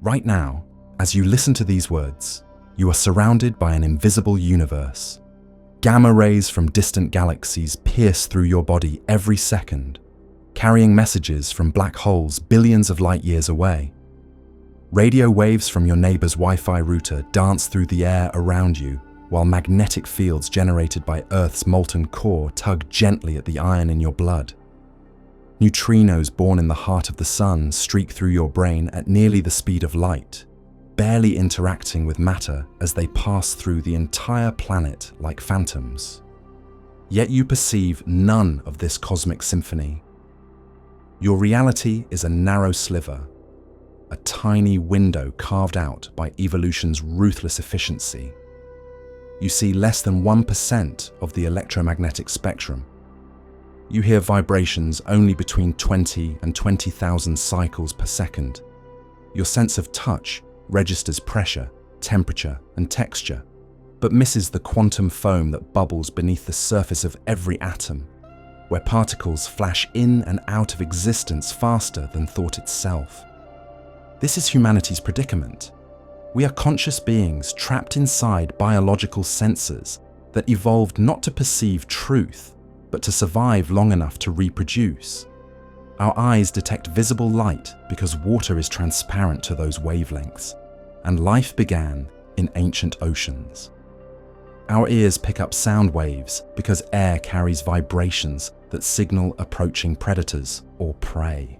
Right now, as you listen to these words, you are surrounded by an invisible universe. Gamma rays from distant galaxies pierce through your body every second, carrying messages from black holes billions of light years away. Radio waves from your neighbor's Wi-Fi router dance through the air around you, while magnetic fields generated by Earth's molten core tug gently at the iron in your blood. Neutrinos born in the heart of the sun streak through your brain at nearly the speed of light, barely interacting with matter as they pass through the entire planet like phantoms. Yet you perceive none of this cosmic symphony. Your reality is a narrow sliver, a tiny window carved out by evolution's ruthless efficiency. You see less than 1% of the electromagnetic spectrum. You hear vibrations only between 20 and 20,000 cycles per second. Your sense of touch registers pressure, temperature, and texture, but misses the quantum foam that bubbles beneath the surface of every atom, where particles flash in and out of existence faster than thought itself. This is humanity's predicament. We are conscious beings trapped inside biological sensors that evolved not to perceive truth, but to survive long enough to reproduce. Our eyes detect visible light because water is transparent to those wavelengths, and life began in ancient oceans. Our ears pick up sound waves because air carries vibrations that signal approaching predators or prey.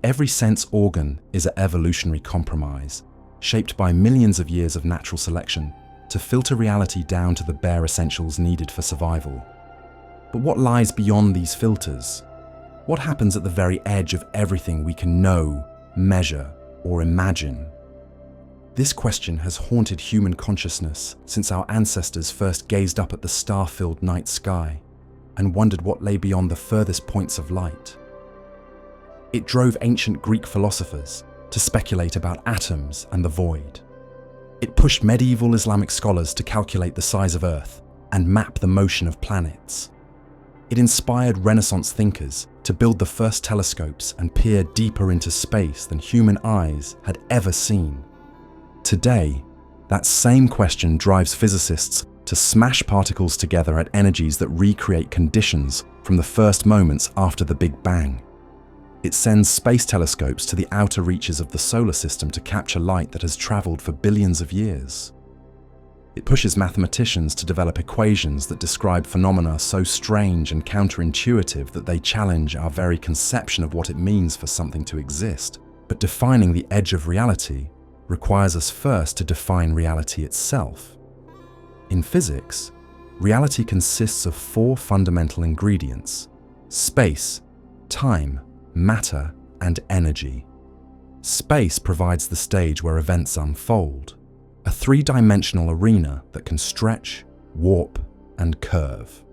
Every sense organ is an evolutionary compromise, shaped by millions of years of natural selection to filter reality down to the bare essentials needed for survival. But what lies beyond these filters? What happens at the very edge of everything we can know, measure, or imagine? This question has haunted human consciousness since our ancestors first gazed up at the star-filled night sky and wondered what lay beyond the furthest points of light. It drove ancient Greek philosophers to speculate about atoms and the void. It pushed medieval Islamic scholars to calculate the size of Earth and map the motion of planets. It inspired Renaissance thinkers to build the first telescopes and peer deeper into space than human eyes had ever seen. Today, that same question drives physicists to smash particles together at energies that recreate conditions from the first moments after the Big Bang. It sends space telescopes to the outer reaches of the solar system to capture light that has traveled for billions of years. It pushes mathematicians to develop equations that describe phenomena so strange and counterintuitive that they challenge our very conception of what it means for something to exist. But defining the edge of reality requires us first to define reality itself. In physics, reality consists of 4 fundamental ingredients: space, time, matter, and energy. Space provides the stage where events unfold, a 3-dimensional arena that can stretch, warp, and curve.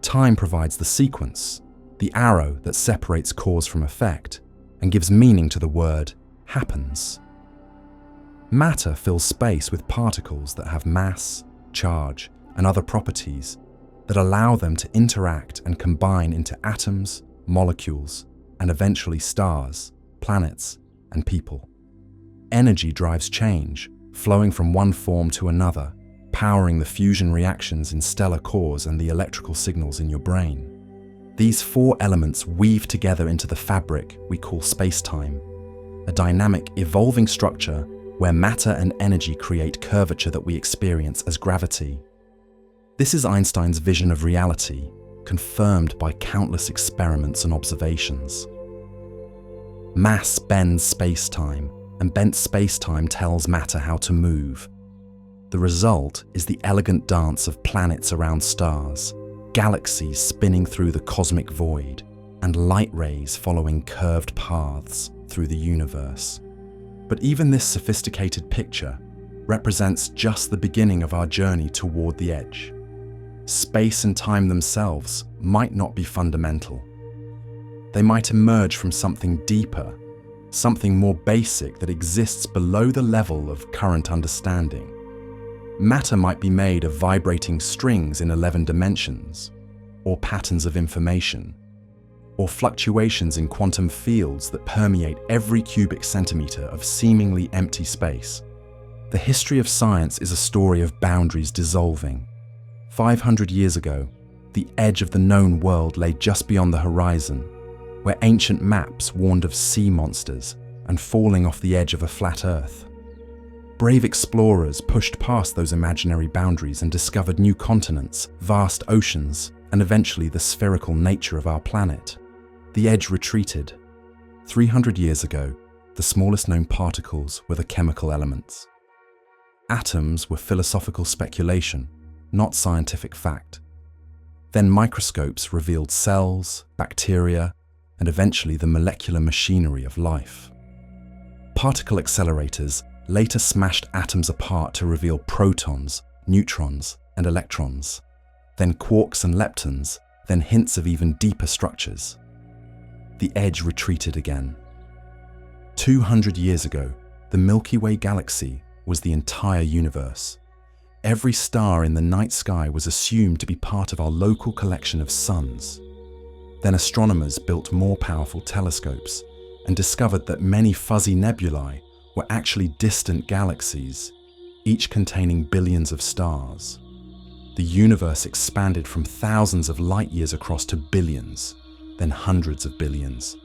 Time provides the sequence, the arrow that separates cause from effect and gives meaning to the word happens. Matter fills space with particles that have mass, charge, and other properties that allow them to interact and combine into atoms, molecules, and eventually stars, planets, and people. Energy drives change, flowing from one form to another, powering the fusion reactions in stellar cores and the electrical signals in your brain. These 4 elements weave together into the fabric we call space-time, a dynamic, evolving structure where matter and energy create curvature that we experience as gravity. This is Einstein's vision of reality, confirmed by countless experiments and observations. Mass bends space-time, and bent space-time tells matter how to move. The result is the elegant dance of planets around stars, galaxies spinning through the cosmic void, and light rays following curved paths through the universe. But even this sophisticated picture represents just the beginning of our journey toward the edge. Space and time themselves might not be fundamental. They might emerge from something deeper, something more basic that exists below the level of current understanding. Matter might be made of vibrating strings in 11 dimensions, or patterns of information, or fluctuations in quantum fields that permeate every cubic centimeter of seemingly empty space. The history of science is a story of boundaries dissolving. 500 years ago, the edge of the known world lay just beyond the horizon, where ancient maps warned of sea monsters and falling off the edge of a flat Earth. Brave explorers pushed past those imaginary boundaries and discovered new continents, vast oceans, and eventually the spherical nature of our planet. The edge retreated. 300 years ago, the smallest known particles were the chemical elements. Atoms were philosophical speculation, not scientific fact. Then microscopes revealed cells, bacteria, and eventually the molecular machinery of life. Particle accelerators later smashed atoms apart to reveal protons, neutrons, and electrons, then quarks and leptons, then hints of even deeper structures. The edge retreated again. 200 years ago, the Milky Way galaxy was the entire universe. Every star in the night sky was assumed to be part of our local collection of suns. Then astronomers built more powerful telescopes and discovered that many fuzzy nebulae were actually distant galaxies, each containing billions of stars. The universe expanded from thousands of light years across to billions, then hundreds of billions.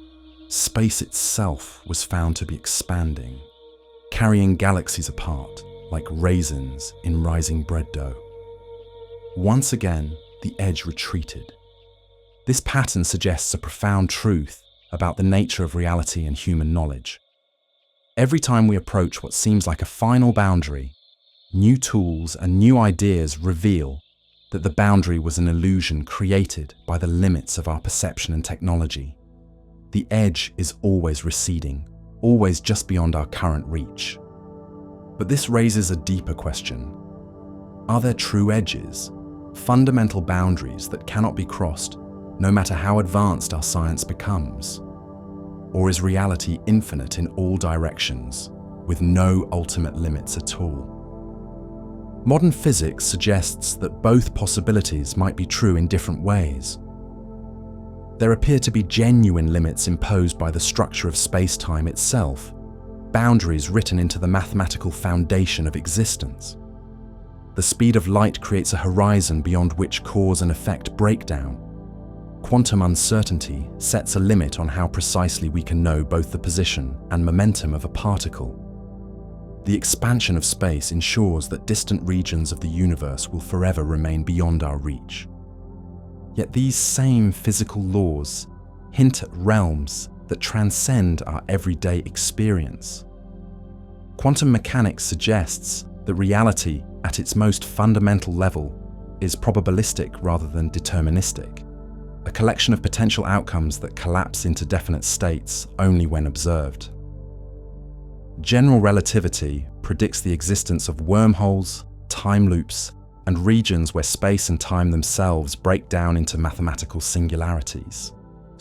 Space itself was found to be expanding, carrying galaxies apart like raisins in rising bread dough. Once again, the edge retreated. This pattern suggests a profound truth about the nature of reality and human knowledge. Every time we approach what seems like a final boundary, new tools and new ideas reveal that the boundary was an illusion created by the limits of our perception and technology. The edge is always receding, always just beyond our current reach. But this raises a deeper question. Are there true edges, fundamental boundaries that cannot be crossed, no matter how advanced our science becomes? Or is reality infinite in all directions, with no ultimate limits at all? Modern physics suggests that both possibilities might be true in different ways. There appear to be genuine limits imposed by the structure of space-time itself, boundaries written into the mathematical foundation of existence. The speed of light creates a horizon beyond which cause and effect break down. Quantum uncertainty sets a limit on how precisely we can know both the position and momentum of a particle. The expansion of space ensures that distant regions of the universe will forever remain beyond our reach. Yet these same physical laws hint at realms that transcend our everyday experience. Quantum mechanics suggests that reality, at its most fundamental level, is probabilistic rather than deterministic, a collection of potential outcomes that collapse into definite states only when observed. General relativity predicts the existence of wormholes, time loops, and regions where space and time themselves break down into mathematical singularities.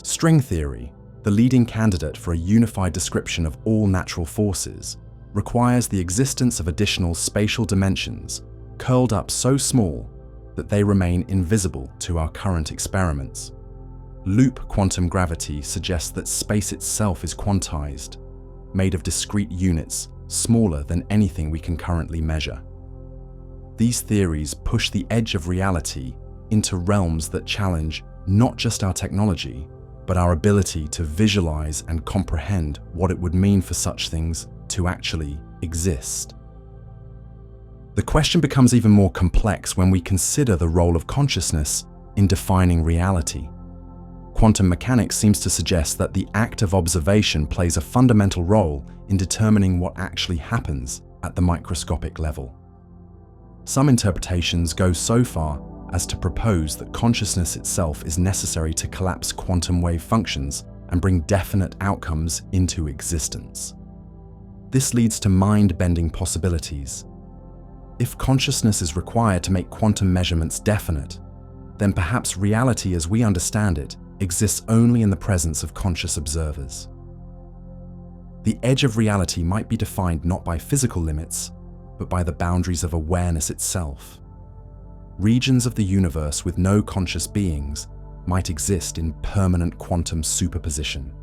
String theory, the leading candidate for a unified description of all natural forces, requires the existence of additional spatial dimensions curled up so small that they remain invisible to our current experiments. Loop quantum gravity suggests that space itself is quantized, made of discrete units smaller than anything we can currently measure. These theories push the edge of reality into realms that challenge not just our technology, but our ability to visualize and comprehend what it would mean for such things to actually exist. The question becomes even more complex when we consider the role of consciousness in defining reality. Quantum mechanics seems to suggest that the act of observation plays a fundamental role in determining what actually happens at the microscopic level. Some interpretations go so far as to propose that consciousness itself is necessary to collapse quantum wave functions and bring definite outcomes into existence. This leads to mind-bending possibilities. If consciousness is required to make quantum measurements definite, then perhaps reality as we understand it exists only in the presence of conscious observers. The edge of reality might be defined not by physical limits, but by the boundaries of awareness itself. Regions of the universe with no conscious beings might exist in permanent quantum superposition.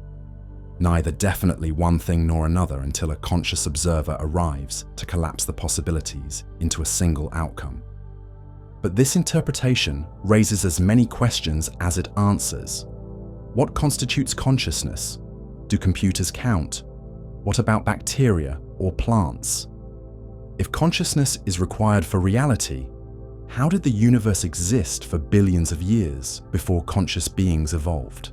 Neither definitely one thing nor another until a conscious observer arrives to collapse the possibilities into a single outcome. But this interpretation raises as many questions as it answers. What constitutes consciousness? Do computers count? What about bacteria or plants? If consciousness is required for reality, how did the universe exist for billions of years before conscious beings evolved?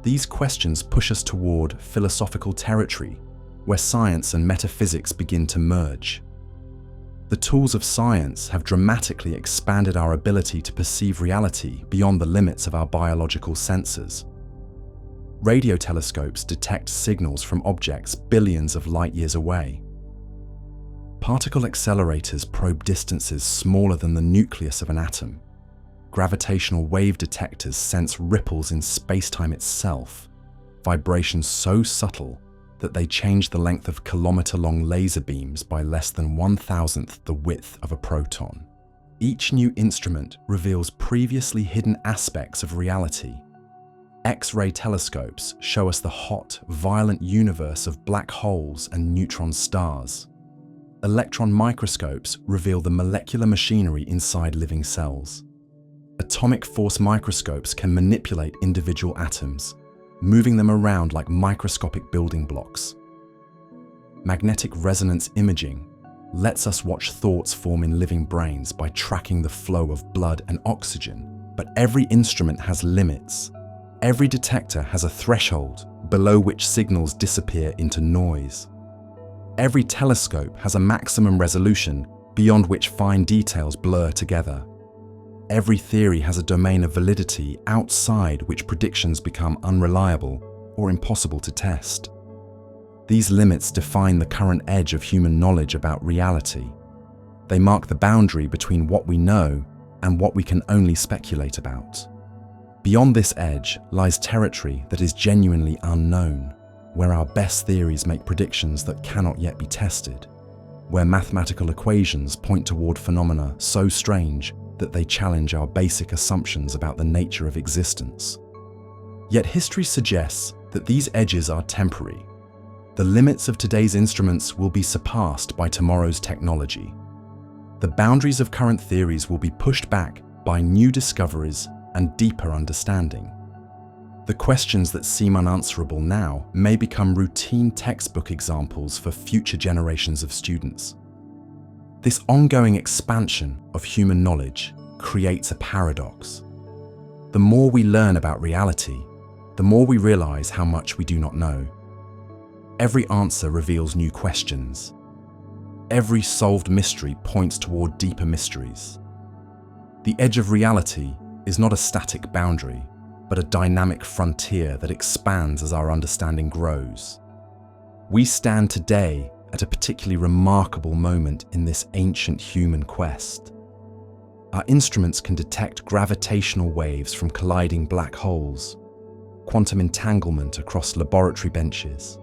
These questions push us toward philosophical territory, where science and metaphysics begin to merge. The tools of science have dramatically expanded our ability to perceive reality beyond the limits of our biological senses. Radio telescopes detect signals from objects billions of light years away. Particle accelerators probe distances smaller than the nucleus of an atom. Gravitational wave detectors sense ripples in space-time itself, vibrations so subtle that they change the length of kilometer-long laser beams by less than 1,000th the width of a proton. Each new instrument reveals previously hidden aspects of reality. X-ray telescopes show us the hot, violent universe of black holes and neutron stars. Electron microscopes reveal the molecular machinery inside living cells. Atomic force microscopes can manipulate individual atoms, moving them around like microscopic building blocks. Magnetic resonance imaging lets us watch thoughts form in living brains by tracking the flow of blood and oxygen, but every instrument has limits. Every detector has a threshold below which signals disappear into noise. Every telescope has a maximum resolution beyond which fine details blur together. Every theory has a domain of validity outside which predictions become unreliable or impossible to test. These limits define the current edge of human knowledge about reality. They mark the boundary between what we know and what we can only speculate about. Beyond this edge lies territory that is genuinely unknown, where our best theories make predictions that cannot yet be tested, where mathematical equations point toward phenomena so strange that they challenge our basic assumptions about the nature of existence. Yet history suggests that these edges are temporary. The limits of today's instruments will be surpassed by tomorrow's technology. The boundaries of current theories will be pushed back by new discoveries and deeper understanding. The questions that seem unanswerable now may become routine textbook examples for future generations of students. This ongoing expansion of human knowledge creates a paradox. The more we learn about reality, the more we realize how much we do not know. Every answer reveals new questions. Every solved mystery points toward deeper mysteries. The edge of reality is not a static boundary, but a dynamic frontier that expands as our understanding grows. We stand today at a particularly remarkable moment in this ancient human quest. Our instruments can detect gravitational waves from colliding black holes, quantum entanglement across laboratory benches,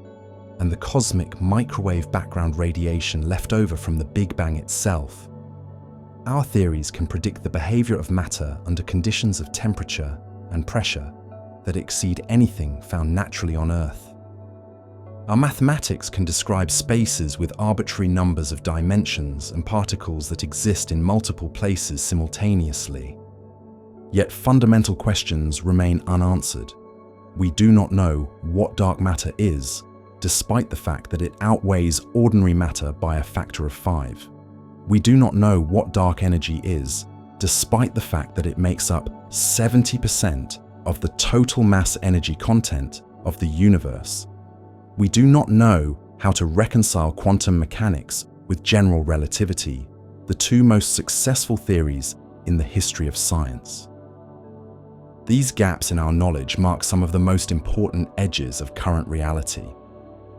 and the cosmic microwave background radiation left over from the Big Bang itself. Our theories can predict the behavior of matter under conditions of temperature and pressure that exceed anything found naturally on Earth. Our mathematics can describe spaces with arbitrary numbers of dimensions and particles that exist in multiple places simultaneously. Yet fundamental questions remain unanswered. We do not know what dark matter is, despite the fact that it outweighs ordinary matter by a factor of 5. We do not know what dark energy is, despite the fact that it makes up 70% of the total mass energy content of the universe. We do not know how to reconcile quantum mechanics with general relativity, the two most successful theories in the history of science. These gaps in our knowledge mark some of the most important edges of current reality.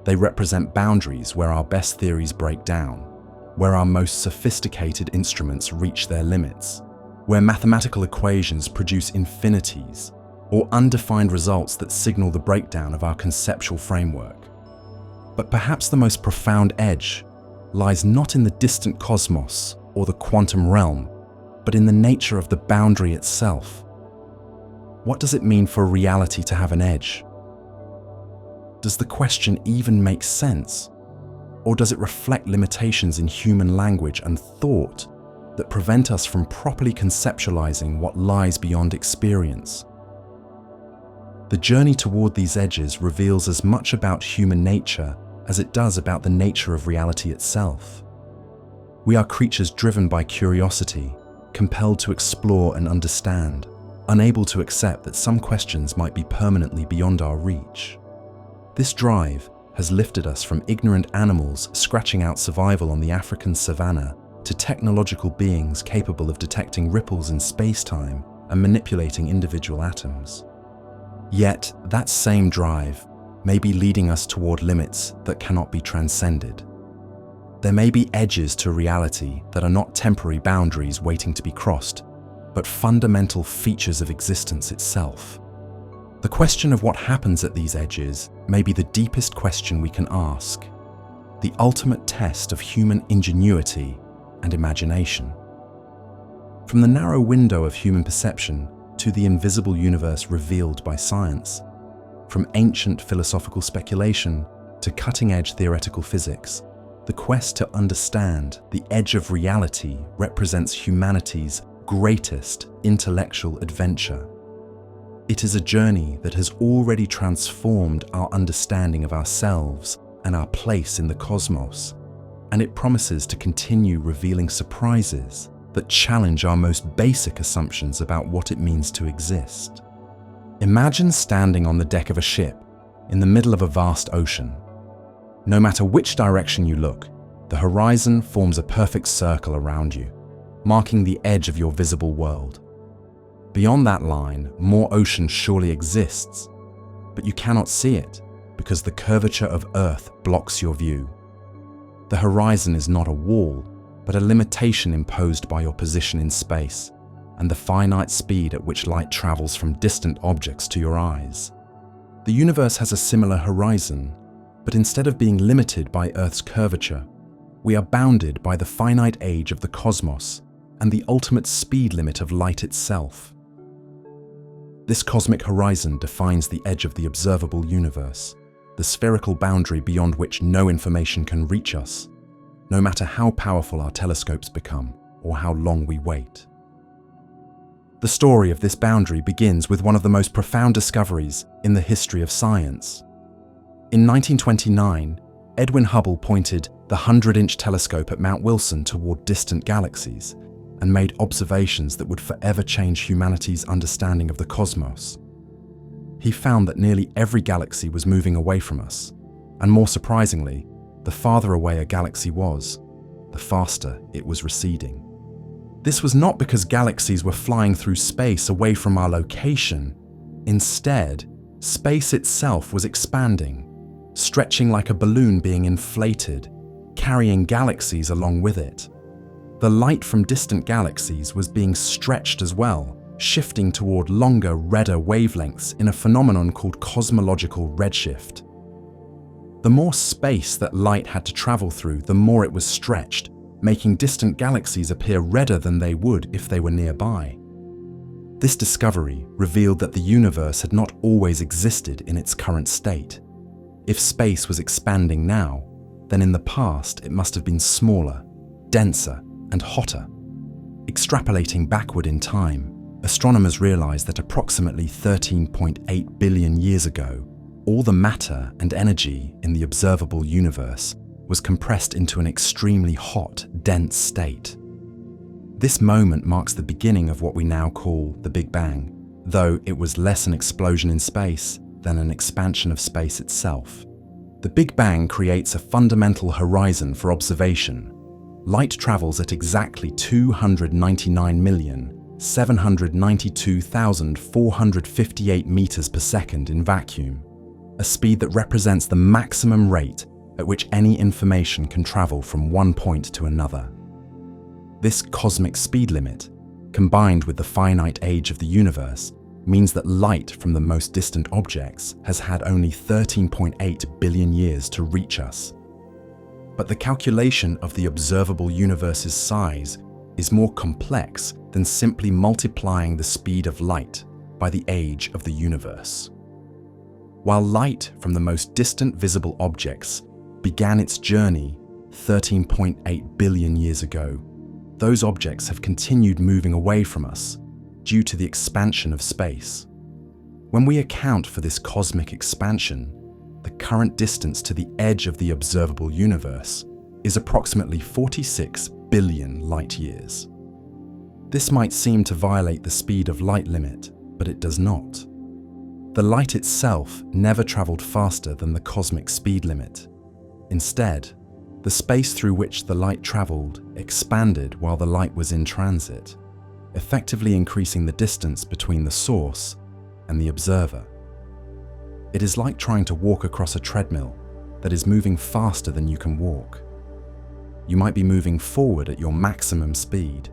They represent boundaries where our best theories break down, where our most sophisticated instruments reach their limits, where mathematical equations produce infinities or undefined results that signal the breakdown of our conceptual framework. But perhaps the most profound edge lies not in the distant cosmos or the quantum realm, but in the nature of the boundary itself. What does it mean for reality to have an edge? Does the question even make sense? Or does it reflect limitations in human language and thought that prevent us from properly conceptualizing what lies beyond experience? The journey toward these edges reveals as much about human nature as it does about the nature of reality itself. We are creatures driven by curiosity, compelled to explore and understand, unable to accept that some questions might be permanently beyond our reach. This drive has lifted us from ignorant animals scratching out survival on the African savanna to technological beings capable of detecting ripples in space-time and manipulating individual atoms. Yet, that same drive may be leading us toward limits that cannot be transcended. There may be edges to reality that are not temporary boundaries waiting to be crossed, but fundamental features of existence itself. The question of what happens at these edges may be the deepest question we can ask, the ultimate test of human ingenuity and imagination. From the narrow window of human perception to the invisible universe revealed by science, from ancient philosophical speculation to cutting-edge theoretical physics, the quest to understand the edge of reality represents humanity's greatest intellectual adventure. It is a journey that has already transformed our understanding of ourselves and our place in the cosmos, and it promises to continue revealing surprises that challenge our most basic assumptions about what it means to exist. Imagine standing on the deck of a ship in the middle of a vast ocean. No matter which direction you look, the horizon forms a perfect circle around you, marking the edge of your visible world. Beyond that line, more ocean surely exists, but you cannot see it because the curvature of Earth blocks your view. The horizon is not a wall, but a limitation imposed by your position in space and the finite speed at which light travels from distant objects to your eyes. The universe has a similar horizon, but instead of being limited by Earth's curvature, we are bounded by the finite age of the cosmos and the ultimate speed limit of light itself. This cosmic horizon defines the edge of the observable universe, the spherical boundary beyond which no information can reach us, no matter how powerful our telescopes become or how long we wait. The story of this boundary begins with one of the most profound discoveries in the history of science. In 1929, Edwin Hubble pointed the 100-inch telescope at Mount Wilson toward distant galaxies and made observations that would forever change humanity's understanding of the cosmos. He found that nearly every galaxy was moving away from us, and more surprisingly, the farther away a galaxy was, the faster it was receding. This was not because galaxies were flying through space away from our location. Instead, space itself was expanding, stretching like a balloon being inflated, carrying galaxies along with it. The light from distant galaxies was being stretched as well, shifting toward longer, redder wavelengths in a phenomenon called cosmological redshift. The more space that light had to travel through, the more it was stretched, making distant galaxies appear redder than they would if they were nearby. This discovery revealed that the universe had not always existed in its current state. If space was expanding now, then in the past it must have been smaller, denser, and hotter. Extrapolating backward in time, astronomers realized that approximately 13.8 billion years ago, all the matter and energy in the observable universe was compressed into an extremely hot, dense state. This moment marks the beginning of what we now call the Big Bang, though it was less an explosion in space than an expansion of space itself. The Big Bang creates a fundamental horizon for observation. Light travels at exactly 299,792,458 meters per second in vacuum, a speed that represents the maximum rate at which any information can travel from one point to another. This cosmic speed limit, combined with the finite age of the universe, means that light from the most distant objects has had only 13.8 billion years to reach us. But the calculation of the observable universe's size is more complex than simply multiplying the speed of light. by the age of the universe. While light from the most distant visible objects began its journey 13.8 billion years ago, those objects have continued moving away from us due to the expansion of space. When we account for this cosmic expansion, the current distance to the edge of the observable universe is approximately 46 billion light-years. This might seem to violate the speed of light limit, but it does not. The light itself never traveled faster than the cosmic speed limit. Instead, the space through which the light traveled expanded while the light was in transit, effectively increasing the distance between the source and the observer. It is like trying to walk across a treadmill that is moving faster than you can walk. You might be moving forward at your maximum speed,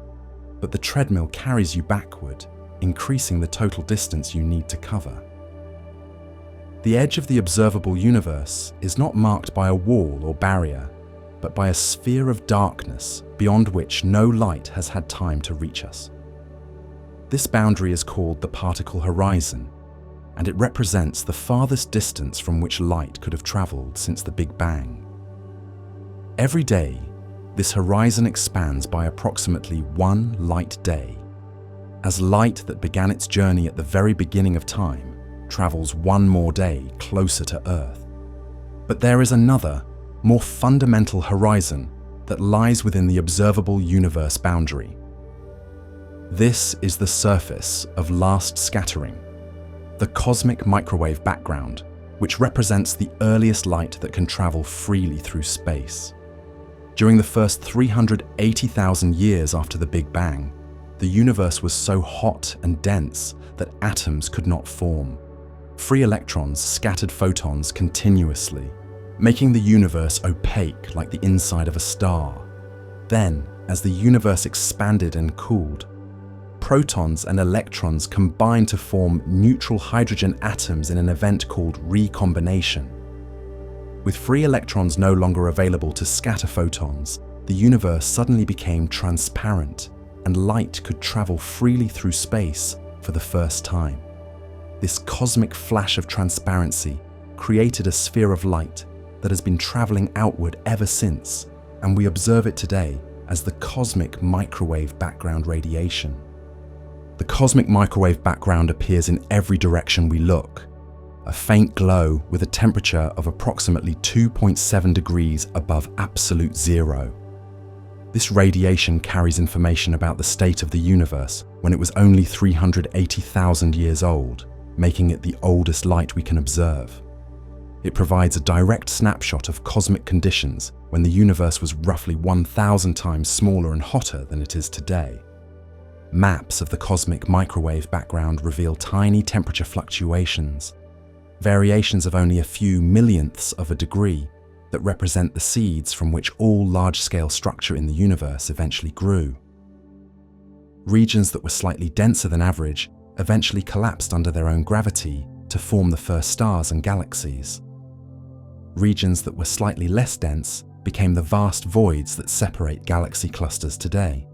but the treadmill carries you backward, increasing the total distance you need to cover. The edge of the observable universe is not marked by a wall or barrier, but by a sphere of darkness beyond which no light has had time to reach us. This boundary is called the particle horizon, and it represents the farthest distance from which light could have traveled since the Big Bang. Every day, this horizon expands by approximately 1 light day, as light that began its journey at the very beginning of time travels 1 more day closer to Earth. But there is another, more fundamental horizon that lies within the observable universe boundary. This is the surface of last scattering, the cosmic microwave background, which represents the earliest light that can travel freely through space. During the first 380,000 years after the Big Bang, the universe was so hot and dense that atoms could not form. Free electrons scattered photons continuously, making the universe opaque like the inside of a star. Then, as the universe expanded and cooled, protons and electrons combined to form neutral hydrogen atoms in an event called recombination. With free electrons no longer available to scatter photons, the universe suddenly became transparent, and light could travel freely through space for the first time. This cosmic flash of transparency created a sphere of light that has been traveling outward ever since, and we observe it today as the cosmic microwave background radiation. The cosmic microwave background appears in every direction we look, a faint glow with a temperature of approximately 2.7 degrees above absolute zero. This radiation carries information about the state of the universe when it was only 380,000 years old, making it the oldest light we can observe. It provides a direct snapshot of cosmic conditions when the universe was roughly 1,000 times smaller and hotter than it is today. Maps of the cosmic microwave background reveal tiny temperature fluctuations, variations of only a few millionths of a degree that represent the seeds from which all large-scale structure in the universe eventually grew. Regions that were slightly denser than average eventually collapsed under their own gravity to form the first stars and galaxies. Regions that were slightly less dense became the vast voids that separate galaxy clusters today.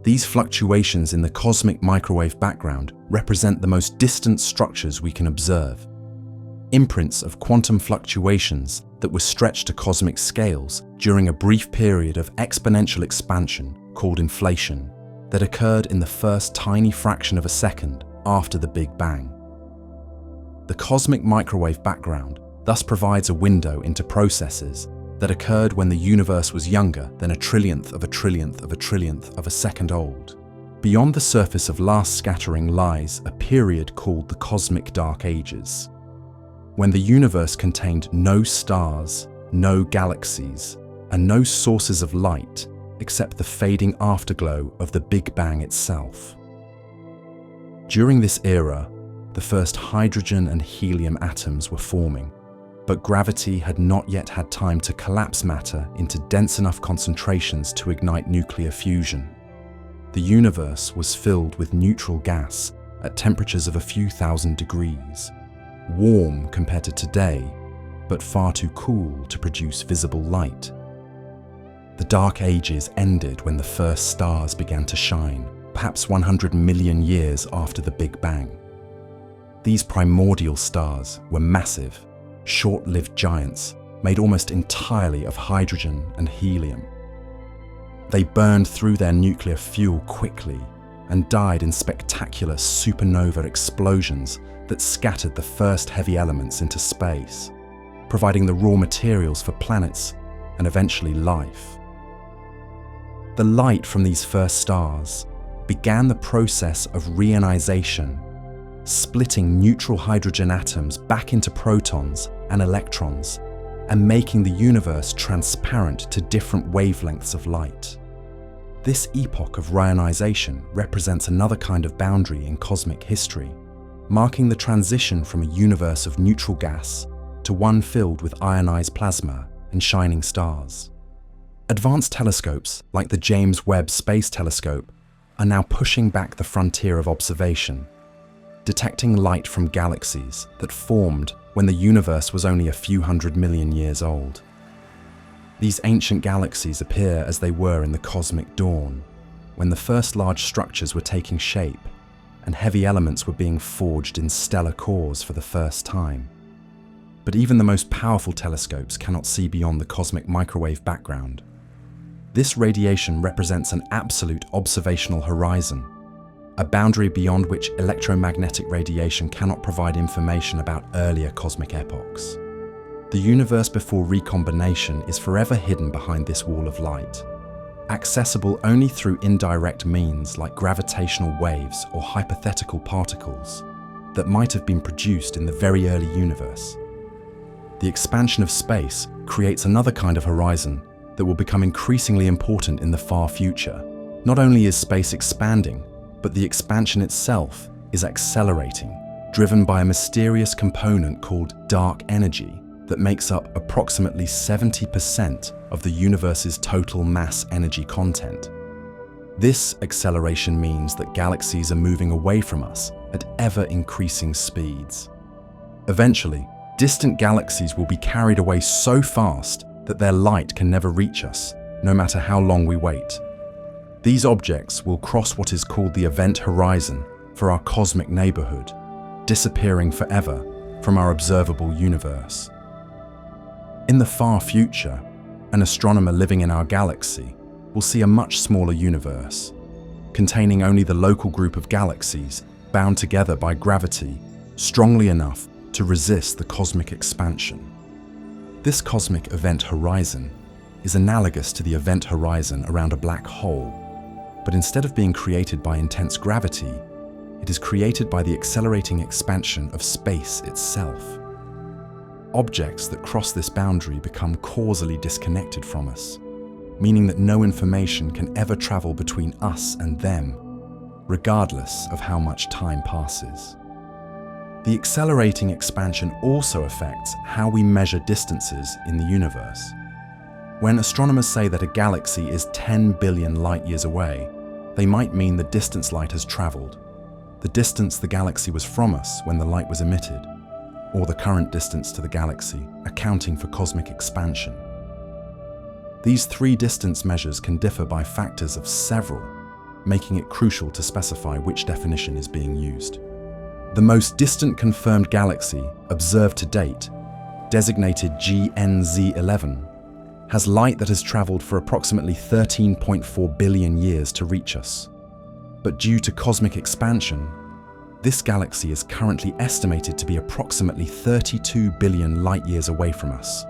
These fluctuations in the cosmic microwave background represent the most distant structures we can observe. Imprints of quantum fluctuations that were stretched to cosmic scales during a brief period of exponential expansion called inflation that occurred in the first tiny fraction of a second after the Big Bang. The cosmic microwave background thus provides a window into processes that occurred when the universe was younger than a trillionth of a trillionth of a trillionth of a second old. Beyond the surface of last scattering lies a period called the cosmic dark ages, when the universe contained no stars, no galaxies, and no sources of light except the fading afterglow of the Big Bang itself. During this era, the first hydrogen and helium atoms were forming, but gravity had not yet had time to collapse matter into dense enough concentrations to ignite nuclear fusion. The universe was filled with neutral gas at temperatures of a few thousand degrees, warm compared to today, but far too cool to produce visible light. The Dark Ages ended when the first stars began to shine, perhaps 100 million years after the Big Bang. These primordial stars were massive, short-lived giants made almost entirely of hydrogen and helium. They burned through their nuclear fuel quickly and died in spectacular supernova explosions that scattered the first heavy elements into space, providing the raw materials for planets and eventually life. The light from these first stars began the process of reionization, splitting neutral hydrogen atoms back into protons and electrons and making the universe transparent to different wavelengths of light. This epoch of reionization represents another kind of boundary in cosmic history, marking the transition from a universe of neutral gas to one filled with ionized plasma and shining stars. Advanced telescopes like the James Webb Space Telescope are now pushing back the frontier of observation, detecting light from galaxies that formed when the universe was only a few 100 million years old. These ancient galaxies appear as they were in the cosmic dawn, when the first large structures were taking shape and heavy elements were being forged in stellar cores for the first time. But even the most powerful telescopes cannot see beyond the cosmic microwave background. This radiation represents an absolute observational horizon, a boundary beyond which electromagnetic radiation cannot provide information about earlier cosmic epochs. The universe before recombination is forever hidden behind this wall of light, accessible only through indirect means like gravitational waves or hypothetical particles that might have been produced in the very early universe. The expansion of space creates another kind of horizon that will become increasingly important in the far future. Not only is space expanding, but the expansion itself is accelerating, driven by a mysterious component called dark energy that makes up approximately 70% of the universe's total mass energy content. This acceleration means that galaxies are moving away from us at ever-increasing speeds. Eventually, distant galaxies will be carried away so fast that their light can never reach us, no matter how long we wait. These objects will cross what is called the event horizon for our cosmic neighborhood, disappearing forever from our observable universe. In the far future, an astronomer living in our galaxy will see a much smaller universe, containing only the local group of galaxies bound together by gravity strongly enough to resist the cosmic expansion. This cosmic event horizon is analogous to the event horizon around a black hole, but instead of being created by intense gravity, it is created by the accelerating expansion of space itself. Objects that cross this boundary become causally disconnected from us, meaning that no information can ever travel between us and them, regardless of how much time passes. The accelerating expansion also affects how we measure distances in the universe. When astronomers say that a galaxy is 10 billion light-years away, they might mean the distance light has traveled, the distance the galaxy was from us when the light was emitted, or the current distance to the galaxy, accounting for cosmic expansion. These three distance measures can differ by factors of several, making it crucial to specify which definition is being used. The most distant confirmed galaxy observed to date, designated GNZ11, has light that has traveled for approximately 13.4 billion years to reach us. But due to cosmic expansion, this galaxy is currently estimated to be approximately 32 billion light-years away from us.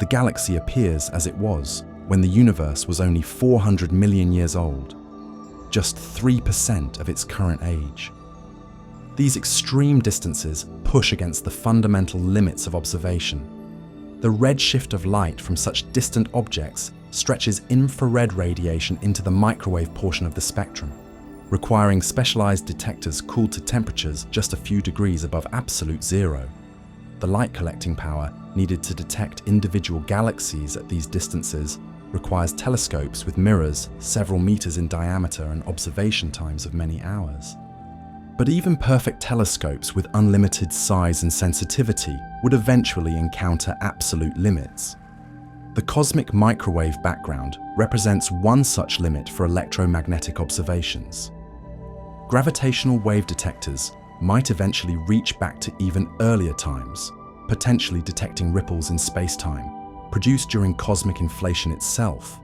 The galaxy appears as it was when the universe was only 400 million years old, just 3% of its current age. These extreme distances push against the fundamental limits of observation. The redshift of light from such distant objects stretches infrared radiation into the microwave portion of the spectrum, requiring specialized detectors cooled to temperatures just a few degrees above absolute zero. The light collecting power needed to detect individual galaxies at these distances requires telescopes with mirrors several meters in diameter and observation times of many hours. But even perfect telescopes with unlimited size and sensitivity would eventually encounter absolute limits. The cosmic microwave background represents one such limit for electromagnetic observations. Gravitational wave detectors might eventually reach back to even earlier times, potentially detecting ripples in space-time produced during cosmic inflation itself.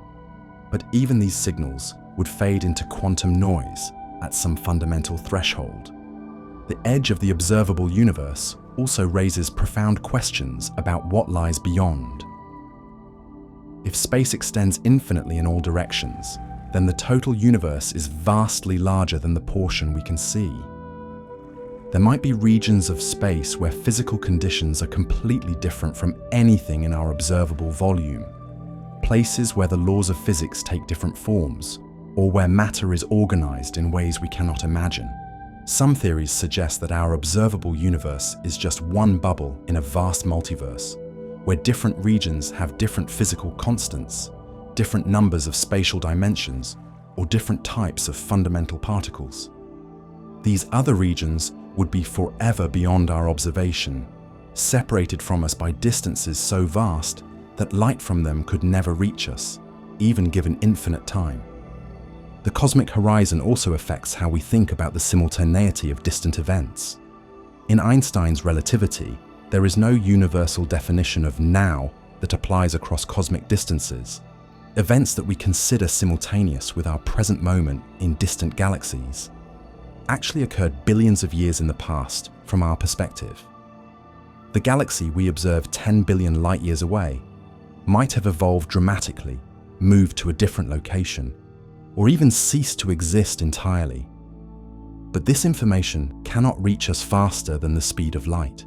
But even these signals would fade into quantum noise at some fundamental threshold. The edge of the observable universe also raises profound questions about what lies beyond. If space extends infinitely in all directions, then the total universe is vastly larger than the portion we can see. There might be regions of space where physical conditions are completely different from anything in our observable volume, places where the laws of physics take different forms, or where matter is organized in ways we cannot imagine. Some theories suggest that our observable universe is just one bubble in a vast multiverse, where different regions have different physical constants, different numbers of spatial dimensions, or different types of fundamental particles. These other regions would be forever beyond our observation, separated from us by distances so vast that light from them could never reach us, even given infinite time. The cosmic horizon also affects how we think about the simultaneity of distant events. In Einstein's relativity, there is no universal definition of now that applies across cosmic distances. Events that we consider simultaneous with our present moment in distant galaxies actually occurred billions of years in the past from our perspective. The galaxy we observe 10 billion light years away might have evolved dramatically, moved to a different location, or even ceased to exist entirely. But this information cannot reach us faster than the speed of light.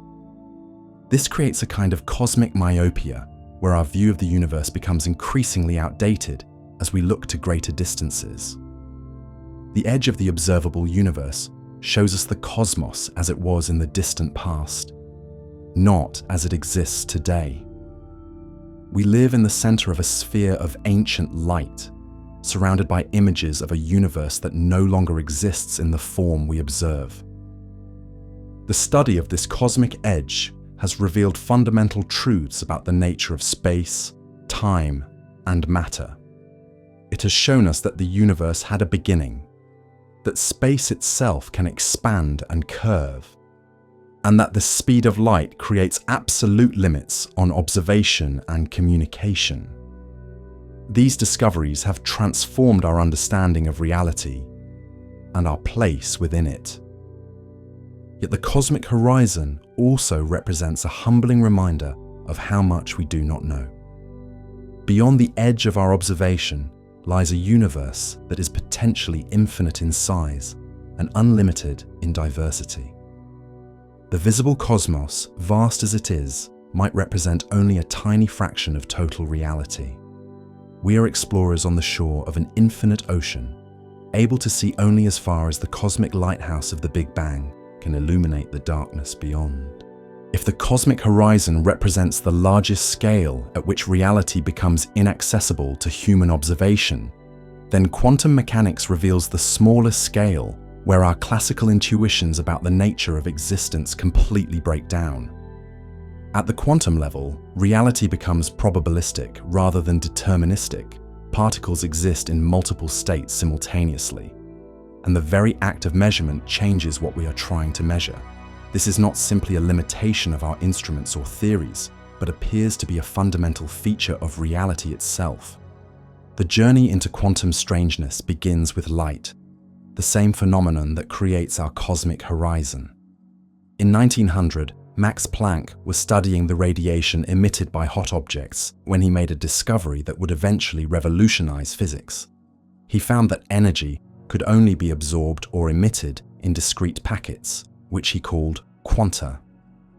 This creates a kind of cosmic myopia, where our view of the universe becomes increasingly outdated as we look to greater distances. The edge of the observable universe shows us the cosmos as it was in the distant past, not as it exists today. We live in the center of a sphere of ancient light, surrounded by images of a universe that no longer exists in the form we observe. The study of this cosmic edge has revealed fundamental truths about the nature of space, time, and matter. It has shown us that the universe had a beginning, that space itself can expand and curve, and that the speed of light creates absolute limits on observation and communication. These discoveries have transformed our understanding of reality and our place within it. Yet the cosmic horizon also represents a humbling reminder of how much we do not know. Beyond the edge of our observation lies a universe that is potentially infinite in size and unlimited in diversity. The visible cosmos, vast as it is, might represent only a tiny fraction of total reality. We are explorers on the shore of an infinite ocean, able to see only as far as the cosmic lighthouse of the Big Bang can illuminate the darkness beyond. If the cosmic horizon represents the largest scale at which reality becomes inaccessible to human observation, then quantum mechanics reveals the smallest scale where our classical intuitions about the nature of existence completely break down. At the quantum level, reality becomes probabilistic rather than deterministic. Particles exist in multiple states simultaneously, and the very act of measurement changes what we are trying to measure. This is not simply a limitation of our instruments or theories, but appears to be a fundamental feature of reality itself. The journey into quantum strangeness begins with light, the same phenomenon that creates our cosmic horizon. In 1900, Max Planck was studying the radiation emitted by hot objects when he made a discovery that would eventually revolutionize physics. He found that energy could only be absorbed or emitted in discrete packets, which he called quanta.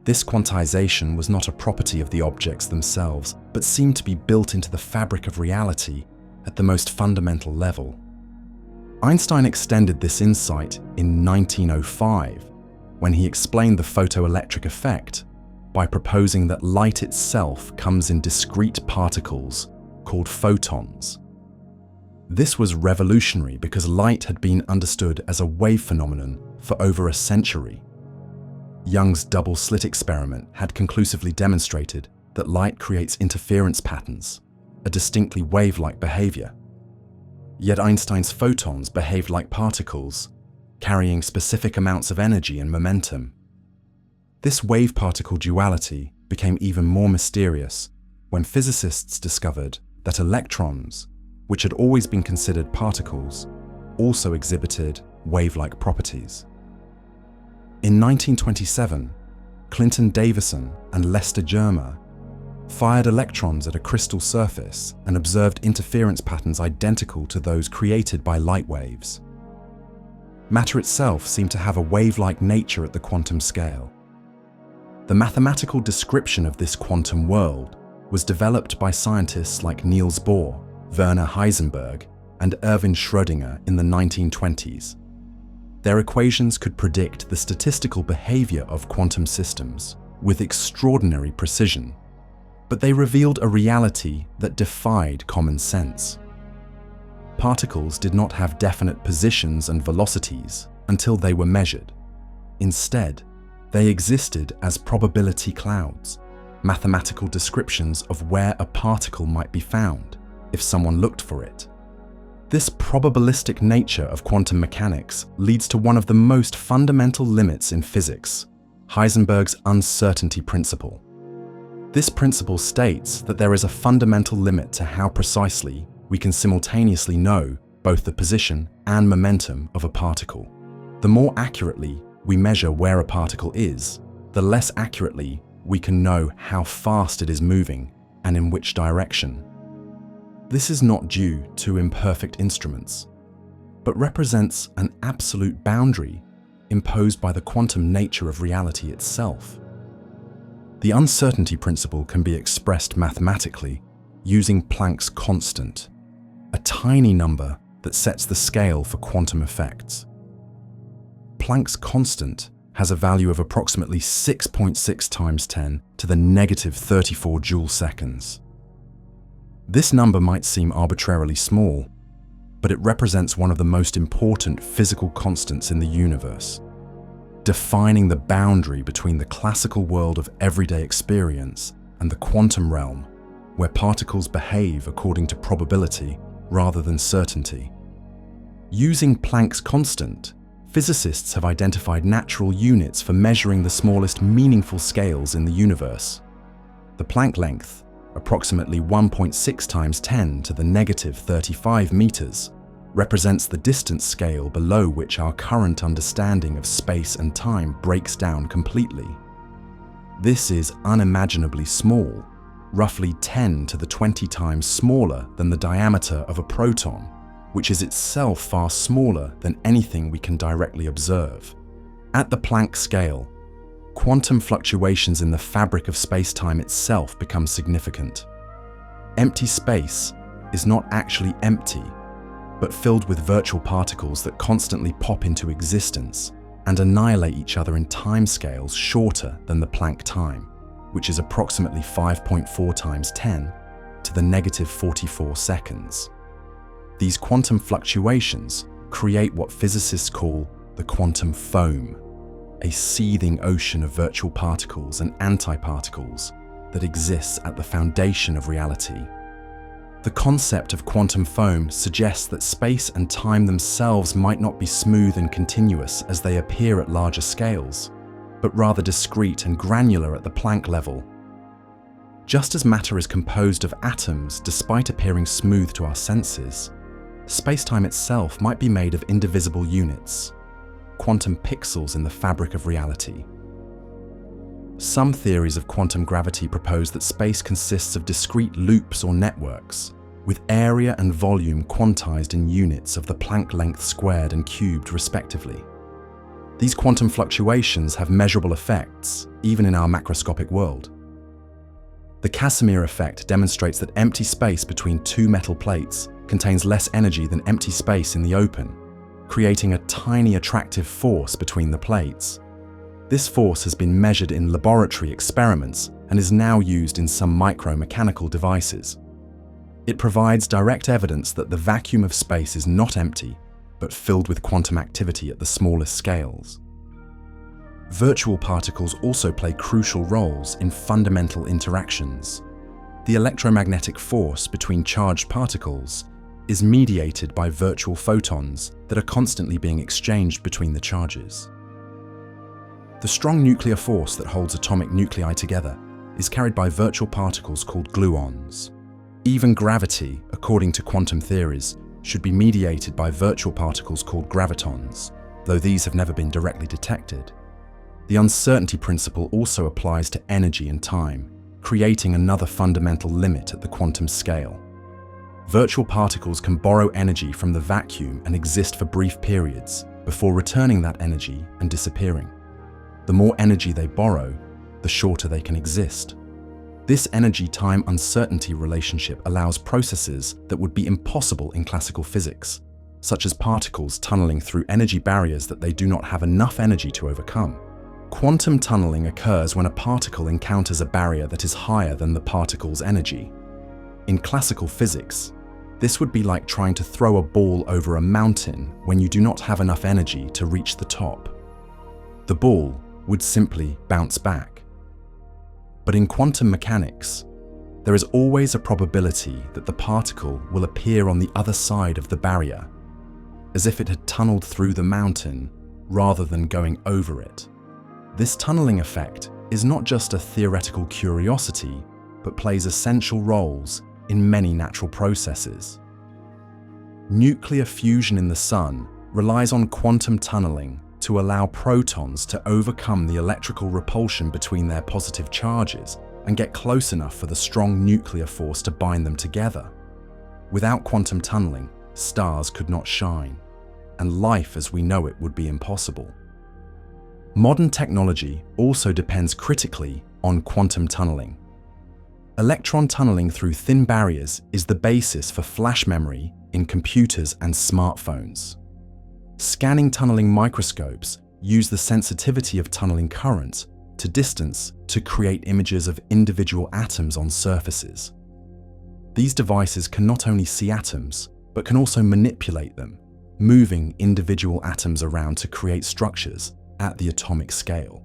This quantization was not a property of the objects themselves, but seemed to be built into the fabric of reality at the most fundamental level. Einstein extended this insight in 1905, when he explained the photoelectric effect by proposing that light itself comes in discrete particles called photons. This was revolutionary because light had been understood as a wave phenomenon for over a century. Young's double-slit experiment had conclusively demonstrated that light creates interference patterns, a distinctly wave-like behavior. Yet Einstein's photons behaved like particles, carrying specific amounts of energy and momentum. This wave-particle duality became even more mysterious when physicists discovered that electrons, which had always been considered particles, also exhibited wave-like properties. In 1927, Clinton Davison and Lester Germer fired electrons at a crystal surface and observed interference patterns identical to those created by light waves. Matter itself seemed to have a wave-like nature at the quantum scale. The mathematical description of this quantum world was developed by scientists like Niels Bohr, Werner Heisenberg, and Erwin Schrödinger in the 1920s. Their equations could predict the statistical behavior of quantum systems with extraordinary precision, but they revealed a reality that defied common sense. Particles did not have definite positions and velocities until they were measured. Instead, they existed as probability clouds, mathematical descriptions of where a particle might be found if someone looked for it. This probabilistic nature of quantum mechanics leads to one of the most fundamental limits in physics, Heisenberg's uncertainty principle. This principle states that there is a fundamental limit to how precisely we can simultaneously know both the position and momentum of a particle. The more accurately we measure where a particle is, the less accurately we can know how fast it is moving and in which direction. This is not due to imperfect instruments, but represents an absolute boundary imposed by the quantum nature of reality itself. The uncertainty principle can be expressed mathematically using Planck's constant, a tiny number that sets the scale for quantum effects. Planck's constant has a value of approximately 6.6 times 10 to the negative 34 joule seconds. This number might seem arbitrarily small, but it represents one of the most important physical constants in the universe, defining the boundary between the classical world of everyday experience and the quantum realm, where particles behave according to probability rather than certainty. Using Planck's constant, physicists have identified natural units for measuring the smallest meaningful scales in the universe. The Planck length, approximately 1.6 times 10 to the negative 35 meters, represents the distance scale below which our current understanding of space and time breaks down completely. This is unimaginably small, roughly 10 to the 20 times smaller than the diameter of a proton, which is itself far smaller than anything we can directly observe. At the Planck scale, quantum fluctuations in the fabric of space-time itself become significant. Empty space is not actually empty, but filled with virtual particles that constantly pop into existence and annihilate each other in timescales shorter than the Planck time, which is approximately 5.4 times 10 to the negative 44 seconds. These quantum fluctuations create what physicists call the quantum foam, a seething ocean of virtual particles and antiparticles that exists at the foundation of reality. The concept of quantum foam suggests that space and time themselves might not be smooth and continuous as they appear at larger scales, but rather discrete and granular at the Planck level. Just as matter is composed of atoms despite appearing smooth to our senses, space-time itself might be made of indivisible units, quantum pixels in the fabric of reality. Some theories of quantum gravity propose that space consists of discrete loops or networks, with area and volume quantized in units of the Planck length squared and cubed respectively. These quantum fluctuations have measurable effects, even in our macroscopic world. The Casimir effect demonstrates that empty space between two metal plates contains less energy than empty space in the open, creating a tiny attractive force between the plates. This force has been measured in laboratory experiments and is now used in some micromechanical devices. It provides direct evidence that the vacuum of space is not empty, but filled with quantum activity at the smallest scales. Virtual particles also play crucial roles in fundamental interactions. The electromagnetic force between charged particles is mediated by virtual photons that are constantly being exchanged between the charges. The strong nuclear force that holds atomic nuclei together is carried by virtual particles called gluons. Even gravity, according to quantum theories, should be mediated by virtual particles called gravitons, though these have never been directly detected. The uncertainty principle also applies to energy and time, creating another fundamental limit at the quantum scale. Virtual particles can borrow energy from the vacuum and exist for brief periods before returning that energy and disappearing. The more energy they borrow, the shorter they can exist. This energy-time uncertainty relationship allows processes that would be impossible in classical physics, such as particles tunneling through energy barriers that they do not have enough energy to overcome. Quantum tunneling occurs when a particle encounters a barrier that is higher than the particle's energy. In classical physics, this would be like trying to throw a ball over a mountain when you do not have enough energy to reach the top. The ball would simply bounce back. But in quantum mechanics, there is always a probability that the particle will appear on the other side of the barrier, as if it had tunneled through the mountain rather than going over it. This tunneling effect is not just a theoretical curiosity, but plays essential roles in many natural processes. Nuclear fusion in the Sun relies on quantum tunneling to allow protons to overcome the electrical repulsion between their positive charges and get close enough for the strong nuclear force to bind them together. Without quantum tunneling, stars could not shine, and life as we know it would be impossible. Modern technology also depends critically on quantum tunneling. Electron tunneling through thin barriers is the basis for flash memory in computers and smartphones. Scanning tunneling microscopes use the sensitivity of tunneling current to distance to create images of individual atoms on surfaces. These devices can not only see atoms, but can also manipulate them, moving individual atoms around to create structures at the atomic scale.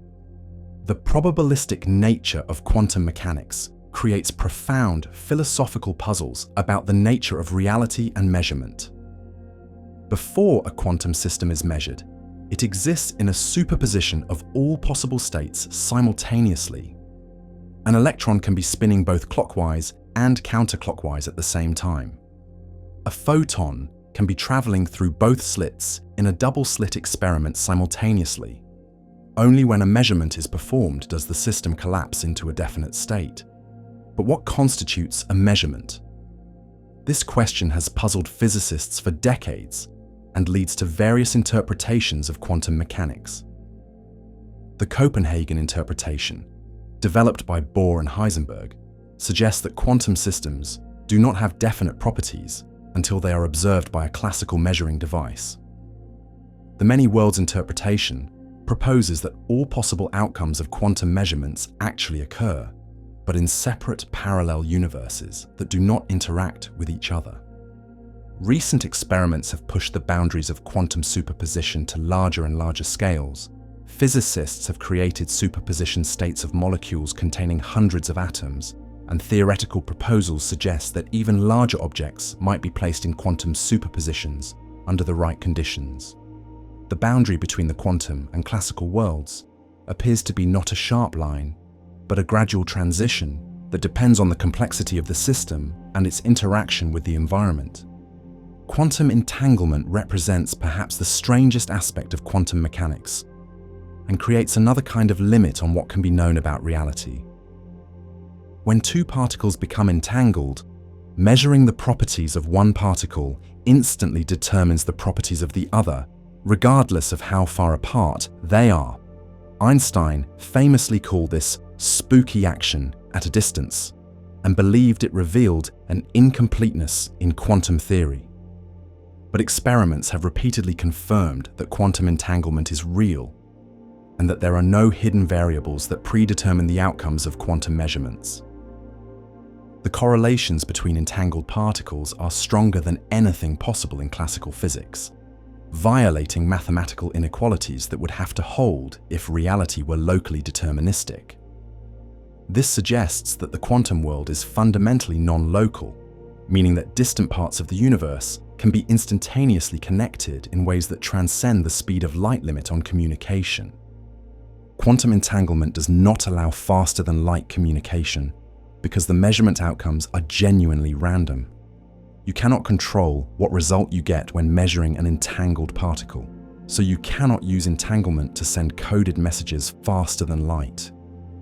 The probabilistic nature of quantum mechanics creates profound philosophical puzzles about the nature of reality and measurement. Before a quantum system is measured, it exists in a superposition of all possible states simultaneously. An electron can be spinning both clockwise and counterclockwise at the same time. A photon can be traveling through both slits in a double-slit experiment simultaneously. Only when a measurement is performed does the system collapse into a definite state. But what constitutes a measurement? This question has puzzled physicists for decades and leads to various interpretations of quantum mechanics. The Copenhagen interpretation, developed by Bohr and Heisenberg, suggests that quantum systems do not have definite properties until they are observed by a classical measuring device. The many worlds interpretation proposes that all possible outcomes of quantum measurements actually occur, but in separate parallel universes that do not interact with each other. Recent experiments have pushed the boundaries of quantum superposition to larger and larger scales. Physicists have created superposition states of molecules containing hundreds of atoms, and theoretical proposals suggest that even larger objects might be placed in quantum superpositions under the right conditions. The boundary between the quantum and classical worlds appears to be not a sharp line, but a gradual transition that depends on the complexity of the system and its interaction with the environment. Quantum entanglement represents perhaps the strangest aspect of quantum mechanics and creates another kind of limit on what can be known about reality. When two particles become entangled, measuring the properties of one particle instantly determines the properties of the other, regardless of how far apart they are. Einstein famously called this spooky action at a distance and believed it revealed an incompleteness in quantum theory. But experiments have repeatedly confirmed that quantum entanglement is real and that there are no hidden variables that predetermine the outcomes of quantum measurements. The correlations between entangled particles are stronger than anything possible in classical physics, violating mathematical inequalities that would have to hold if reality were locally deterministic. This suggests that the quantum world is fundamentally non-local, meaning that distant parts of the universe can be instantaneously connected in ways that transcend the speed of light limit on communication. Quantum entanglement does not allow faster-than-light communication because the measurement outcomes are genuinely random. You cannot control what result you get when measuring an entangled particle, so you cannot use entanglement to send coded messages faster than light.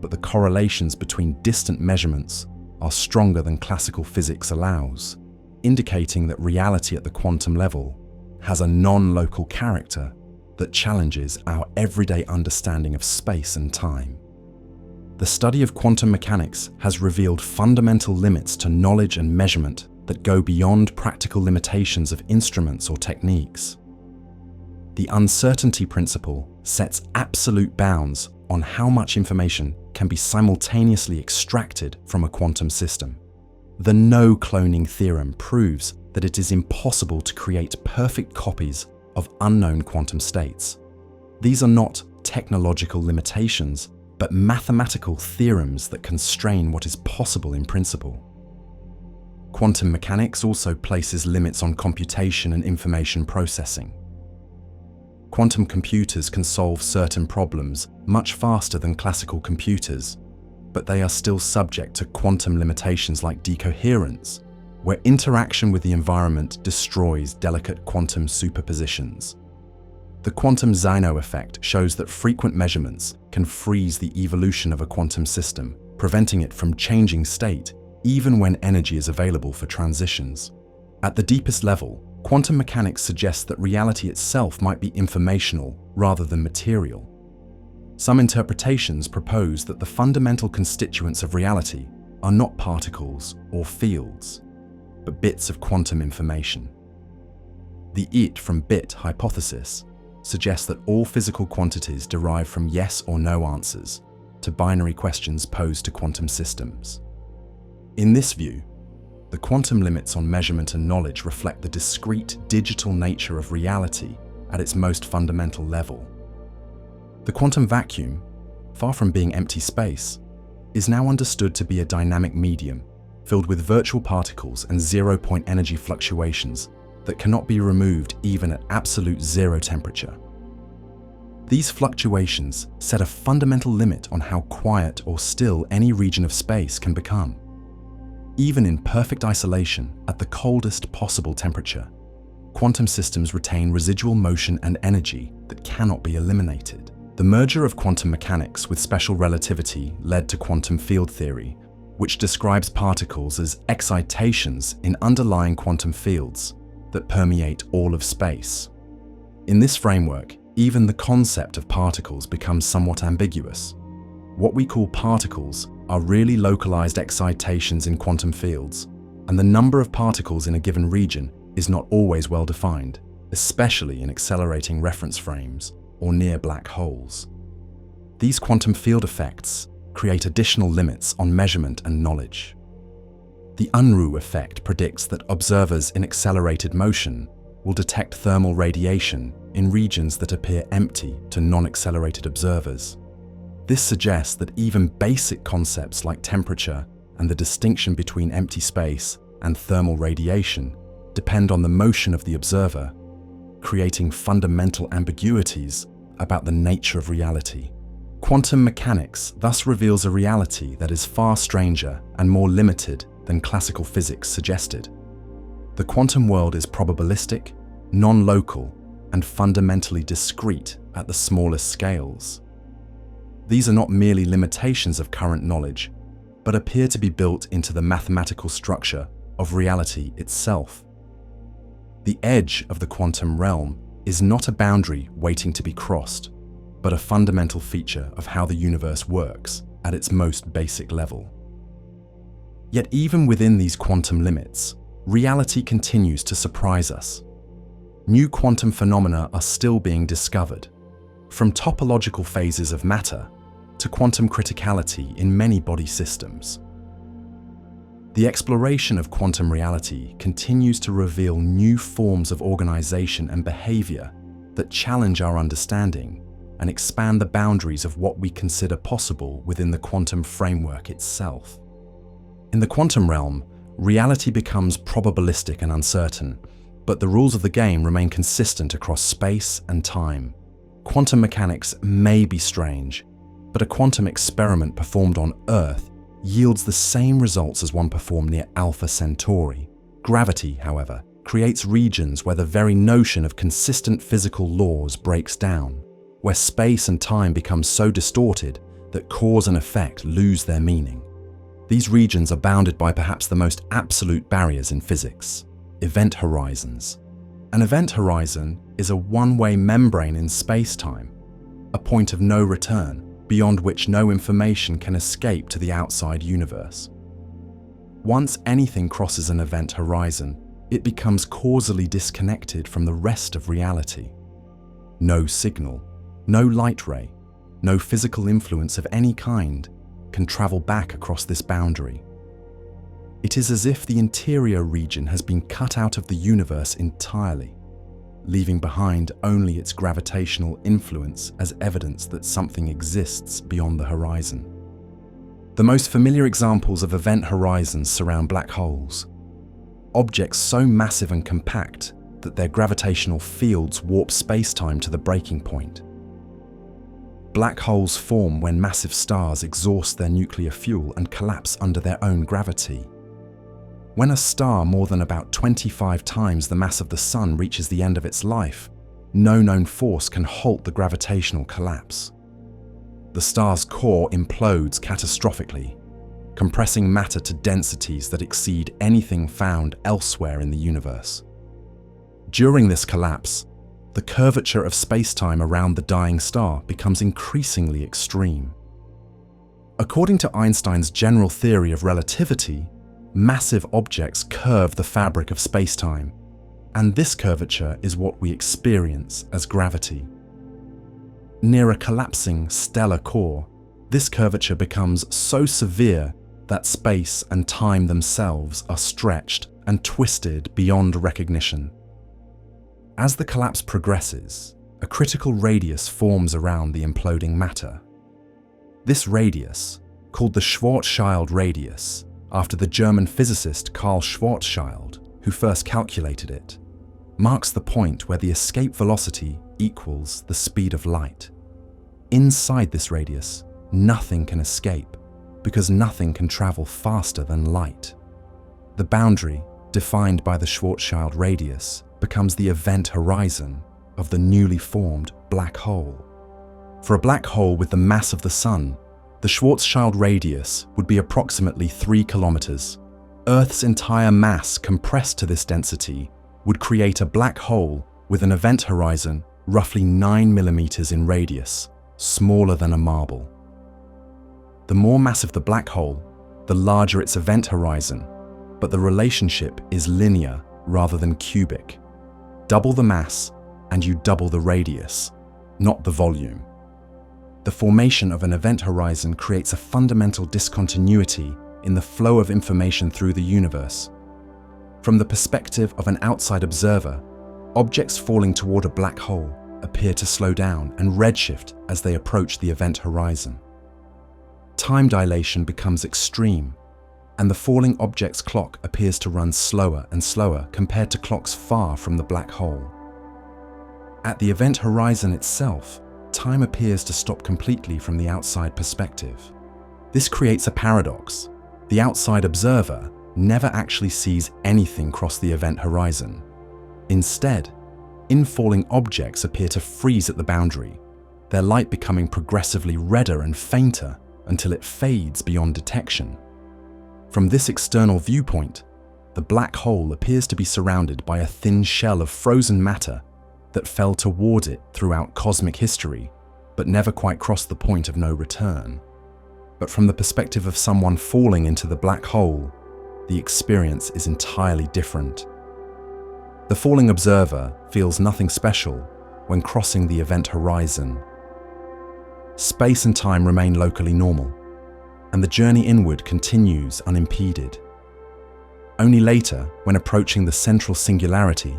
But the correlations between distant measurements are stronger than classical physics allows, indicating that reality at the quantum level has a non-local character that challenges our everyday understanding of space and time. The study of quantum mechanics has revealed fundamental limits to knowledge and measurement that go beyond practical limitations of instruments or techniques. The uncertainty principle sets absolute bounds on how much information can be simultaneously extracted from a quantum system. The no-cloning theorem proves that it is impossible to create perfect copies of unknown quantum states. These are not technological limitations, but mathematical theorems that constrain what is possible in principle. Quantum mechanics also places limits on computation and information processing. Quantum computers can solve certain problems much faster than classical computers, but they are still subject to quantum limitations like decoherence, where interaction with the environment destroys delicate quantum superpositions. The quantum Zeno effect shows that frequent measurements can freeze the evolution of a quantum system, preventing it from changing state even when energy is available for transitions. At the deepest level, quantum mechanics suggests that reality itself might be informational rather than material. Some interpretations propose that the fundamental constituents of reality are not particles or fields, but bits of quantum information. The it from bit hypothesis suggests that all physical quantities derive from yes or no answers to binary questions posed to quantum systems. In this view, the quantum limits on measurement and knowledge reflect the discrete digital nature of reality at its most fundamental level. The quantum vacuum, far from being empty space, is now understood to be a dynamic medium filled with virtual particles and zero-point energy fluctuations that cannot be removed even at absolute zero temperature. These fluctuations set a fundamental limit on how quiet or still any region of space can become. Even in perfect isolation at the coldest possible temperature, quantum systems retain residual motion and energy that cannot be eliminated. The merger of quantum mechanics with special relativity led to quantum field theory, which describes particles as excitations in underlying quantum fields that permeate all of space. In this framework, even the concept of particles becomes somewhat ambiguous. What we call particles are really localized excitations in quantum fields, and the number of particles in a given region is not always well defined, especially in accelerating reference frames or near black holes. These quantum field effects create additional limits on measurement and knowledge. The Unruh effect predicts that observers in accelerated motion will detect thermal radiation in regions that appear empty to non-accelerated observers. This suggests that even basic concepts like temperature and the distinction between empty space and thermal radiation depend on the motion of the observer, creating fundamental ambiguities about the nature of reality. Quantum mechanics thus reveals a reality that is far stranger and more limited than classical physics suggested. The quantum world is probabilistic, non-local, and fundamentally discrete at the smallest scales. These are not merely limitations of current knowledge, but appear to be built into the mathematical structure of reality itself. The edge of the quantum realm is not a boundary waiting to be crossed, but a fundamental feature of how the universe works at its most basic level. Yet even within these quantum limits, reality continues to surprise us. New quantum phenomena are still being discovered, from topological phases of matter to quantum criticality in many body systems. The exploration of quantum reality continues to reveal new forms of organization and behavior that challenge our understanding and expand the boundaries of what we consider possible within the quantum framework itself. In the quantum realm, reality becomes probabilistic and uncertain, but the rules of the game remain consistent across space and time. Quantum mechanics may be strange, but a quantum experiment performed on Earth yields the same results as one performed near Alpha Centauri. Gravity, however, creates regions where the very notion of consistent physical laws breaks down, where space and time become so distorted that cause and effect lose their meaning. These regions are bounded by perhaps the most absolute barriers in physics: event horizons. An event horizon is a one-way membrane in space-time, a point of no return, beyond which no information can escape to the outside universe. Once anything crosses an event horizon, it becomes causally disconnected from the rest of reality. No signal, no light ray, no physical influence of any kind can travel back across this boundary. It is as if the interior region has been cut out of the universe entirely, leaving behind only its gravitational influence as evidence that something exists beyond the horizon. The most familiar examples of event horizons surround black holes, objects so massive and compact that their gravitational fields warp space-time to the breaking point. Black holes form when massive stars exhaust their nuclear fuel and collapse under their own gravity. When a star more than about 25 times the mass of the Sun reaches the end of its life, no known force can halt the gravitational collapse. The star's core implodes catastrophically, compressing matter to densities that exceed anything found elsewhere in the universe. During this collapse, the curvature of space-time around the dying star becomes increasingly extreme. According to Einstein's general theory of relativity, massive objects curve the fabric of space-time, and this curvature is what we experience as gravity. Near a collapsing stellar core, this curvature becomes so severe that space and time themselves are stretched and twisted beyond recognition. As the collapse progresses, a critical radius forms around the imploding matter. This radius, called the Schwarzschild radius, after the German physicist Karl Schwarzschild, who first calculated it, marks the point where the escape velocity equals the speed of light. Inside this radius, nothing can escape, because nothing can travel faster than light. The boundary, defined by the Schwarzschild radius, becomes the event horizon of the newly formed black hole. For a black hole with the mass of the Sun, the Schwarzschild radius would be approximately 3 kilometers. Earth's entire mass compressed to this density would create a black hole with an event horizon roughly 9 millimeters in radius, smaller than a marble. The more massive the black hole, the larger its event horizon, but the relationship is linear rather than cubic. Double the mass and you double the radius, not the volume. The formation of an event horizon creates a fundamental discontinuity in the flow of information through the universe. From the perspective of an outside observer, objects falling toward a black hole appear to slow down and redshift as they approach the event horizon. Time dilation becomes extreme, and the falling object's clock appears to run slower and slower compared to clocks far from the black hole. At the event horizon itself, time appears to stop completely from the outside perspective. This creates a paradox. The outside observer never actually sees anything cross the event horizon. Instead, infalling objects appear to freeze at the boundary, their light becoming progressively redder and fainter until it fades beyond detection. From this external viewpoint, the black hole appears to be surrounded by a thin shell of frozen matter that fell toward it throughout cosmic history, but never quite crossed the point of no return. But from the perspective of someone falling into the black hole, the experience is entirely different. The falling observer feels nothing special when crossing the event horizon. Space and time remain locally normal, and the journey inward continues unimpeded. Only later, when approaching the central singularity,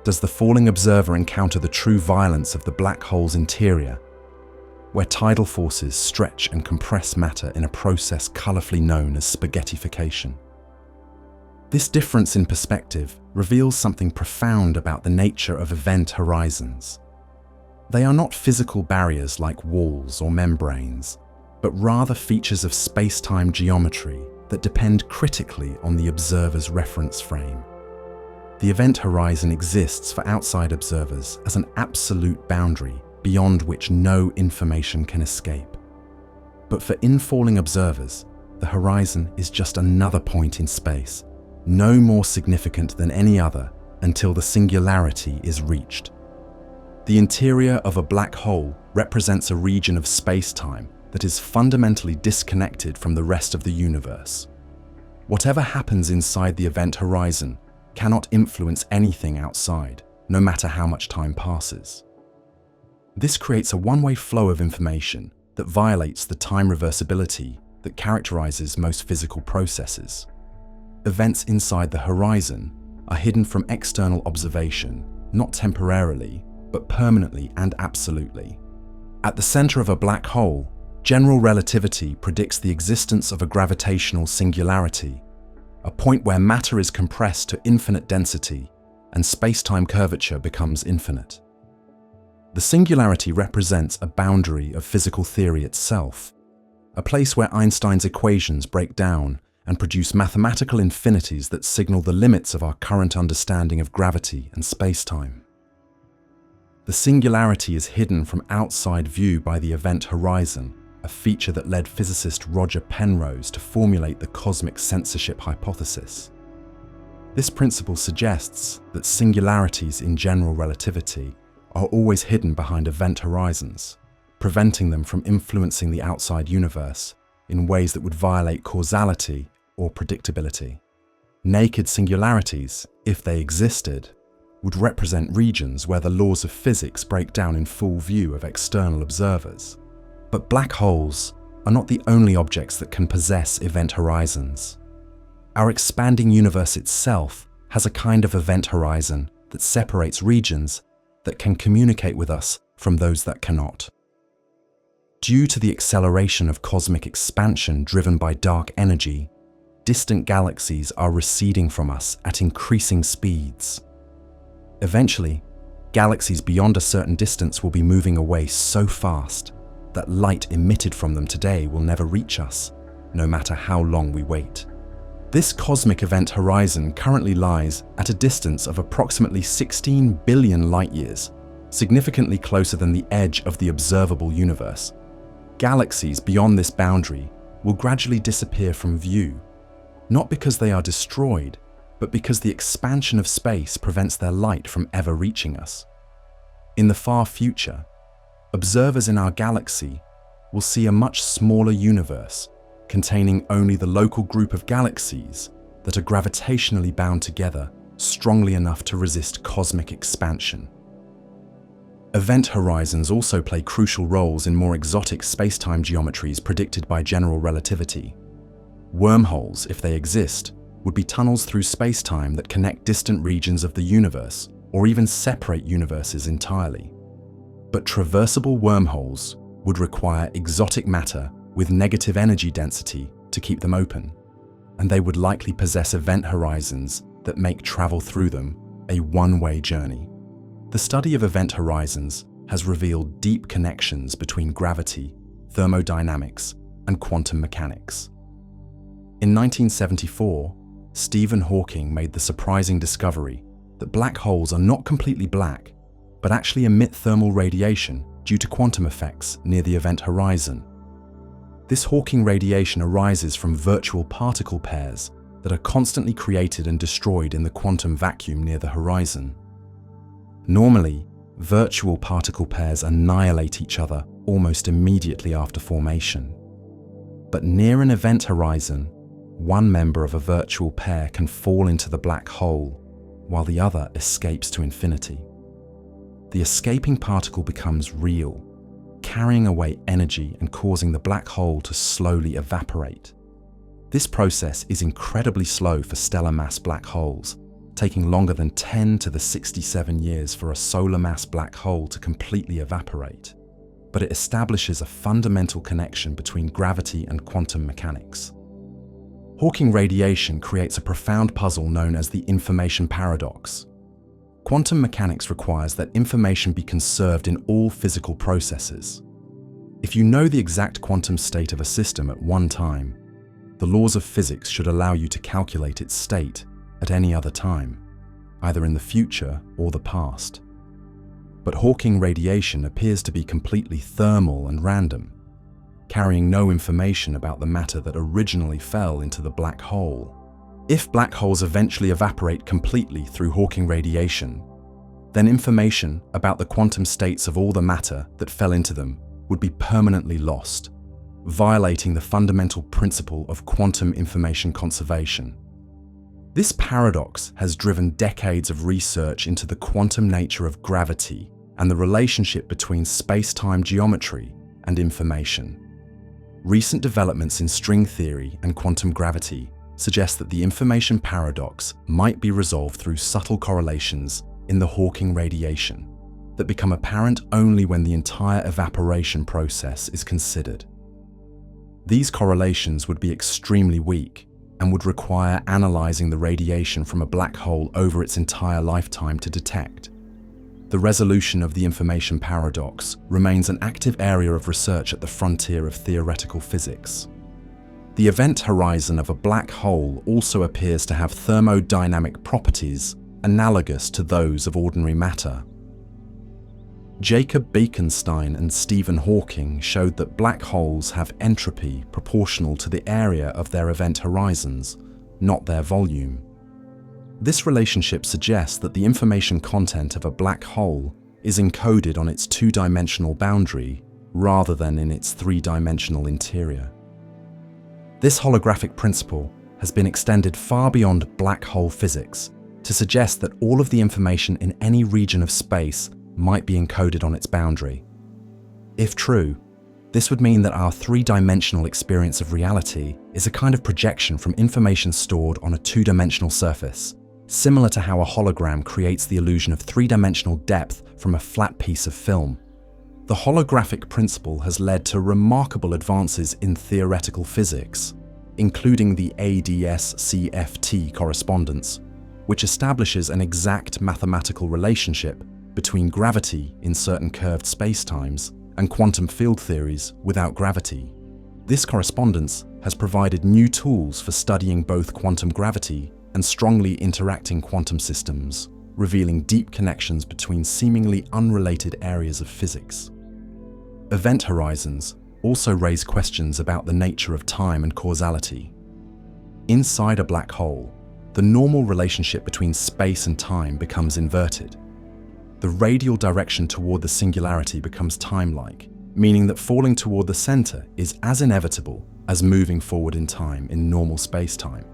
does the falling observer encounter the true violence of the black hole's interior, where tidal forces stretch and compress matter in a process colourfully known as spaghettification. This difference in perspective reveals something profound about the nature of event horizons. They are not physical barriers like walls or membranes, but rather features of space-time geometry that depend critically on the observer's reference frame. The event horizon exists for outside observers as an absolute boundary beyond which no information can escape. But for infalling observers, the horizon is just another point in space, no more significant than any other until the singularity is reached. The interior of a black hole represents a region of space-time that is fundamentally disconnected from the rest of the universe. Whatever happens inside the event horizon cannot influence anything outside, no matter how much time passes. This creates a one-way flow of information that violates the time reversibility that characterizes most physical processes. Events inside the horizon are hidden from external observation, not temporarily, but permanently and absolutely. At the center of a black hole, general relativity predicts the existence of a gravitational singularity, a point where matter is compressed to infinite density and space-time curvature becomes infinite. The singularity represents a boundary of physical theory itself, a place where Einstein's equations break down and produce mathematical infinities that signal the limits of our current understanding of gravity and space-time. The singularity is hidden from outside view by the event horizon, a feature that led physicist Roger Penrose to formulate the cosmic censorship hypothesis. This principle suggests that singularities in general relativity are always hidden behind event horizons, preventing them from influencing the outside universe in ways that would violate causality or predictability. Naked singularities, if they existed, would represent regions where the laws of physics break down in full view of external observers. But black holes are not the only objects that can possess event horizons. Our expanding universe itself has a kind of event horizon that separates regions that can communicate with us from those that cannot. Due to the acceleration of cosmic expansion driven by dark energy, distant galaxies are receding from us at increasing speeds. Eventually, galaxies beyond a certain distance will be moving away so fast that light emitted from them today will never reach us, no matter how long we wait. This cosmic event horizon currently lies at a distance of approximately 16 billion light-years, significantly closer than the edge of the observable universe. Galaxies beyond this boundary will gradually disappear from view, not because they are destroyed, but because the expansion of space prevents their light from ever reaching us. In the far future, observers in our galaxy will see a much smaller universe containing only the local group of galaxies that are gravitationally bound together strongly enough to resist cosmic expansion. Event horizons also play crucial roles in more exotic space-time geometries predicted by general relativity. Wormholes, if they exist, would be tunnels through space-time that connect distant regions of the universe or even separate universes entirely. But traversable wormholes would require exotic matter with negative energy density to keep them open, and they would likely possess event horizons that make travel through them a one-way journey. The study of event horizons has revealed deep connections between gravity, thermodynamics, and quantum mechanics. In 1974, Stephen Hawking made the surprising discovery that black holes are not completely black, but actually emit thermal radiation due to quantum effects near the event horizon. This Hawking radiation arises from virtual particle pairs that are constantly created and destroyed in the quantum vacuum near the horizon. Normally, virtual particle pairs annihilate each other almost immediately after formation. But near an event horizon, one member of a virtual pair can fall into the black hole, while the other escapes to infinity. The escaping particle becomes real, carrying away energy and causing the black hole to slowly evaporate. This process is incredibly slow for stellar mass black holes, taking longer than 10 to the 67 years for a solar mass black hole to completely evaporate. But it establishes a fundamental connection between gravity and quantum mechanics. Hawking radiation creates a profound puzzle known as the information paradox. Quantum mechanics requires that information be conserved in all physical processes. If you know the exact quantum state of a system at one time, the laws of physics should allow you to calculate its state at any other time, either in the future or the past. But Hawking radiation appears to be completely thermal and random, carrying no information about the matter that originally fell into the black hole. If black holes eventually evaporate completely through Hawking radiation, then information about the quantum states of all the matter that fell into them would be permanently lost, violating the fundamental principle of quantum information conservation. This paradox has driven decades of research into the quantum nature of gravity and the relationship between space-time geometry and information. Recent developments in string theory and quantum gravity suggest that the information paradox might be resolved through subtle correlations in the Hawking radiation that become apparent only when the entire evaporation process is considered. These correlations would be extremely weak and would require analyzing the radiation from a black hole over its entire lifetime to detect. The resolution of the information paradox remains an active area of research at the frontier of theoretical physics. The event horizon of a black hole also appears to have thermodynamic properties analogous to those of ordinary matter. Jacob Bekenstein and Stephen Hawking showed that black holes have entropy proportional to the area of their event horizons, not their volume. This relationship suggests that the information content of a black hole is encoded on its two-dimensional boundary rather than in its three-dimensional interior. This holographic principle has been extended far beyond black hole physics to suggest that all of the information in any region of space might be encoded on its boundary. If true, this would mean that our three-dimensional experience of reality is a kind of projection from information stored on a two-dimensional surface, similar to how a hologram creates the illusion of three-dimensional depth from a flat piece of film. The holographic principle has led to remarkable advances in theoretical physics, including the ADS-CFT correspondence, which establishes an exact mathematical relationship between gravity in certain curved spacetimes and quantum field theories without gravity. This correspondence has provided new tools for studying both quantum gravity and strongly interacting quantum systems, revealing deep connections between seemingly unrelated areas of physics. Event horizons also raise questions about the nature of time and causality. Inside a black hole, the normal relationship between space and time becomes inverted. The radial direction toward the singularity becomes time-like, meaning that falling toward the center is as inevitable as moving forward in time in normal space-time.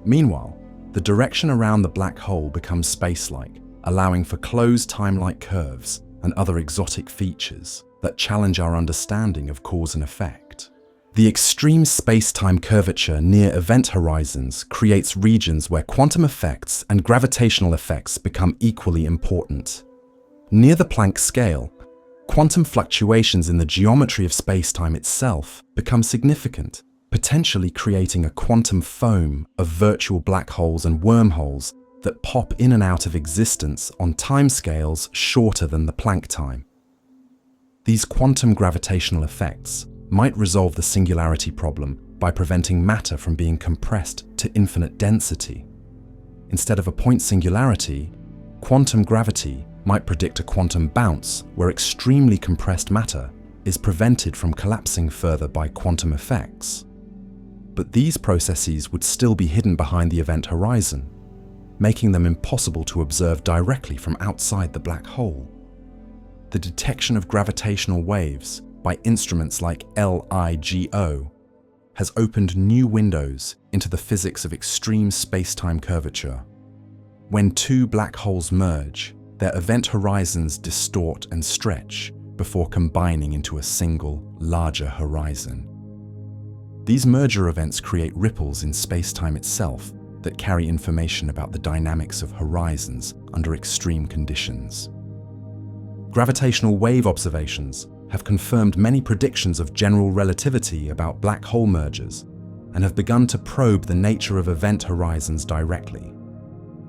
Meanwhile, the direction around the black hole becomes space-like, allowing for closed time-like curves and other exotic features that challenge our understanding of cause and effect. The extreme space-time curvature near event horizons creates regions where quantum effects and gravitational effects become equally important. Near the Planck scale, quantum fluctuations in the geometry of space-time itself become significant, potentially creating a quantum foam of virtual black holes and wormholes that pop in and out of existence on timescales shorter than the Planck time. These quantum gravitational effects might resolve the singularity problem by preventing matter from being compressed to infinite density. Instead of a point singularity, quantum gravity might predict a quantum bounce where extremely compressed matter is prevented from collapsing further by quantum effects. But these processes would still be hidden behind the event horizon, making them impossible to observe directly from outside the black hole. The detection of gravitational waves by instruments like LIGO has opened new windows into the physics of extreme space-time curvature. When two black holes merge, their event horizons distort and stretch before combining into a single, larger horizon. These merger events create ripples in space-time itself that carry information about the dynamics of horizons under extreme conditions. Gravitational wave observations have confirmed many predictions of general relativity about black hole mergers, and have begun to probe the nature of event horizons directly.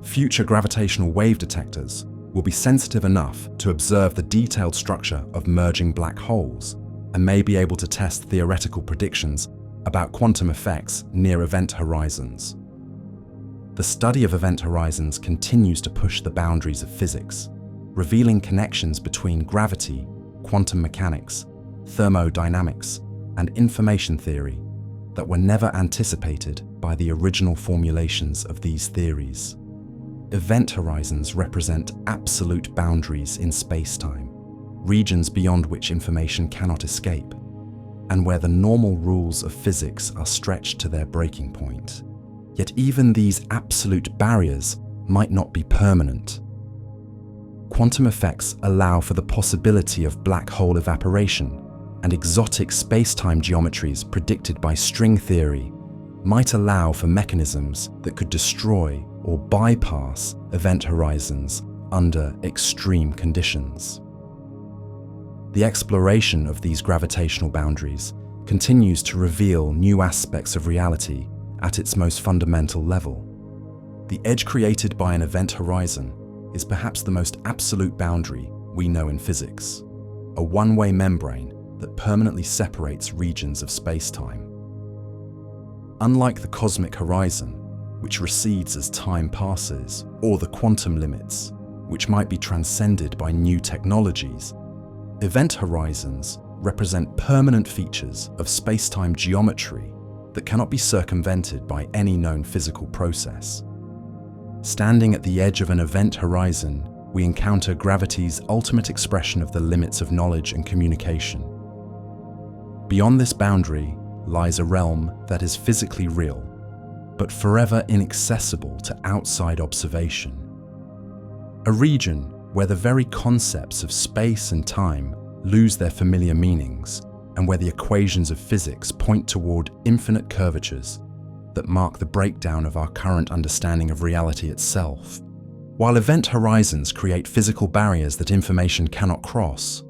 Future gravitational wave detectors will be sensitive enough to observe the detailed structure of merging black holes and may be able to test theoretical predictions about quantum effects near event horizons. The study of event horizons continues to push the boundaries of physics, revealing connections between gravity, quantum mechanics, thermodynamics, and information theory that were never anticipated by the original formulations of these theories. Event horizons represent absolute boundaries in space-time, regions beyond which information cannot escape, and where the normal rules of physics are stretched to their breaking point. Yet even these absolute barriers might not be permanent. Quantum effects allow for the possibility of black hole evaporation, and exotic space-time geometries predicted by string theory might allow for mechanisms that could destroy or bypass event horizons under extreme conditions. The exploration of these gravitational boundaries continues to reveal new aspects of reality at its most fundamental level. The edge created by an event horizon is perhaps the most absolute boundary we know in physics, a one-way membrane that permanently separates regions of space-time. Unlike the cosmic horizon, which recedes as time passes, or the quantum limits, which might be transcended by new technologies, event horizons represent permanent features of space-time geometry that cannot be circumvented by any known physical process. Standing at the edge of an event horizon, we encounter gravity's ultimate expression of the limits of knowledge and communication. Beyond this boundary lies a realm that is physically real, but forever inaccessible to outside observation. A region where the very concepts of space and time lose their familiar meanings, and where the equations of physics point toward infinite curvatures that mark the breakdown of our current understanding of reality itself. While event horizons create physical barriers that information cannot cross,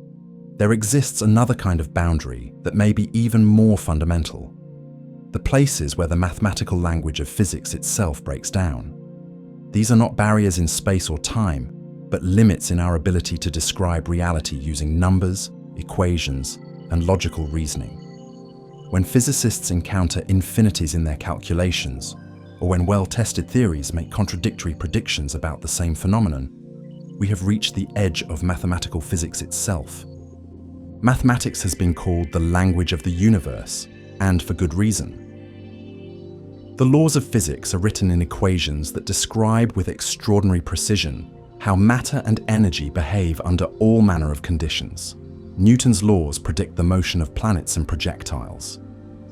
there exists another kind of boundary that may be even more fundamental: the places where the mathematical language of physics itself breaks down. These are not barriers in space or time, but limits in our ability to describe reality using numbers, equations, and logical reasoning. When physicists encounter infinities in their calculations, or when well-tested theories make contradictory predictions about the same phenomenon, we have reached the edge of mathematical physics itself. Mathematics has been called the language of the universe, and for good reason. The laws of physics are written in equations that describe with extraordinary precision how matter and energy behave under all manner of conditions. Newton's laws predict the motion of planets and projectiles.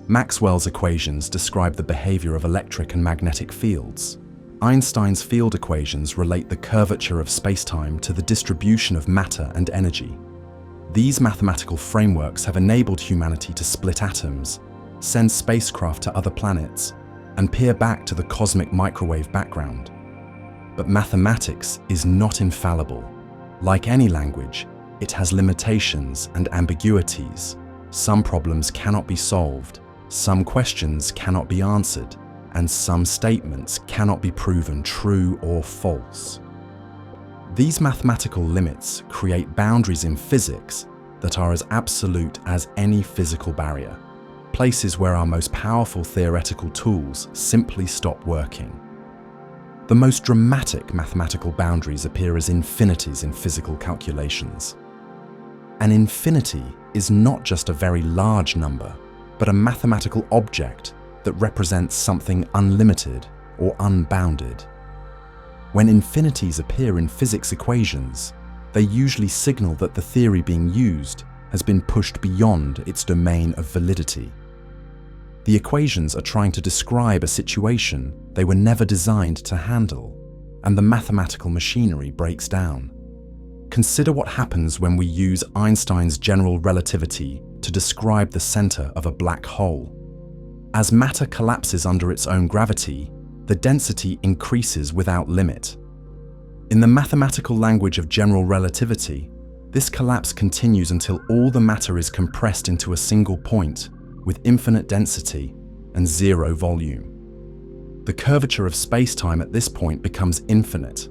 Maxwell's equations describe the behavior of electric and magnetic fields. Einstein's field equations relate the curvature of spacetime to the distribution of matter and energy. These mathematical frameworks have enabled humanity to split atoms, send spacecraft to other planets, and peer back to the cosmic microwave background. But mathematics is not infallible. Like any language, it has limitations and ambiguities. Some problems cannot be solved, some questions cannot be answered, and some statements cannot be proven true or false. These mathematical limits create boundaries in physics that are as absolute as any physical barrier, places where our most powerful theoretical tools simply stop working. The most dramatic mathematical boundaries appear as infinities in physical calculations. An infinity is not just a very large number, but a mathematical object that represents something unlimited or unbounded. When infinities appear in physics equations, they usually signal that the theory being used has been pushed beyond its domain of validity. The equations are trying to describe a situation they were never designed to handle, and the mathematical machinery breaks down. Consider what happens when we use Einstein's general relativity to describe the center of a black hole. As matter collapses under its own gravity, the density increases without limit. In the mathematical language of general relativity, this collapse continues until all the matter is compressed into a single point with infinite density, and zero volume. The curvature of space-time at this point becomes infinite,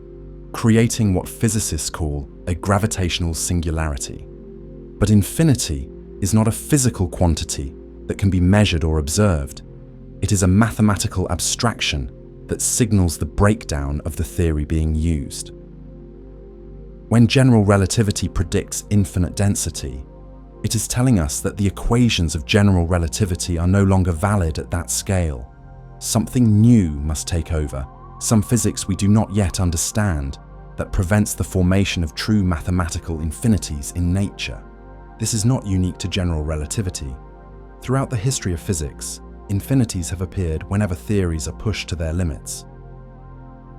creating what physicists call a gravitational singularity. But infinity is not a physical quantity that can be measured or observed. It is a mathematical abstraction that signals the breakdown of the theory being used. When general relativity predicts infinite density, it is telling us that the equations of general relativity are no longer valid at that scale. Something new must take over, some physics we do not yet understand, that prevents the formation of true mathematical infinities in nature. This is not unique to general relativity. Throughout the history of physics, infinities have appeared whenever theories are pushed to their limits.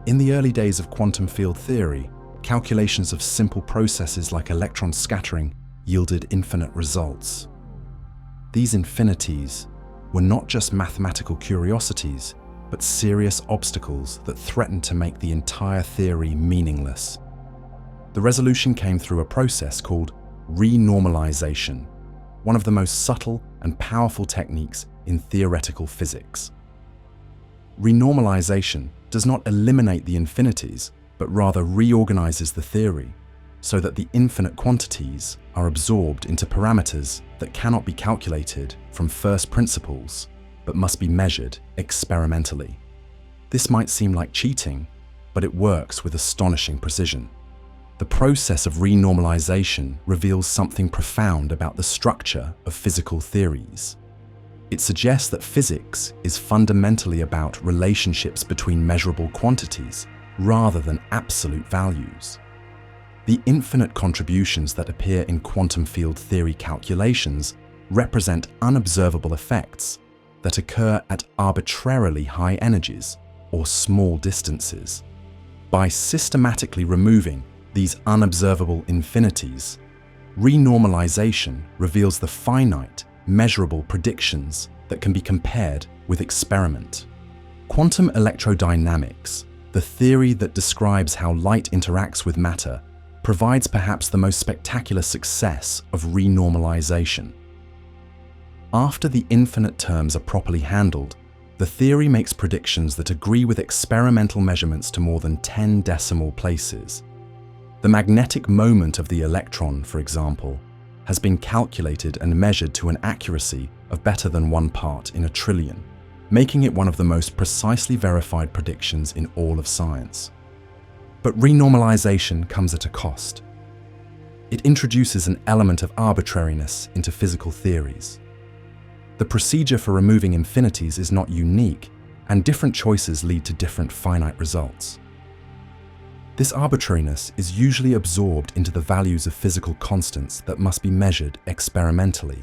In the early days of quantum field theory, calculations of simple processes like electron scattering yielded infinite results. These infinities were not just mathematical curiosities, but serious obstacles that threatened to make the entire theory meaningless. The resolution came through a process called renormalization, one of the most subtle and powerful techniques in theoretical physics. Renormalization does not eliminate the infinities, but rather reorganizes the theory so that the infinite quantities are absorbed into parameters that cannot be calculated from first principles, but must be measured experimentally. This might seem like cheating, but it works with astonishing precision. The process of renormalization reveals something profound about the structure of physical theories. It suggests that physics is fundamentally about relationships between measurable quantities rather than absolute values. The infinite contributions that appear in quantum field theory calculations represent unobservable effects that occur at arbitrarily high energies or small distances. By systematically removing these unobservable infinities, renormalization reveals the finite, measurable predictions that can be compared with experiment. Quantum electrodynamics, the theory that describes how light interacts with matter, provides perhaps the most spectacular success of renormalization. After the infinite terms are properly handled, the theory makes predictions that agree with experimental measurements to more than 10 decimal places. The magnetic moment of the electron, for example, has been calculated and measured to an accuracy of better than 1 part in a trillion, making it one of the most precisely verified predictions in all of science. But renormalization comes at a cost. It introduces an element of arbitrariness into physical theories. The procedure for removing infinities is not unique, and different choices lead to different finite results. This arbitrariness is usually absorbed into the values of physical constants that must be measured experimentally,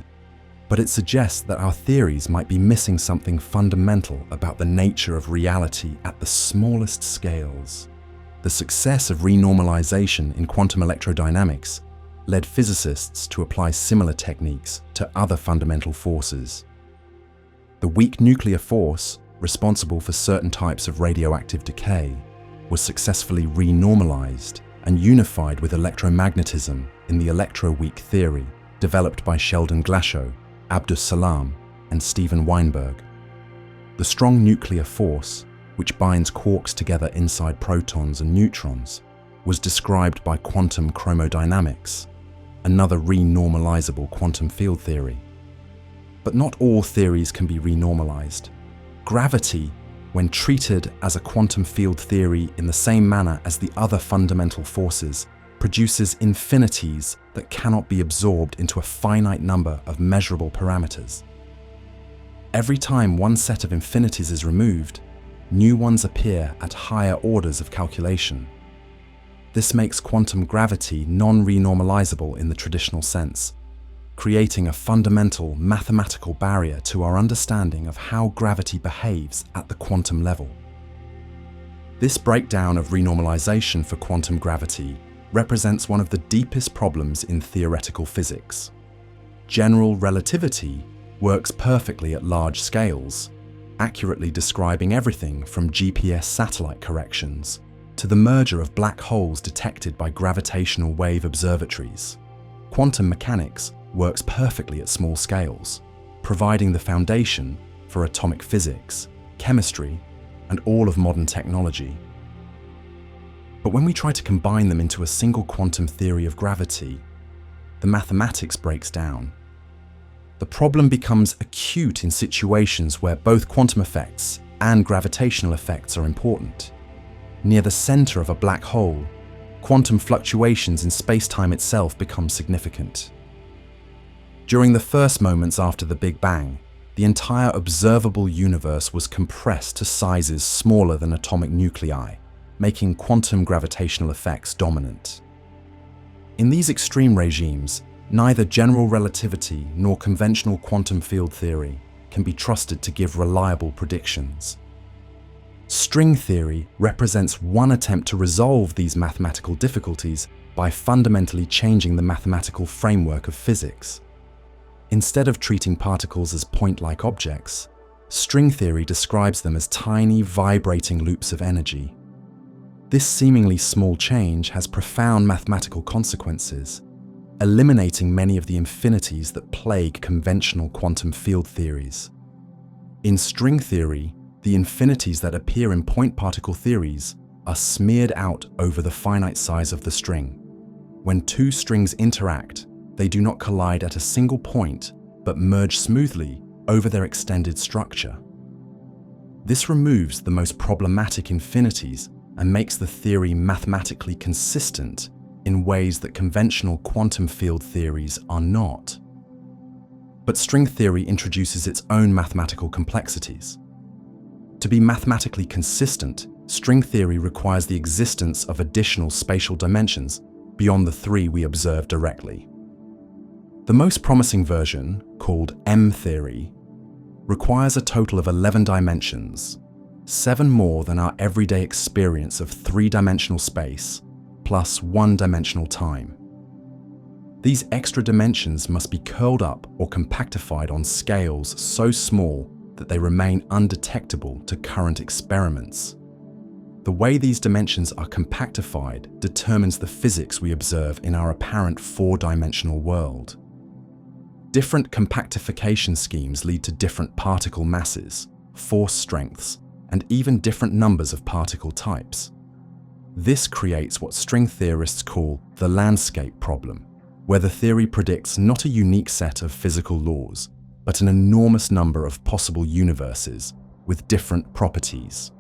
but it suggests that our theories might be missing something fundamental about the nature of reality at the smallest scales. The success of renormalization in quantum electrodynamics led physicists to apply similar techniques to other fundamental forces. The weak nuclear force, responsible for certain types of radioactive decay, was successfully renormalized and unified with electromagnetism in the electroweak theory developed by Sheldon Glashow, Abdus Salam, and Steven Weinberg. The strong nuclear force, which binds quarks together inside protons and neutrons, was described by quantum chromodynamics, another renormalizable quantum field theory. But not all theories can be renormalized. Gravity, when treated as a quantum field theory in the same manner as the other fundamental forces, produces infinities that cannot be absorbed into a finite number of measurable parameters. Every time one set of infinities is removed, new ones appear at higher orders of calculation. This makes quantum gravity non-renormalizable in the traditional sense, creating a fundamental mathematical barrier to our understanding of how gravity behaves at the quantum level. This breakdown of renormalization for quantum gravity represents one of the deepest problems in theoretical physics. General relativity works perfectly at large scales, accurately describing everything from GPS satellite corrections to the merger of black holes detected by gravitational wave observatories. Quantum mechanics works perfectly at small scales, providing the foundation for atomic physics, chemistry, and all of modern technology. But when we try to combine them into a single quantum theory of gravity, the mathematics breaks down. The problem becomes acute in situations where both quantum effects and gravitational effects are important. Near the center of a black hole, quantum fluctuations in space-time itself become significant. During the first moments after the Big Bang, the entire observable universe was compressed to sizes smaller than atomic nuclei, making quantum gravitational effects dominant. In these extreme regimes, neither general relativity nor conventional quantum field theory can be trusted to give reliable predictions. String theory represents one attempt to resolve these mathematical difficulties by fundamentally changing the mathematical framework of physics. Instead of treating particles as point-like objects, string theory describes them as tiny, vibrating loops of energy. This seemingly small change has profound mathematical consequences, eliminating many of the infinities that plague conventional quantum field theories. In string theory, the infinities that appear in point particle theories are smeared out over the finite size of the string. When two strings interact, they do not collide at a single point, but merge smoothly over their extended structure. This removes the most problematic infinities and makes the theory mathematically consistent in ways that conventional quantum field theories are not. But string theory introduces its own mathematical complexities. To be mathematically consistent, string theory requires the existence of additional spatial dimensions beyond the three we observe directly. The most promising version, called M theory, requires a total of 11 dimensions, 7 more than our everyday experience of three-dimensional space plus one-dimensional time. These extra dimensions must be curled up or compactified on scales so small that they remain undetectable to current experiments. The way these dimensions are compactified determines the physics we observe in our apparent four-dimensional world. Different compactification schemes lead to different particle masses, force strengths, and even different numbers of particle types. This creates what string theorists call the landscape problem, where the theory predicts not a unique set of physical laws, but an enormous number of possible universes with different properties.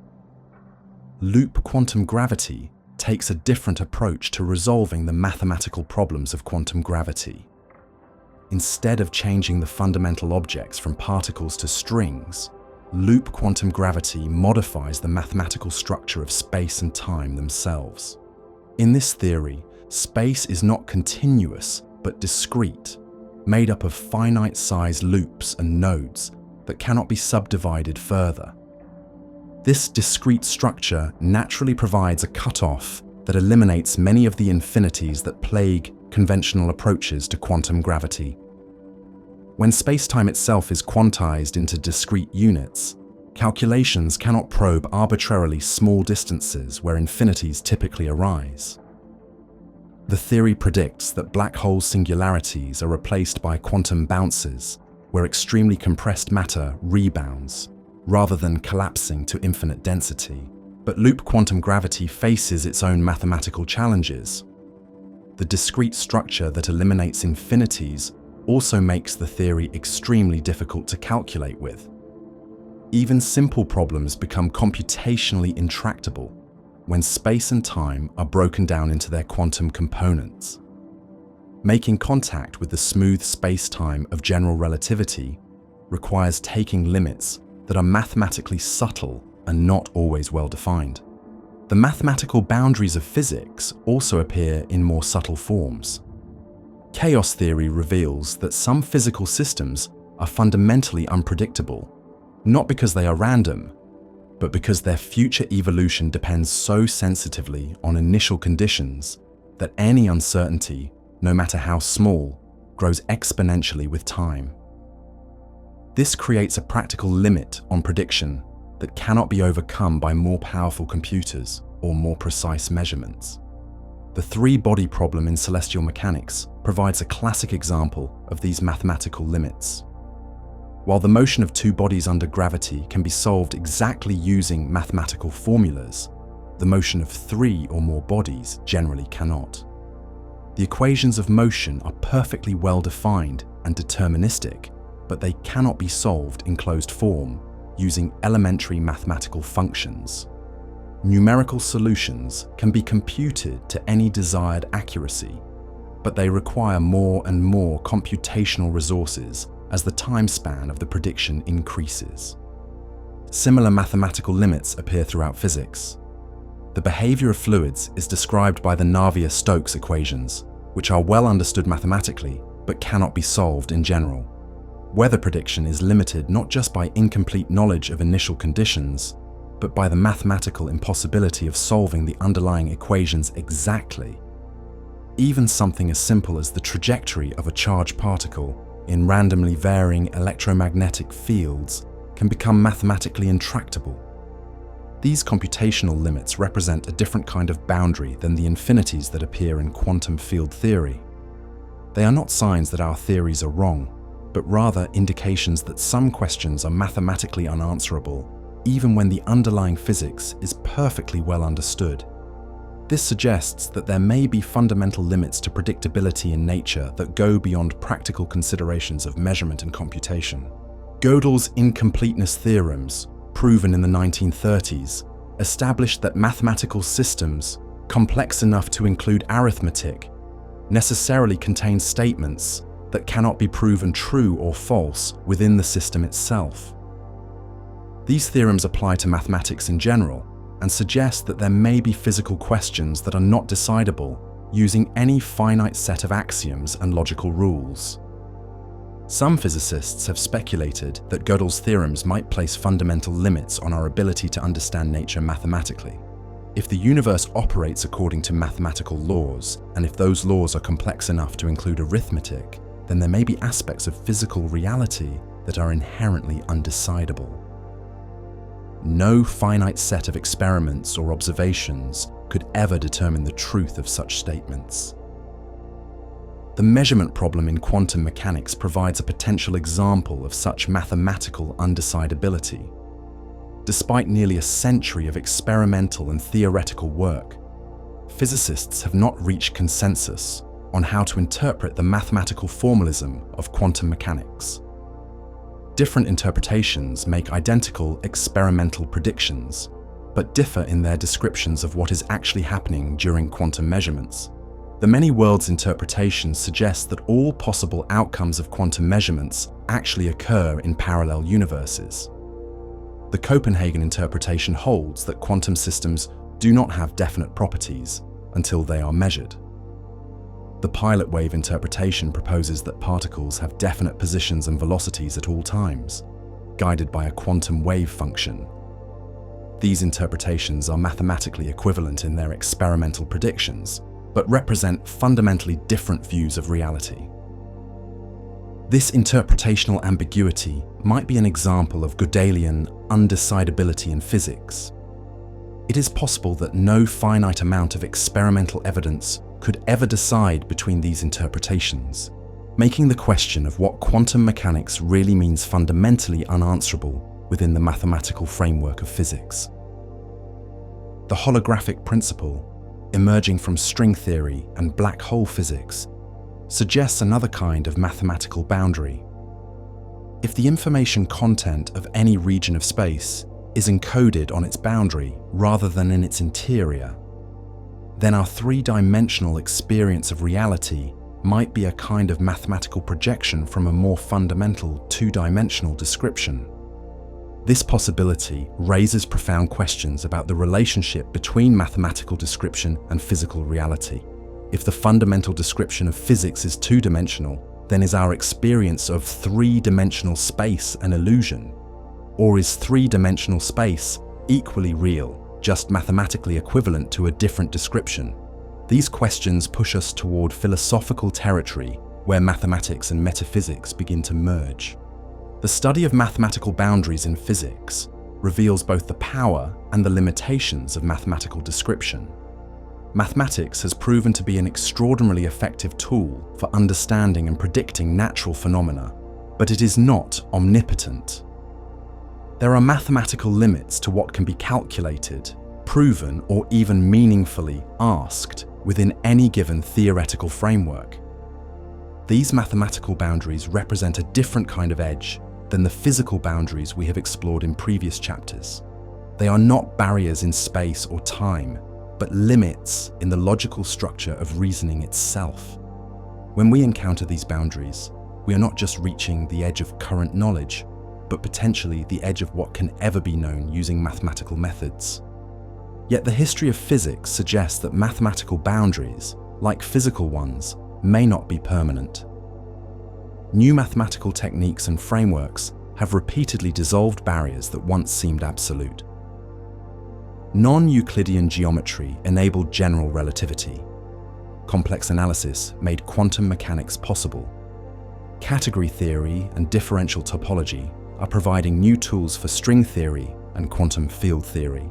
Loop quantum gravity takes a different approach to resolving the mathematical problems of quantum gravity. Instead of changing the fundamental objects from particles to strings, loop quantum gravity modifies the mathematical structure of space and time themselves. In this theory, space is not continuous but discrete, made up of finite-sized loops and nodes that cannot be subdivided further. This discrete structure naturally provides a cutoff that eliminates many of the infinities that plague conventional approaches to quantum gravity. When space-time itself is quantized into discrete units, calculations cannot probe arbitrarily small distances where infinities typically arise. The theory predicts that black hole singularities are replaced by quantum bounces, where extremely compressed matter rebounds, rather than collapsing to infinite density. But loop quantum gravity faces its own mathematical challenges. The discrete structure that eliminates infinities also makes the theory extremely difficult to calculate with. Even simple problems become computationally intractable when space and time are broken down into their quantum components. Making contact with the smooth space-time of general relativity requires taking limits that are mathematically subtle and not always well-defined. The mathematical boundaries of physics also appear in more subtle forms. Chaos theory reveals that some physical systems are fundamentally unpredictable, not because they are random, but because their future evolution depends so sensitively on initial conditions that any uncertainty, no matter how small, grows exponentially with time. This creates a practical limit on prediction that cannot be overcome by more powerful computers or more precise measurements. The three-body problem in celestial mechanics provides a classic example of these mathematical limits. While the motion of two bodies under gravity can be solved exactly using mathematical formulas, the motion of three or more bodies generally cannot. The equations of motion are perfectly well defined and deterministic, but they cannot be solved in closed form using elementary mathematical functions. Numerical solutions can be computed to any desired accuracy, but they require more and more computational resources as the time span of the prediction increases. Similar mathematical limits appear throughout physics. The behavior of fluids is described by the Navier-Stokes equations, which are well understood mathematically but cannot be solved in general. Weather prediction is limited not just by incomplete knowledge of initial conditions, but by the mathematical impossibility of solving the underlying equations exactly. Even something as simple as the trajectory of a charged particle in randomly varying electromagnetic fields can become mathematically intractable. These computational limits represent a different kind of boundary than the infinities that appear in quantum field theory. They are not signs that our theories are wrong, but rather indications that some questions are mathematically unanswerable, even when the underlying physics is perfectly well understood. This suggests that there may be fundamental limits to predictability in nature that go beyond practical considerations of measurement and computation. Gödel's incompleteness theorems, proven in the 1930s, established that mathematical systems, complex enough to include arithmetic, necessarily contain statements that cannot be proven true or false within the system itself. These theorems apply to mathematics in general and suggest that there may be physical questions that are not decidable using any finite set of axioms and logical rules. Some physicists have speculated that Gödel's theorems might place fundamental limits on our ability to understand nature mathematically. If the universe operates according to mathematical laws, and if those laws are complex enough to include arithmetic, then there may be aspects of physical reality that are inherently undecidable. No finite set of experiments or observations could ever determine the truth of such statements. The measurement problem in quantum mechanics provides a potential example of such mathematical undecidability. Despite nearly a century of experimental and theoretical work, physicists have not reached consensus on how to interpret the mathematical formalism of quantum mechanics. Different interpretations make identical experimental predictions, but differ in their descriptions of what is actually happening during quantum measurements. The many worlds interpretation suggests that all possible outcomes of quantum measurements actually occur in parallel universes. The Copenhagen interpretation holds that quantum systems do not have definite properties until they are measured. The pilot wave interpretation proposes that particles have definite positions and velocities at all times, guided by a quantum wave function. These interpretations are mathematically equivalent in their experimental predictions, but represent fundamentally different views of reality. This interpretational ambiguity might be an example of Gödelian undecidability in physics. It is possible that no finite amount of experimental evidence could ever decide between these interpretations, making the question of what quantum mechanics really means fundamentally unanswerable within the mathematical framework of physics. The holographic principle, emerging from string theory and black hole physics, suggests another kind of mathematical boundary. If the information content of any region of space is encoded on its boundary rather than in its interior, then our three-dimensional experience of reality might be a kind of mathematical projection from a more fundamental two-dimensional description. This possibility raises profound questions about the relationship between mathematical description and physical reality. If the fundamental description of physics is two-dimensional, then is our experience of three-dimensional space an illusion? Or is three-dimensional space equally real, just mathematically equivalent to a different description? These questions push us toward philosophical territory where mathematics and metaphysics begin to merge. The study of mathematical boundaries in physics reveals both the power and the limitations of mathematical description. Mathematics has proven to be an extraordinarily effective tool for understanding and predicting natural phenomena, but it is not omnipotent. There are mathematical limits to what can be calculated, proven, or even meaningfully asked within any given theoretical framework. These mathematical boundaries represent a different kind of edge than the physical boundaries we have explored in previous chapters. They are not barriers in space or time, but limits in the logical structure of reasoning itself. When we encounter these boundaries, we are not just reaching the edge of current knowledge, but potentially the edge of what can ever be known using mathematical methods. Yet the history of physics suggests that mathematical boundaries, like physical ones, may not be permanent. New mathematical techniques and frameworks have repeatedly dissolved barriers that once seemed absolute. Non-Euclidean geometry enabled general relativity. Complex analysis made quantum mechanics possible. Category theory and differential topology are providing new tools for string theory and quantum field theory.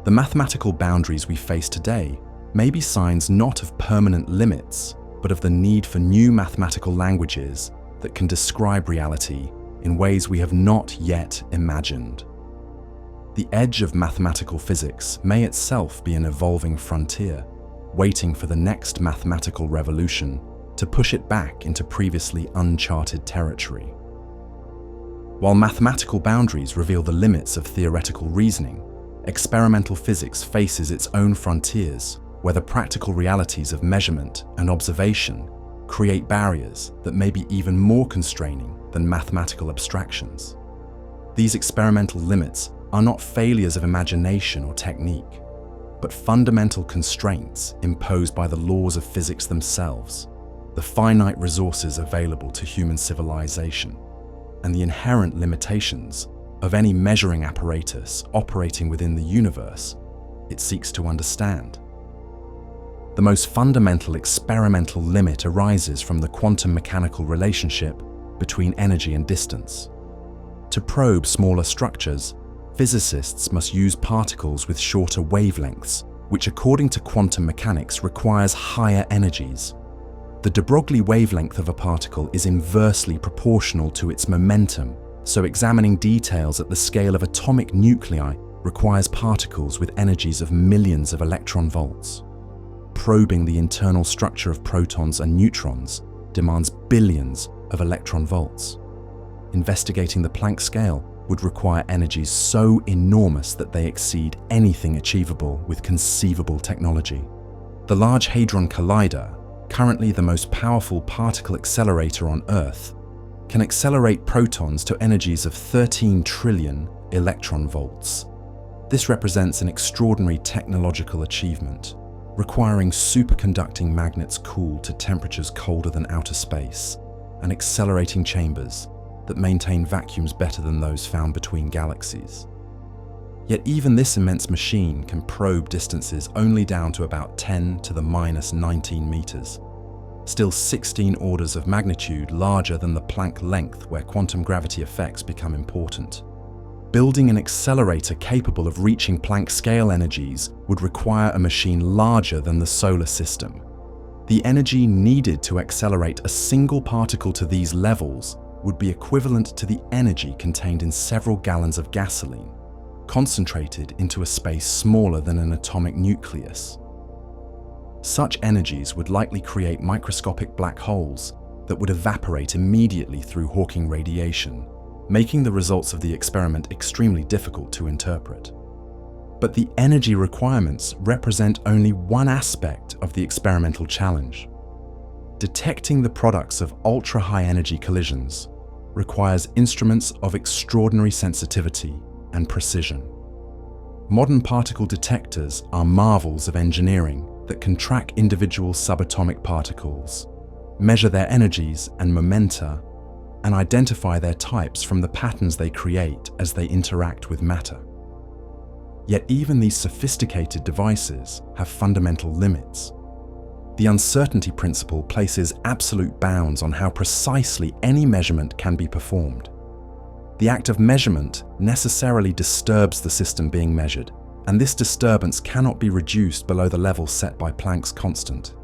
The mathematical boundaries we face today may be signs not of permanent limits, but of the need for new mathematical languages that can describe reality in ways we have not yet imagined. The edge of mathematical physics may itself be an evolving frontier, waiting for the next mathematical revolution to push it back into previously uncharted territory. While mathematical boundaries reveal the limits of theoretical reasoning, experimental physics faces its own frontiers, where the practical realities of measurement and observation create barriers that may be even more constraining than mathematical abstractions. These experimental limits are not failures of imagination or technique, but fundamental constraints imposed by the laws of physics themselves, the finite resources available to human civilization, and the inherent limitations of any measuring apparatus operating within the universe it seeks to understand. The most fundamental experimental limit arises from the quantum mechanical relationship between energy and distance. To probe smaller structures, physicists must use particles with shorter wavelengths, which according to quantum mechanics requires higher energies. The de Broglie wavelength of a particle is inversely proportional to its momentum, so examining details at the scale of atomic nuclei requires particles with energies of millions of electron volts. Probing the internal structure of protons and neutrons demands billions of electron volts. Investigating the Planck scale would require energies so enormous that they exceed anything achievable with conceivable technology. The Large Hadron Collider, currently the most powerful particle accelerator on Earth, can accelerate protons to energies of 13 trillion electron volts. This represents an extraordinary technological achievement, requiring superconducting magnets cooled to temperatures colder than outer space, and accelerating chambers that maintain vacuums better than those found between galaxies. Yet even this immense machine can probe distances only down to about 10 to the minus 19 meters, still 16 orders of magnitude larger than the Planck length where quantum gravity effects become important. Building an accelerator capable of reaching Planck scale energies would require a machine larger than the solar system. The energy needed to accelerate a single particle to these levels would be equivalent to the energy contained in several gallons of gasoline, concentrated into a space smaller than an atomic nucleus. Such energies would likely create microscopic black holes that would evaporate immediately through Hawking radiation, making the results of the experiment extremely difficult to interpret. But the energy requirements represent only one aspect of the experimental challenge. Detecting the products of ultra-high energy collisions requires instruments of extraordinary sensitivity and precision. Modern particle detectors are marvels of engineering that can track individual subatomic particles, measure their energies and momenta, and identify their types from the patterns they create as they interact with matter. Yet even these sophisticated devices have fundamental limits. The uncertainty principle places absolute bounds on how precisely any measurement can be performed. The act of measurement necessarily disturbs the system being measured, and this disturbance cannot be reduced below the level set by Planck's constant.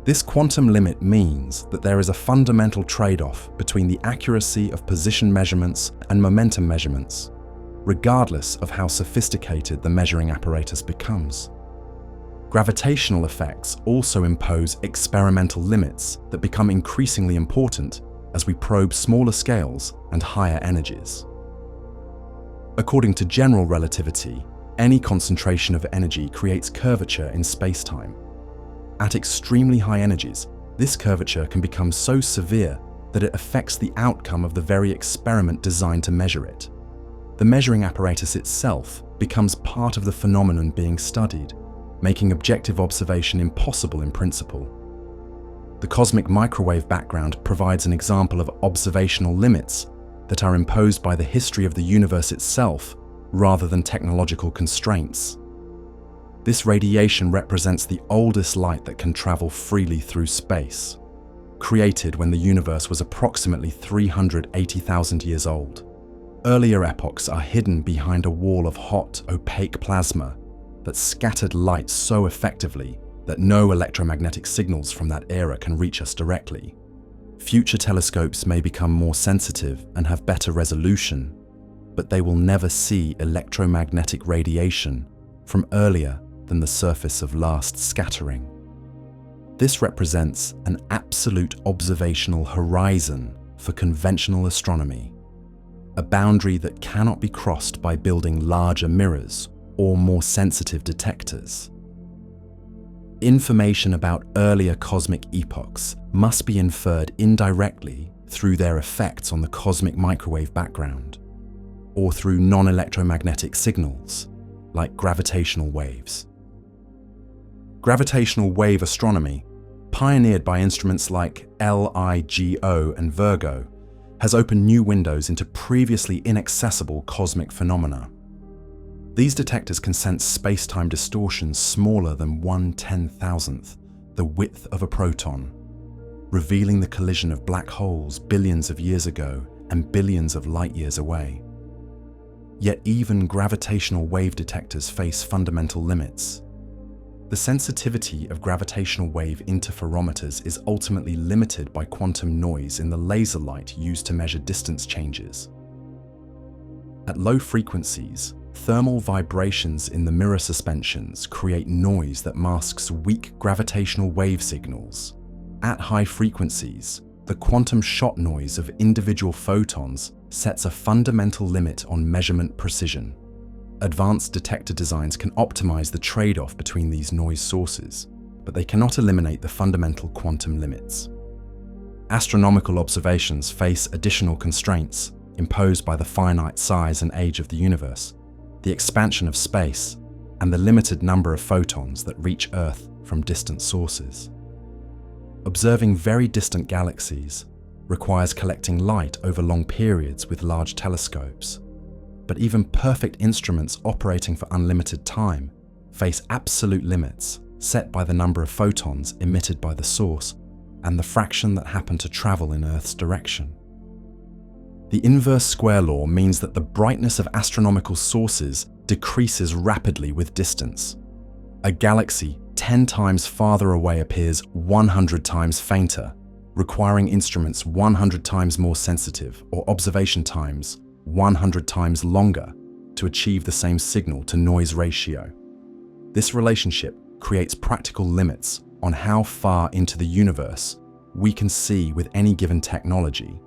This quantum limit means that there is a fundamental trade-off between the accuracy of position measurements and momentum measurements, regardless of how sophisticated the measuring apparatus becomes. Gravitational effects also impose experimental limits that become increasingly important as we probe smaller scales and higher energies. According to general relativity, any concentration of energy creates curvature in space-time. At extremely high energies, this curvature can become so severe that it affects the outcome of the very experiment designed to measure it. The measuring apparatus itself becomes part of the phenomenon being studied, making objective observation impossible in principle. The cosmic microwave background provides an example of observational limits that are imposed by the history of the universe itself rather than technological constraints. This radiation represents the oldest light that can travel freely through space, created when the universe was approximately 380,000 years old. Earlier epochs are hidden behind a wall of hot, opaque plasma that scattered light so effectively that no electromagnetic signals from that era can reach us directly. Future telescopes may become more sensitive and have better resolution, but they will never see electromagnetic radiation from earlier than the surface of last scattering. This represents an absolute observational horizon for conventional astronomy, a boundary that cannot be crossed by building larger mirrors or more sensitive detectors. Information about earlier cosmic epochs must be inferred indirectly through their effects on the cosmic microwave background, or through non-electromagnetic signals, like gravitational waves. Gravitational wave astronomy, pioneered by instruments like LIGO and Virgo, has opened new windows into previously inaccessible cosmic phenomena. These detectors can sense space-time distortions smaller than 1/10,000th the width of a proton, revealing the collision of black holes billions of years ago and billions of light-years away. Yet even gravitational wave detectors face fundamental limits. The sensitivity of gravitational wave interferometers is ultimately limited by quantum noise in the laser light used to measure distance changes. At low frequencies, thermal vibrations in the mirror suspensions create noise that masks weak gravitational wave signals. At high frequencies, the quantum shot noise of individual photons sets a fundamental limit on measurement precision. Advanced detector designs can optimize the trade-off between these noise sources, but they cannot eliminate the fundamental quantum limits. Astronomical observations face additional constraints imposed by the finite size and age of the universe, the expansion of space, and the limited number of photons that reach Earth from distant sources. Observing very distant galaxies requires collecting light over long periods with large telescopes. But even perfect instruments operating for unlimited time face absolute limits set by the number of photons emitted by the source and the fraction that happen to travel in Earth's direction. The inverse square law means that the brightness of astronomical sources decreases rapidly with distance. A galaxy 10 times farther away appears 100 times fainter, requiring instruments 100 times more sensitive or observation times 100 times longer to achieve the same signal-to-noise ratio. This relationship creates practical limits on how far into the universe we can see with any given technology,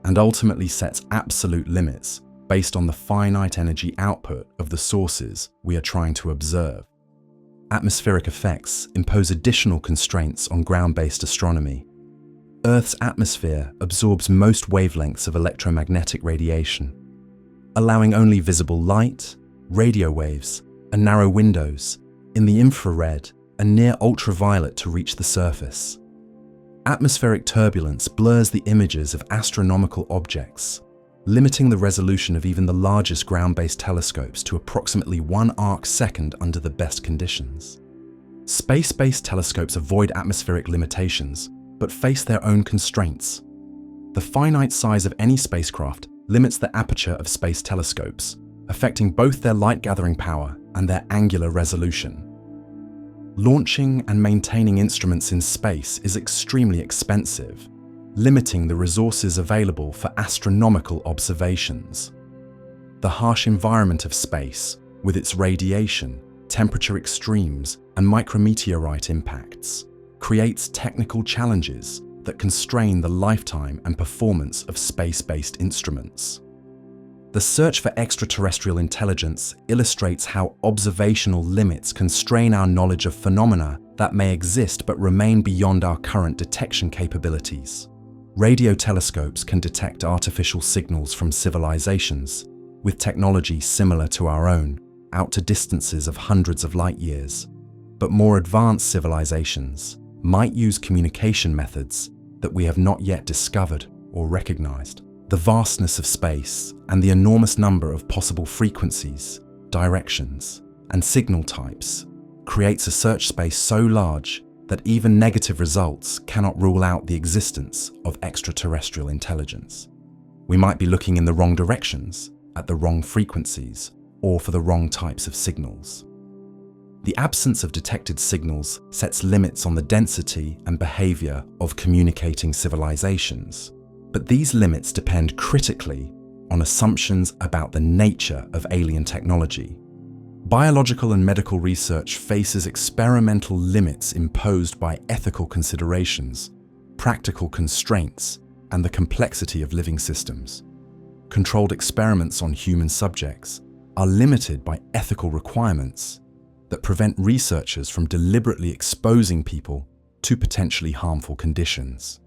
and ultimately sets absolute limits based on the finite energy output of the sources we are trying to observe. Atmospheric effects impose additional constraints on ground-based astronomy. Earth's atmosphere absorbs most wavelengths of electromagnetic radiation, allowing only visible light, radio waves, and narrow windows in the infrared and near ultraviolet to reach the surface. Atmospheric turbulence blurs the images of astronomical objects, limiting the resolution of even the largest ground-based telescopes to approximately 1 arc-second under the best conditions. Space-based telescopes avoid atmospheric limitations, but face their own constraints. The finite size of any spacecraft limits the aperture of space telescopes, affecting both their light-gathering power and their angular resolution. Launching and maintaining instruments in space is extremely expensive, limiting the resources available for astronomical observations. The harsh environment of space, with its radiation, temperature extremes, and micrometeorite impacts, creates technical challenges that constrain the lifetime and performance of space-based instruments. The search for extraterrestrial intelligence illustrates how observational limits constrain our knowledge of phenomena that may exist but remain beyond our current detection capabilities. Radio telescopes can detect artificial signals from civilizations, with technology similar to our own, out to distances of hundreds of light years. But more advanced civilizations might use communication methods that we have not yet discovered or recognized. The vastness of space and the enormous number of possible frequencies, directions, and signal types creates a search space so large that even negative results cannot rule out the existence of extraterrestrial intelligence. We might be looking in the wrong directions, at the wrong frequencies, or for the wrong types of signals. The absence of detected signals sets limits on the density and behavior of communicating civilizations. But these limits depend critically on assumptions about the nature of alien technology. Biological and medical research faces experimental limits imposed by ethical considerations, practical constraints, and the complexity of living systems. Controlled experiments on human subjects are limited by ethical requirements that prevent researchers from deliberately exposing people to potentially harmful conditions.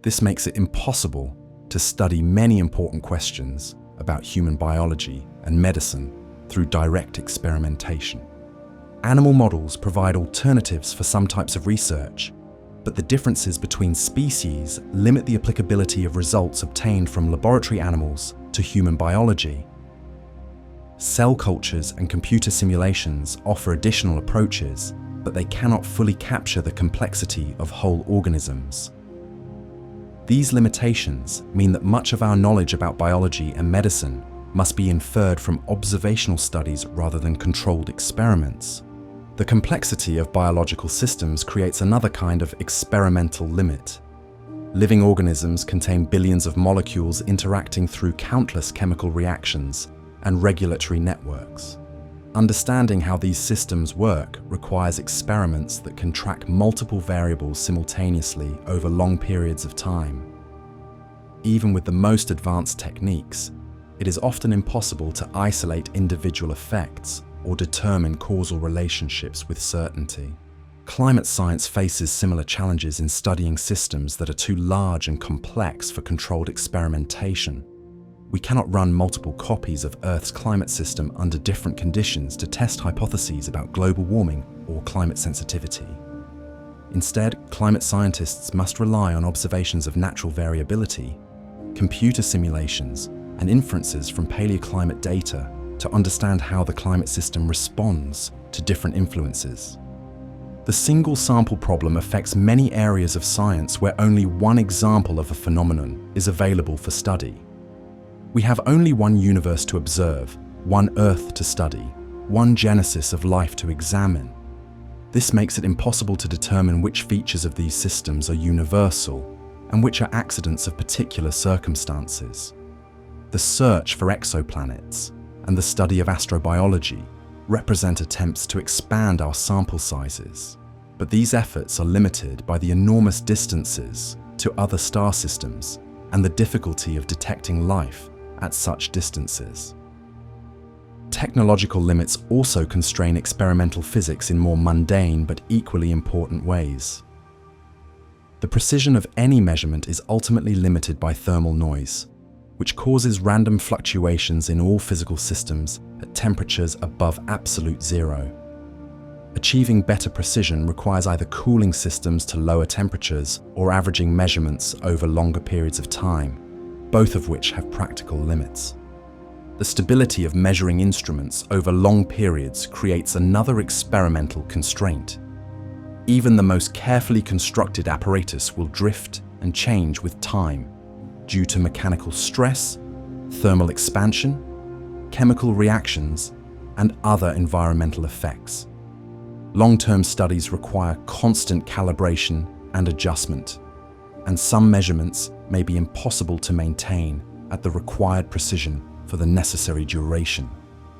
This makes it impossible to study many important questions about human biology and medicine through direct experimentation. Animal models provide alternatives for some types of research, but the differences between species limit the applicability of results obtained from laboratory animals to human biology. Cell cultures and computer simulations offer additional approaches, but they cannot fully capture the complexity of whole organisms. These limitations mean that much of our knowledge about biology and medicine must be inferred from observational studies rather than controlled experiments. The complexity of biological systems creates another kind of experimental limit. Living organisms contain billions of molecules interacting through countless chemical reactions and regulatory networks. Understanding how these systems work requires experiments that can track multiple variables simultaneously over long periods of time. Even with the most advanced techniques, it is often impossible to isolate individual effects or determine causal relationships with certainty. Climate science faces similar challenges in studying systems that are too large and complex for controlled experimentation. We cannot run multiple copies of Earth's climate system under different conditions to test hypotheses about global warming or climate sensitivity. Instead, climate scientists must rely on observations of natural variability, computer simulations, and inferences from paleoclimate data to understand how the climate system responds to different influences. The single sample problem affects many areas of science where only one example of a phenomenon is available for study. We have only one universe to observe, one Earth to study, one genesis of life to examine. This makes it impossible to determine which features of these systems are universal and which are accidents of particular circumstances. The search for exoplanets and the study of astrobiology represent attempts to expand our sample sizes, but these efforts are limited by the enormous distances to other star systems and the difficulty of detecting life at such distances. Technological limits also constrain experimental physics in more mundane but equally important ways. The precision of any measurement is ultimately limited by thermal noise, which causes random fluctuations in all physical systems at temperatures above absolute zero. Achieving better precision requires either cooling systems to lower temperatures or averaging measurements over longer periods of time, both of which have practical limits. The stability of measuring instruments over long periods creates another experimental constraint. Even the most carefully constructed apparatus will drift and change with time due to mechanical stress, thermal expansion, chemical reactions, and other environmental effects. Long-term studies require constant calibration and adjustment, and some measurements may be impossible to maintain at the required precision for the necessary duration.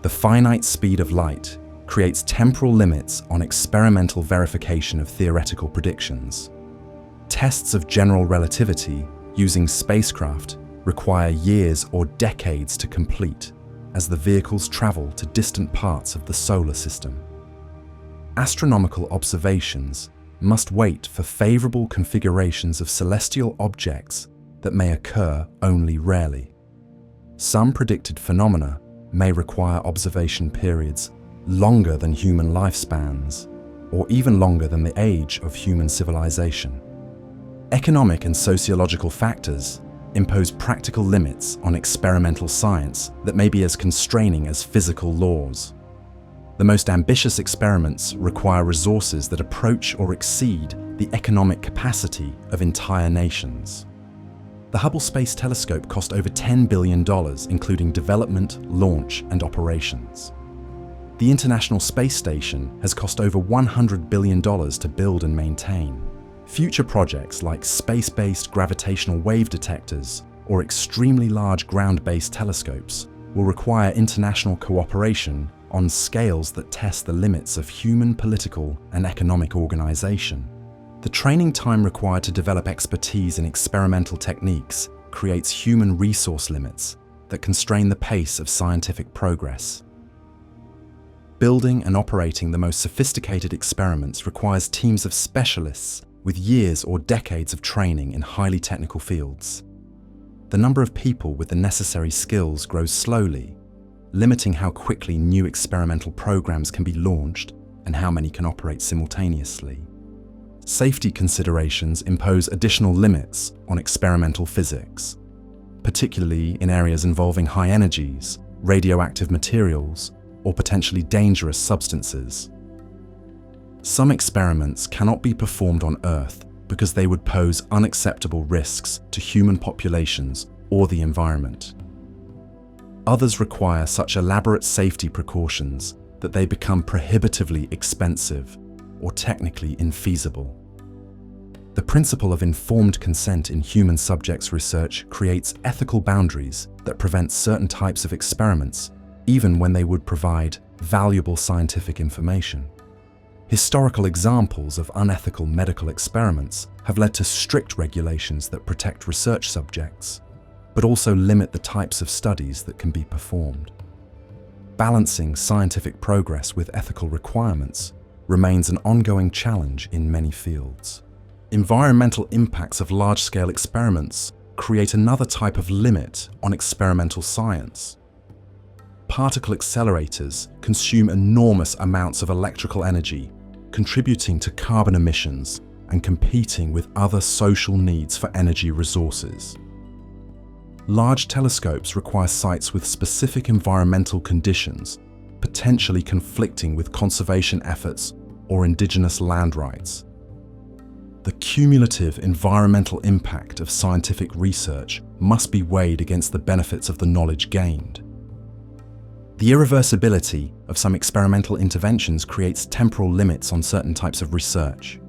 The finite speed of light creates temporal limits on experimental verification of theoretical predictions. Tests of general relativity using spacecraft require years or decades to complete as the vehicles travel to distant parts of the solar system. Astronomical observations must wait for favorable configurations of celestial objects that may occur only rarely. Some predicted phenomena may require observation periods longer than human lifespans, or even longer than the age of human civilization. Economic and sociological factors impose practical limits on experimental science that may be as constraining as physical laws. The most ambitious experiments require resources that approach or exceed the economic capacity of entire nations. The Hubble Space Telescope cost over $10 billion, including development, launch, and operations. The International Space Station has cost over $100 billion to build and maintain. Future projects like space-based gravitational wave detectors or extremely large ground-based telescopes will require international cooperation on scales that test the limits of human political and economic organization. The training time required to develop expertise in experimental techniques creates human resource limits that constrain the pace of scientific progress. Building and operating the most sophisticated experiments requires teams of specialists with years or decades of training in highly technical fields. The number of people with the necessary skills grows slowly, limiting how quickly new experimental programs can be launched and how many can operate simultaneously. Safety considerations impose additional limits on experimental physics, particularly in areas involving high energies, radioactive materials, or potentially dangerous substances. Some experiments cannot be performed on Earth because they would pose unacceptable risks to human populations or the environment. Others require such elaborate safety precautions that they become prohibitively expensive or technically infeasible. The principle of informed consent in human subjects research creates ethical boundaries that prevent certain types of experiments, even when they would provide valuable scientific information. Historical examples of unethical medical experiments have led to strict regulations that protect research subjects, but also limit the types of studies that can be performed. Balancing scientific progress with ethical requirements remains an ongoing challenge in many fields. Environmental impacts of large-scale experiments create another type of limit on experimental science. Particle accelerators consume enormous amounts of electrical energy, contributing to carbon emissions and competing with other social needs for energy resources. Large telescopes require sites with specific environmental conditions, potentially conflicting with conservation efforts or indigenous land rights. The cumulative environmental impact of scientific research must be weighed against the benefits of the knowledge gained. The irreversibility of some experimental interventions creates temporal limits on certain types of research.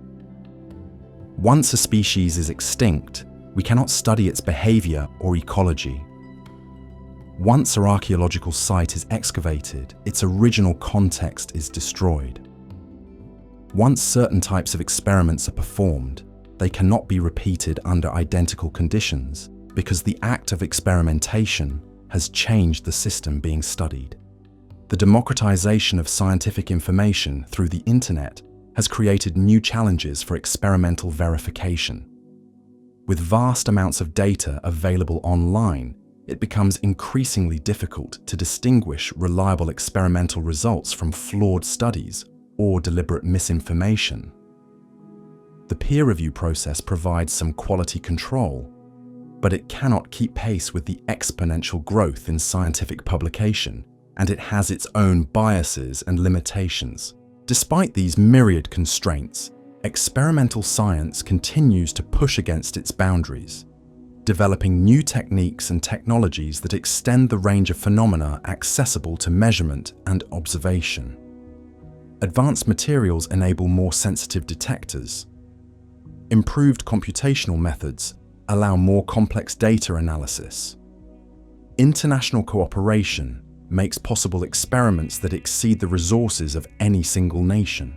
Once a species is extinct, we cannot study its behavior or ecology. Once an archaeological site is excavated, its original context is destroyed. Once certain types of experiments are performed, they cannot be repeated under identical conditions because the act of experimentation has changed the system being studied. The democratization of scientific information through the internet has created new challenges for experimental verification. With vast amounts of data available online, it becomes increasingly difficult to distinguish reliable experimental results from flawed studies or deliberate misinformation. The peer review process provides some quality control, but it cannot keep pace with the exponential growth in scientific publication, and it has its own biases and limitations. Despite these myriad constraints, experimental science continues to push against its boundaries, developing new techniques and technologies that extend the range of phenomena accessible to measurement and observation. Advanced materials enable more sensitive detectors. Improved computational methods allow more complex data analysis. International cooperation makes possible experiments that exceed the resources of any single nation.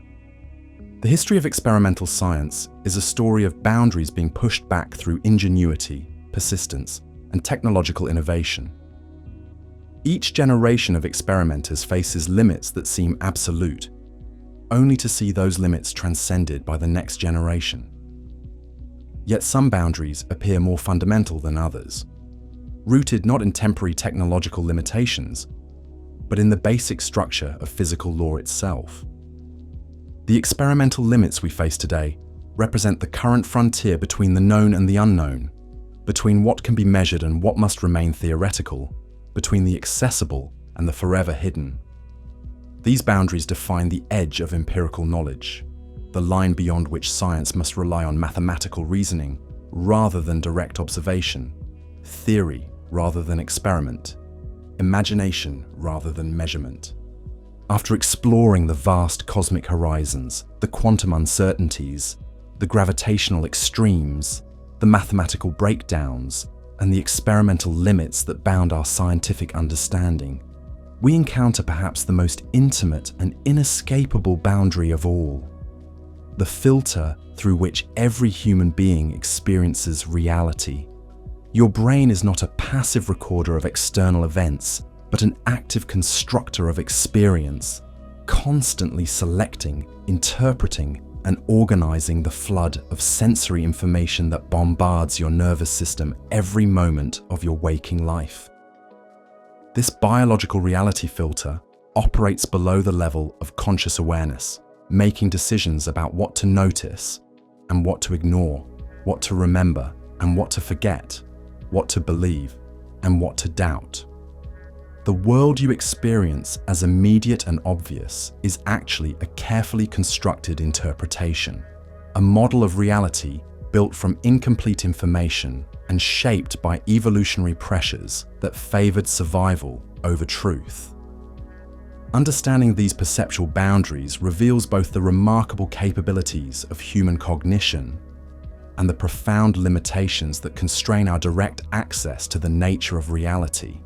The history of experimental science is a story of boundaries being pushed back through ingenuity, persistence, and technological innovation. Each generation of experimenters faces limits that seem absolute, only to see those limits transcended by the next generation. Yet some boundaries appear more fundamental than others, rooted not in temporary technological limitations, but in the basic structure of physical law itself. The experimental limits we face today represent the current frontier between the known and the unknown, between what can be measured and what must remain theoretical, between the accessible and the forever hidden. These boundaries define the edge of empirical knowledge, the line beyond which science must rely on mathematical reasoning rather than direct observation, theory rather than experiment, imagination rather than measurement. After exploring the vast cosmic horizons, the quantum uncertainties, the gravitational extremes, the mathematical breakdowns, and the experimental limits that bound our scientific understanding, we encounter perhaps the most intimate and inescapable boundary of all: the filter through which every human being experiences reality. Your brain is not a passive recorder of external events, but an active constructor of experience, constantly selecting, interpreting, and organizing the flood of sensory information that bombards your nervous system every moment of your waking life. This biological reality filter operates below the level of conscious awareness, making decisions about what to notice and what to ignore, what to remember and what to forget, what to believe and what to doubt. The world you experience as immediate and obvious is actually a carefully constructed interpretation, a model of reality built from incomplete information and shaped by evolutionary pressures that favored survival over truth. Understanding these perceptual boundaries reveals both the remarkable capabilities of human cognition and the profound limitations that constrain our direct access to the nature of reality.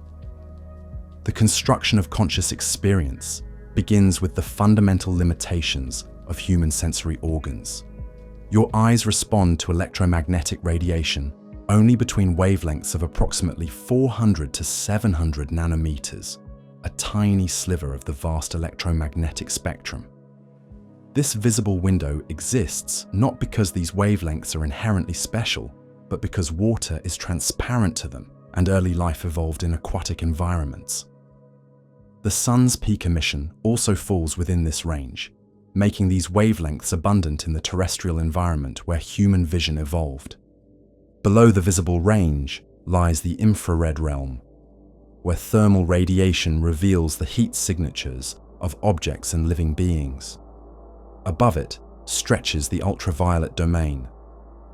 The construction of conscious experience begins with the fundamental limitations of human sensory organs. Your eyes respond to electromagnetic radiation only between wavelengths of approximately 400 to 700 nanometers, a tiny sliver of the vast electromagnetic spectrum. This visible window exists not because these wavelengths are inherently special, but because water is transparent to them and early life evolved in aquatic environments. The sun's peak emission also falls within this range, making these wavelengths abundant in the terrestrial environment where human vision evolved. Below the visible range lies the infrared realm, where thermal radiation reveals the heat signatures of objects and living beings. Above it stretches the ultraviolet domain,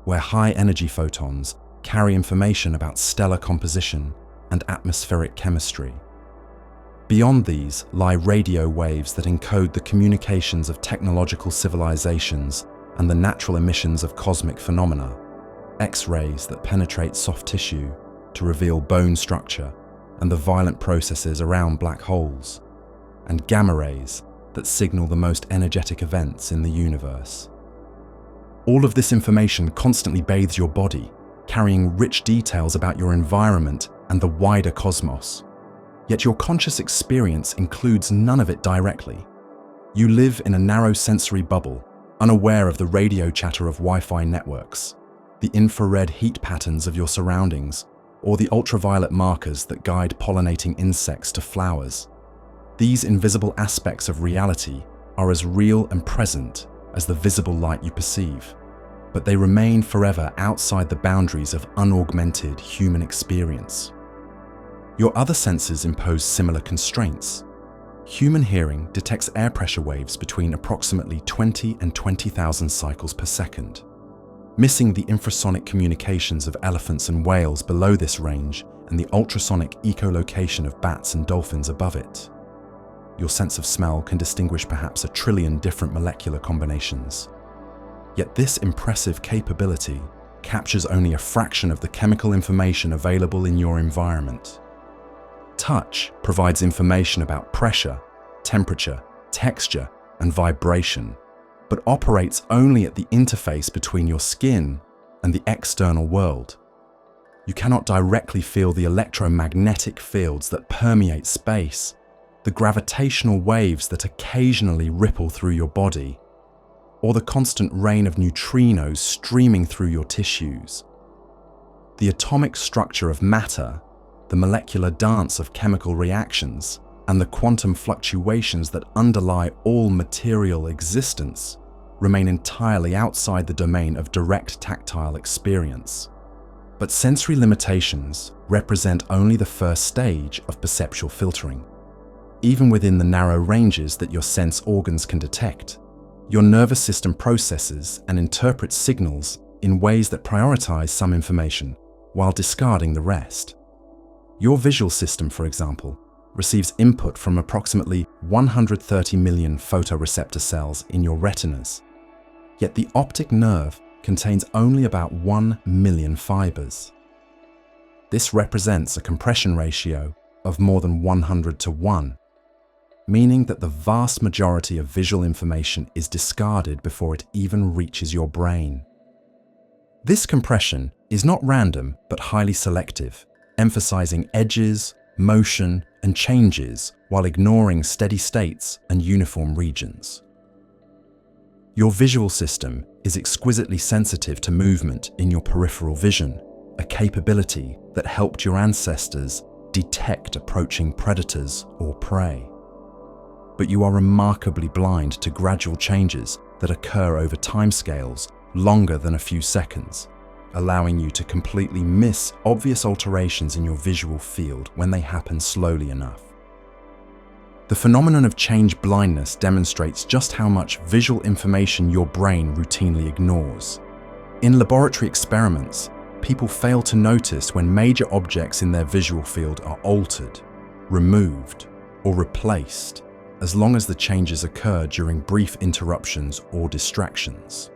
where high-energy photons carry information about stellar composition and atmospheric chemistry. Beyond these lie radio waves that encode the communications of technological civilizations and the natural emissions of cosmic phenomena, X-rays that penetrate soft tissue to reveal bone structure and the violent processes around black holes, and gamma rays that signal the most energetic events in the universe. All of this information constantly bathes your body, carrying rich details about your environment and the wider cosmos. Yet your conscious experience includes none of it directly. You live in a narrow sensory bubble, unaware of the radio chatter of Wi-Fi networks, the infrared heat patterns of your surroundings, or the ultraviolet markers that guide pollinating insects to flowers. These invisible aspects of reality are as real and present as the visible light you perceive, but they remain forever outside the boundaries of unaugmented human experience. Your other senses impose similar constraints. Human hearing detects air pressure waves between approximately 20 and 20,000 cycles per second. Missing the infrasonic communications of elephants and whales below this range and the ultrasonic echolocation of bats and dolphins above it. your sense of smell can distinguish perhaps 1 trillion different molecular combinations. Yet this impressive capability captures only a fraction of the chemical information available in your environment. Touch provides information about pressure, temperature, texture, and vibration, but operates only at the interface between your skin and the external world. You cannot directly feel the electromagnetic fields that permeate space, the gravitational waves that occasionally ripple through your body, or the constant rain of neutrinos streaming through your tissues. The atomic structure of matter, the molecular dance of chemical reactions, and the quantum fluctuations that underlie all material existence remain entirely outside the domain of direct tactile experience. But sensory limitations represent only the first stage of perceptual filtering. Even within the narrow ranges that your sense organs can detect, your nervous system processes and interprets signals in ways that prioritize some information while discarding the rest. Your visual system, for example, receives input from approximately 130 million photoreceptor cells in your retinas, yet the optic nerve contains only about 1 million fibers. This represents a compression ratio of more than 100:1, meaning that the vast majority of visual information is discarded before it even reaches your brain. This compression is not random but highly selective, emphasizing edges, motion, and changes while ignoring steady states and uniform regions. Your visual system is exquisitely sensitive to movement in your peripheral vision, a capability that helped your ancestors detect approaching predators or prey. But you are remarkably blind to gradual changes that occur over timescales longer than a few seconds, allowing you to completely miss obvious alterations in your visual field when they happen slowly enough. The phenomenon of change blindness demonstrates just how much visual information your brain routinely ignores. In laboratory experiments, people fail to notice when major objects in their visual field are altered, removed, or replaced, as long as the changes occur during brief interruptions or distractions.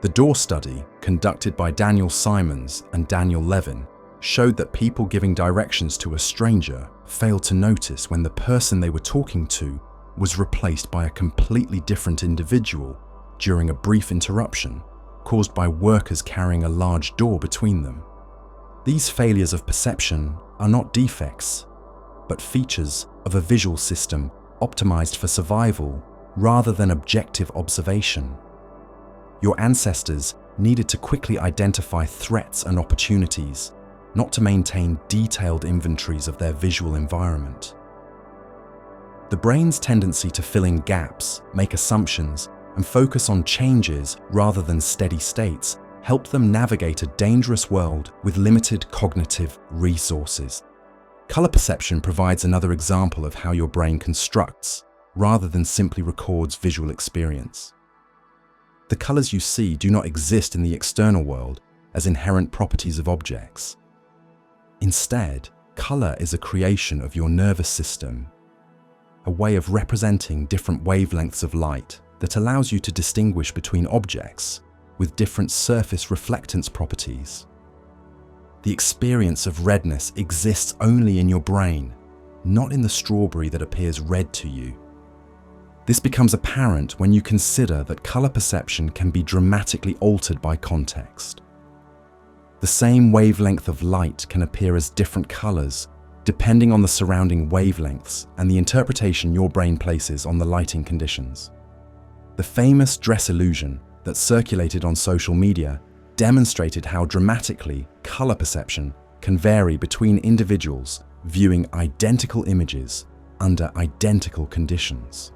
The Door study, conducted by Daniel Simons and Daniel Levin, showed that people giving directions to a stranger failed to notice when the person they were talking to was replaced by a completely different individual during a brief interruption caused by workers carrying a large door between them. These failures of perception are not defects, but features of a visual system optimized for survival rather than objective observation. Your ancestors needed to quickly identify threats and opportunities, not to maintain detailed inventories of their visual environment. The brain's tendency to fill in gaps, make assumptions, and focus on changes rather than steady states helped them navigate a dangerous world with limited cognitive resources. Color perception provides another example of how your brain constructs, rather than simply records visual experience. The colors you see do not exist in the external world as inherent properties of objects. Instead, color is a creation of your nervous system, a way of representing different wavelengths of light that allows you to distinguish between objects with different surface reflectance properties. The experience of redness exists only in your brain, not in the strawberry that appears red to you. This becomes apparent when you consider that color perception can be dramatically altered by context. The same wavelength of light can appear as different colors depending on the surrounding wavelengths and the interpretation your brain places on the lighting conditions. The famous dress illusion that circulated on social media demonstrated how dramatically color perception can vary between individuals viewing identical images under identical conditions.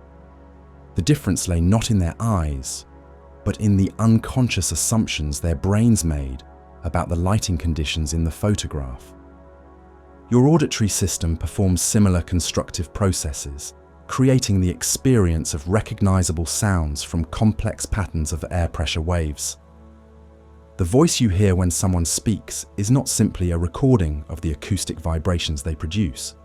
The difference lay not in their eyes, but in the unconscious assumptions their brains made about the lighting conditions in the photograph. Your auditory system performs similar constructive processes, creating the experience of recognizable sounds from complex patterns of air pressure waves. The voice you hear when someone speaks is not simply a recording of the acoustic vibrations they produce,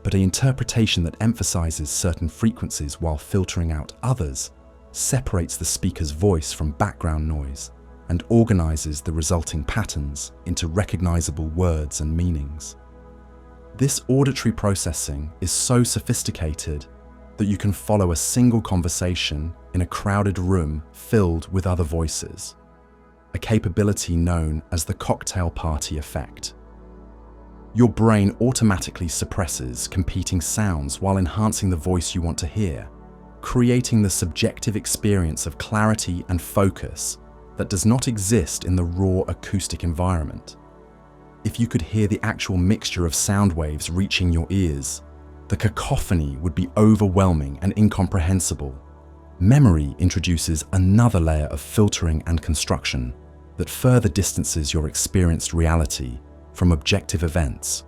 but an interpretation that emphasizes certain frequencies while filtering out others separates the speaker's voice from background noise and organizes the resulting patterns into recognizable words and meanings. This auditory processing is so sophisticated that you can follow a single conversation in a crowded room filled with other voices, a capability known as the cocktail party effect. Your brain automatically suppresses competing sounds while enhancing the voice you want to hear, creating the subjective experience of clarity and focus that does not exist in the raw acoustic environment. If you could hear the actual mixture of sound waves reaching your ears, the cacophony would be overwhelming and incomprehensible. Memory introduces another layer of filtering and construction that further distances your experienced reality from objective events.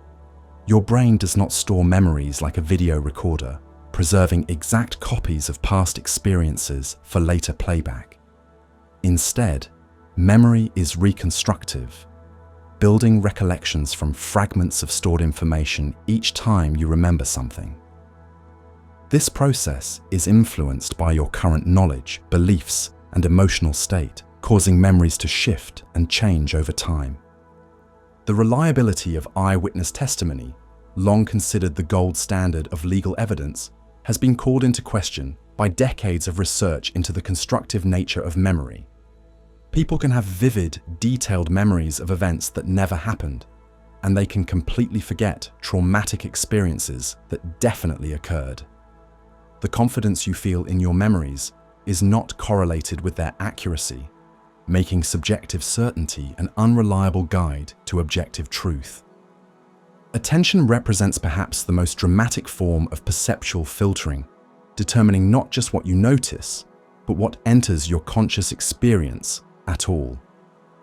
Your brain does not store memories like a video recorder, preserving exact copies of past experiences for later playback. Instead, memory is reconstructive, building recollections from fragments of stored information each time you remember something. This process is influenced by your current knowledge, beliefs, and emotional state, causing memories to shift and change over time. The reliability of eyewitness testimony, long considered the gold standard of legal evidence, has been called into question by decades of research into the constructive nature of memory. People can have vivid, detailed memories of events that never happened, and they can completely forget traumatic experiences that definitely occurred. The confidence you feel in your memories is not correlated with their accuracy, making subjective certainty an unreliable guide to objective truth. Attention represents perhaps the most dramatic form of perceptual filtering, determining not just what you notice, but what enters your conscious experience at all.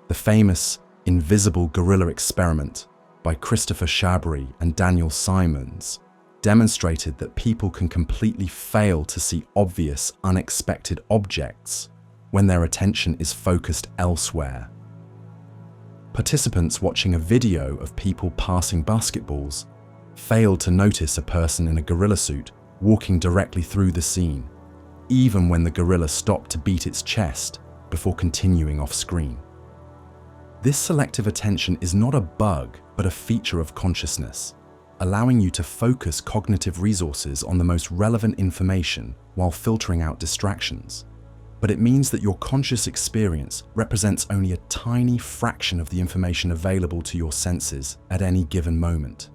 The famous invisible gorilla experiment by Christopher Shabry and Daniel Simons demonstrated that people can completely fail to see obvious, unexpected objects when their attention is focused elsewhere. Participants watching a video of people passing basketballs failed to notice a person in a gorilla suit walking directly through the scene, even when the gorilla stopped to beat its chest before continuing off screen. This selective attention is not a bug, but a feature of consciousness, allowing you to focus cognitive resources on the most relevant information while filtering out distractions. But it means that your conscious experience represents only a tiny fraction of the information available to your senses at any given moment.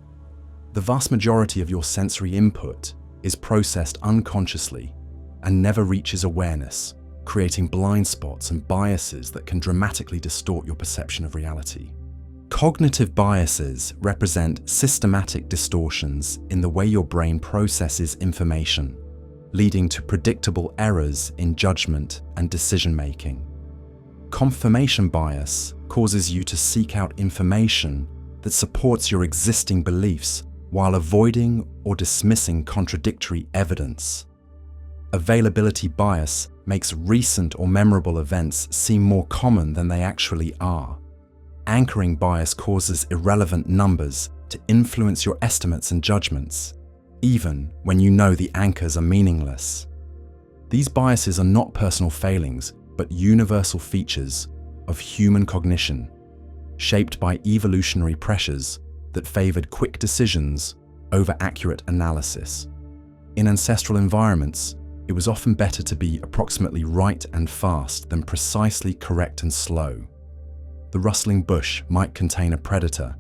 The vast majority of your sensory input is processed unconsciously and never reaches awareness, creating blind spots and biases that can dramatically distort your perception of reality. Cognitive biases represent systematic distortions in the way your brain processes information, leading to predictable errors in judgment and decision-making. Confirmation bias causes you to seek out information that supports your existing beliefs while avoiding or dismissing contradictory evidence. Availability bias makes recent or memorable events seem more common than they actually are. Anchoring bias causes irrelevant numbers to influence your estimates and judgments, even when you know the anchors are meaningless. These biases are not personal failings, but universal features of human cognition, shaped by evolutionary pressures that favored quick decisions over accurate analysis. In ancestral environments, it was often better to be approximately right and fast than precisely correct and slow. The rustling bush might contain a predator,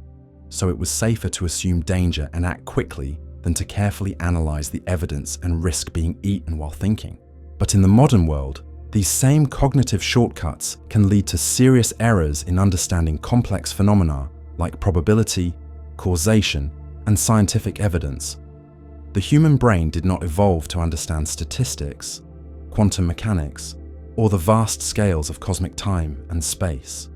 so it was safer to assume danger and act quickly than to carefully analyze the evidence and risk being eaten while thinking. But in the modern world, these same cognitive shortcuts can lead to serious errors in understanding complex phenomena like probability, causation, and scientific evidence. The human brain did not evolve to understand statistics, quantum mechanics, or the vast scales of cosmic time and space.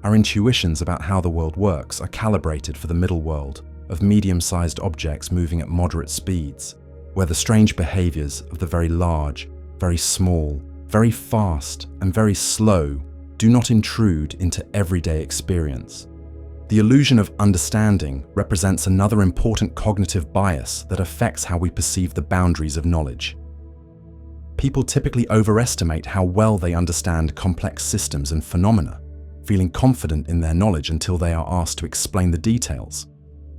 Our intuitions about how the world works are calibrated for the middle world of medium-sized objects moving at moderate speeds, where the strange behaviors of the very large, very small, very fast, and very slow do not intrude into everyday experience. The illusion of understanding represents another important cognitive bias that affects how we perceive the boundaries of knowledge. People typically overestimate how well they understand complex systems and phenomena, feeling confident in their knowledge until they are asked to explain the details.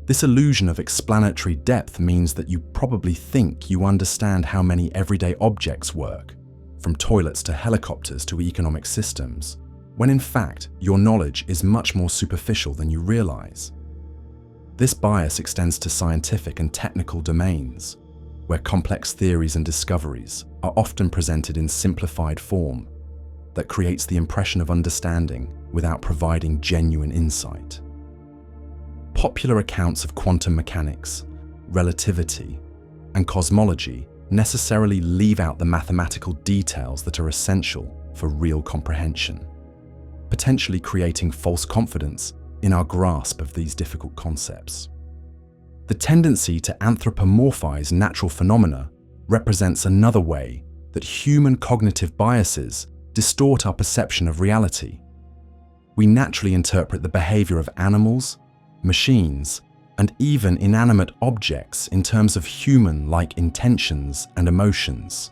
This illusion of explanatory depth means that you probably think you understand how many everyday objects work, from toilets to helicopters to economic systems, when in fact your knowledge is much more superficial than you realize. This bias extends to scientific and technical domains, where complex theories and discoveries are often presented in simplified form that creates the impression of understanding without providing genuine insight. Popular accounts of quantum mechanics, relativity, and cosmology necessarily leave out the mathematical details that are essential for real comprehension, potentially creating false confidence in our grasp of these difficult concepts. The tendency to anthropomorphize natural phenomena represents another way that human cognitive biases distort our perception of reality. We naturally interpret the behavior of animals, machines, and even inanimate objects in terms of human-like intentions and emotions.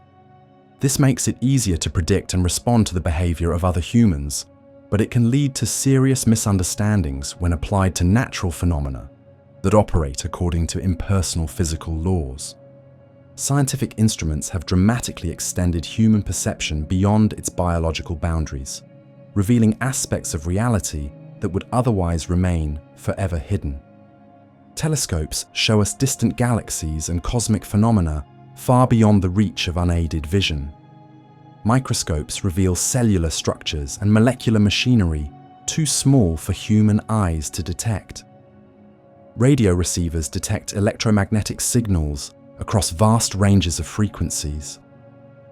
This makes it easier to predict and respond to the behavior of other humans, but it can lead to serious misunderstandings when applied to natural phenomena that operate according to impersonal physical laws. Scientific instruments have dramatically extended human perception beyond its biological boundaries, revealing aspects of reality that would otherwise remain forever hidden. Telescopes show us distant galaxies and cosmic phenomena far beyond the reach of unaided vision. Microscopes reveal cellular structures and molecular machinery too small for human eyes to detect. Radio receivers detect electromagnetic signals across vast ranges of frequencies.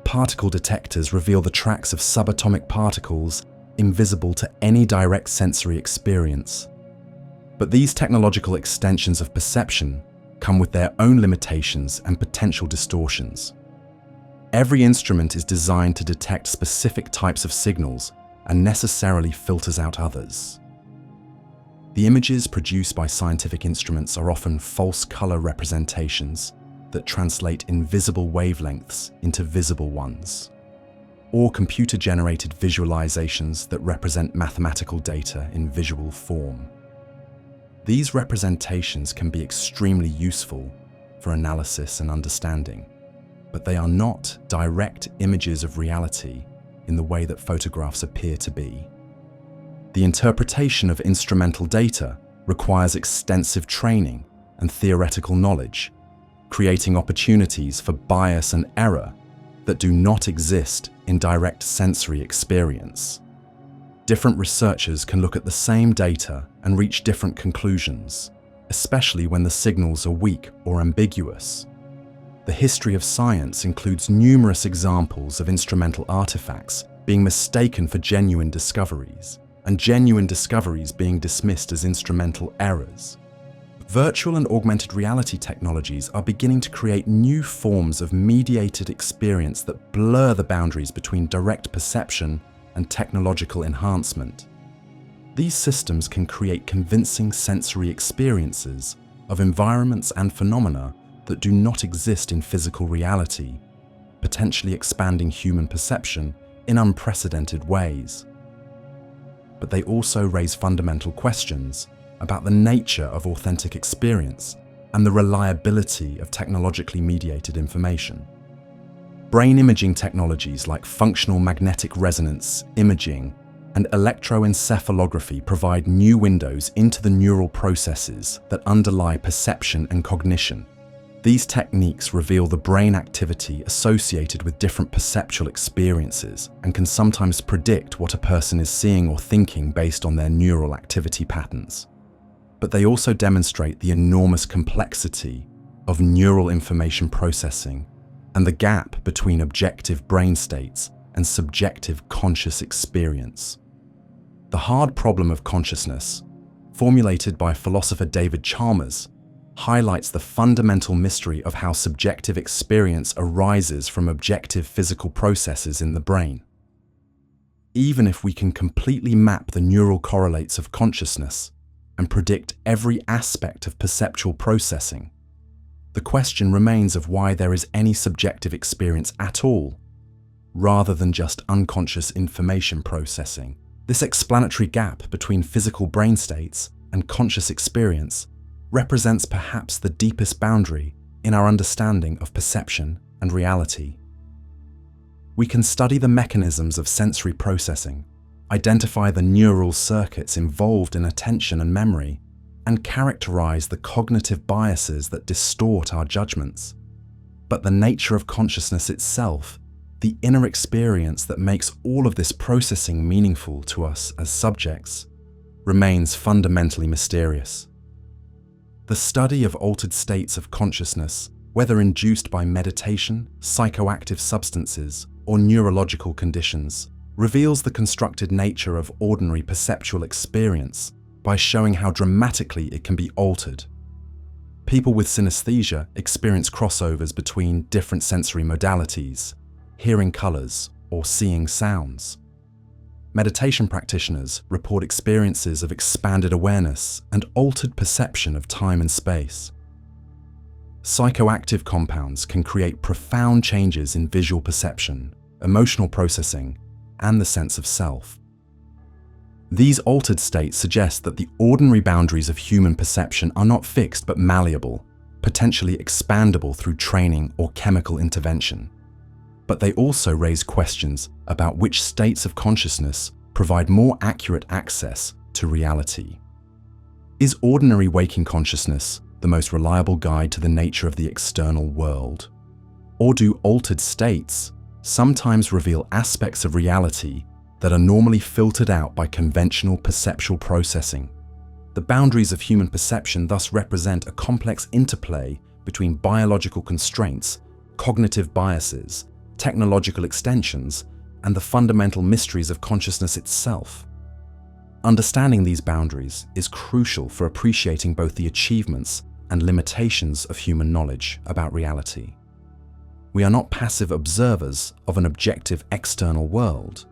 Particle detectors reveal the tracks of subatomic particles invisible to any direct sensory experience. But these technological extensions of perception come with their own limitations and potential distortions. Every instrument is designed to detect specific types of signals and necessarily filters out others. The images produced by scientific instruments are often false color representations that translate invisible wavelengths into visible ones, or computer-generated visualizations that represent mathematical data in visual form. These representations can be extremely useful for analysis and understanding, but they are not direct images of reality in the way that photographs appear to be. The interpretation of instrumental data requires extensive training and theoretical knowledge, creating opportunities for bias and error that do not exist in direct sensory experience. Different researchers can look at the same data and reach different conclusions, especially when the signals are weak or ambiguous. The history of science includes numerous examples of instrumental artifacts being mistaken for genuine discoveries, and genuine discoveries being dismissed as instrumental errors. Virtual and augmented reality technologies are beginning to create new forms of mediated experience that blur the boundaries between direct perception and technological enhancement. These systems can create convincing sensory experiences of environments and phenomena that do not exist in physical reality, potentially expanding human perception in unprecedented ways. But they also raise fundamental questions about the nature of authentic experience and the reliability of technologically mediated information. Brain imaging technologies like functional magnetic resonance imaging and electroencephalography provide new windows into the neural processes that underlie perception and cognition. These techniques reveal the brain activity associated with different perceptual experiences and can sometimes predict what a person is seeing or thinking based on their neural activity patterns. But they also demonstrate the enormous complexity of neural information processing and the gap between objective brain states and subjective conscious experience. The hard problem of consciousness, formulated by philosopher David Chalmers, highlights the fundamental mystery of how subjective experience arises from objective physical processes in the brain. Even if we can completely map the neural correlates of consciousness, and predict every aspect of perceptual processing. The question remains of why there is any subjective experience at all, rather than just unconscious information processing. This explanatory gap between physical brain states and conscious experience represents perhaps the deepest boundary in our understanding of perception and reality. We can study the mechanisms of sensory processing, identify the neural circuits involved in attention and memory, and characterize the cognitive biases that distort our judgments. But the nature of consciousness itself, the inner experience that makes all of this processing meaningful to us as subjects, remains fundamentally mysterious. The study of altered states of consciousness, whether induced by meditation, psychoactive substances, or neurological conditions, reveals the constructed nature of ordinary perceptual experience by showing how dramatically it can be altered. People with synesthesia experience crossovers between different sensory modalities, hearing colors or seeing sounds. Meditation practitioners report experiences of expanded awareness and altered perception of time and space. Psychoactive compounds can create profound changes in visual perception, emotional processing, and the sense of self. These altered states suggest that the ordinary boundaries of human perception are not fixed but malleable, potentially expandable through training or chemical intervention. But they also raise questions about which states of consciousness provide more accurate access to reality. Is ordinary waking consciousness the most reliable guide to the nature of the external world? Or do altered states sometimes reveal aspects of reality that are normally filtered out by conventional perceptual processing? The boundaries of human perception thus represent a complex interplay between biological constraints, cognitive biases, technological extensions, and the fundamental mysteries of consciousness itself. Understanding these boundaries is crucial for appreciating both the achievements and limitations of human knowledge about reality. We are not passive observers of an objective external world,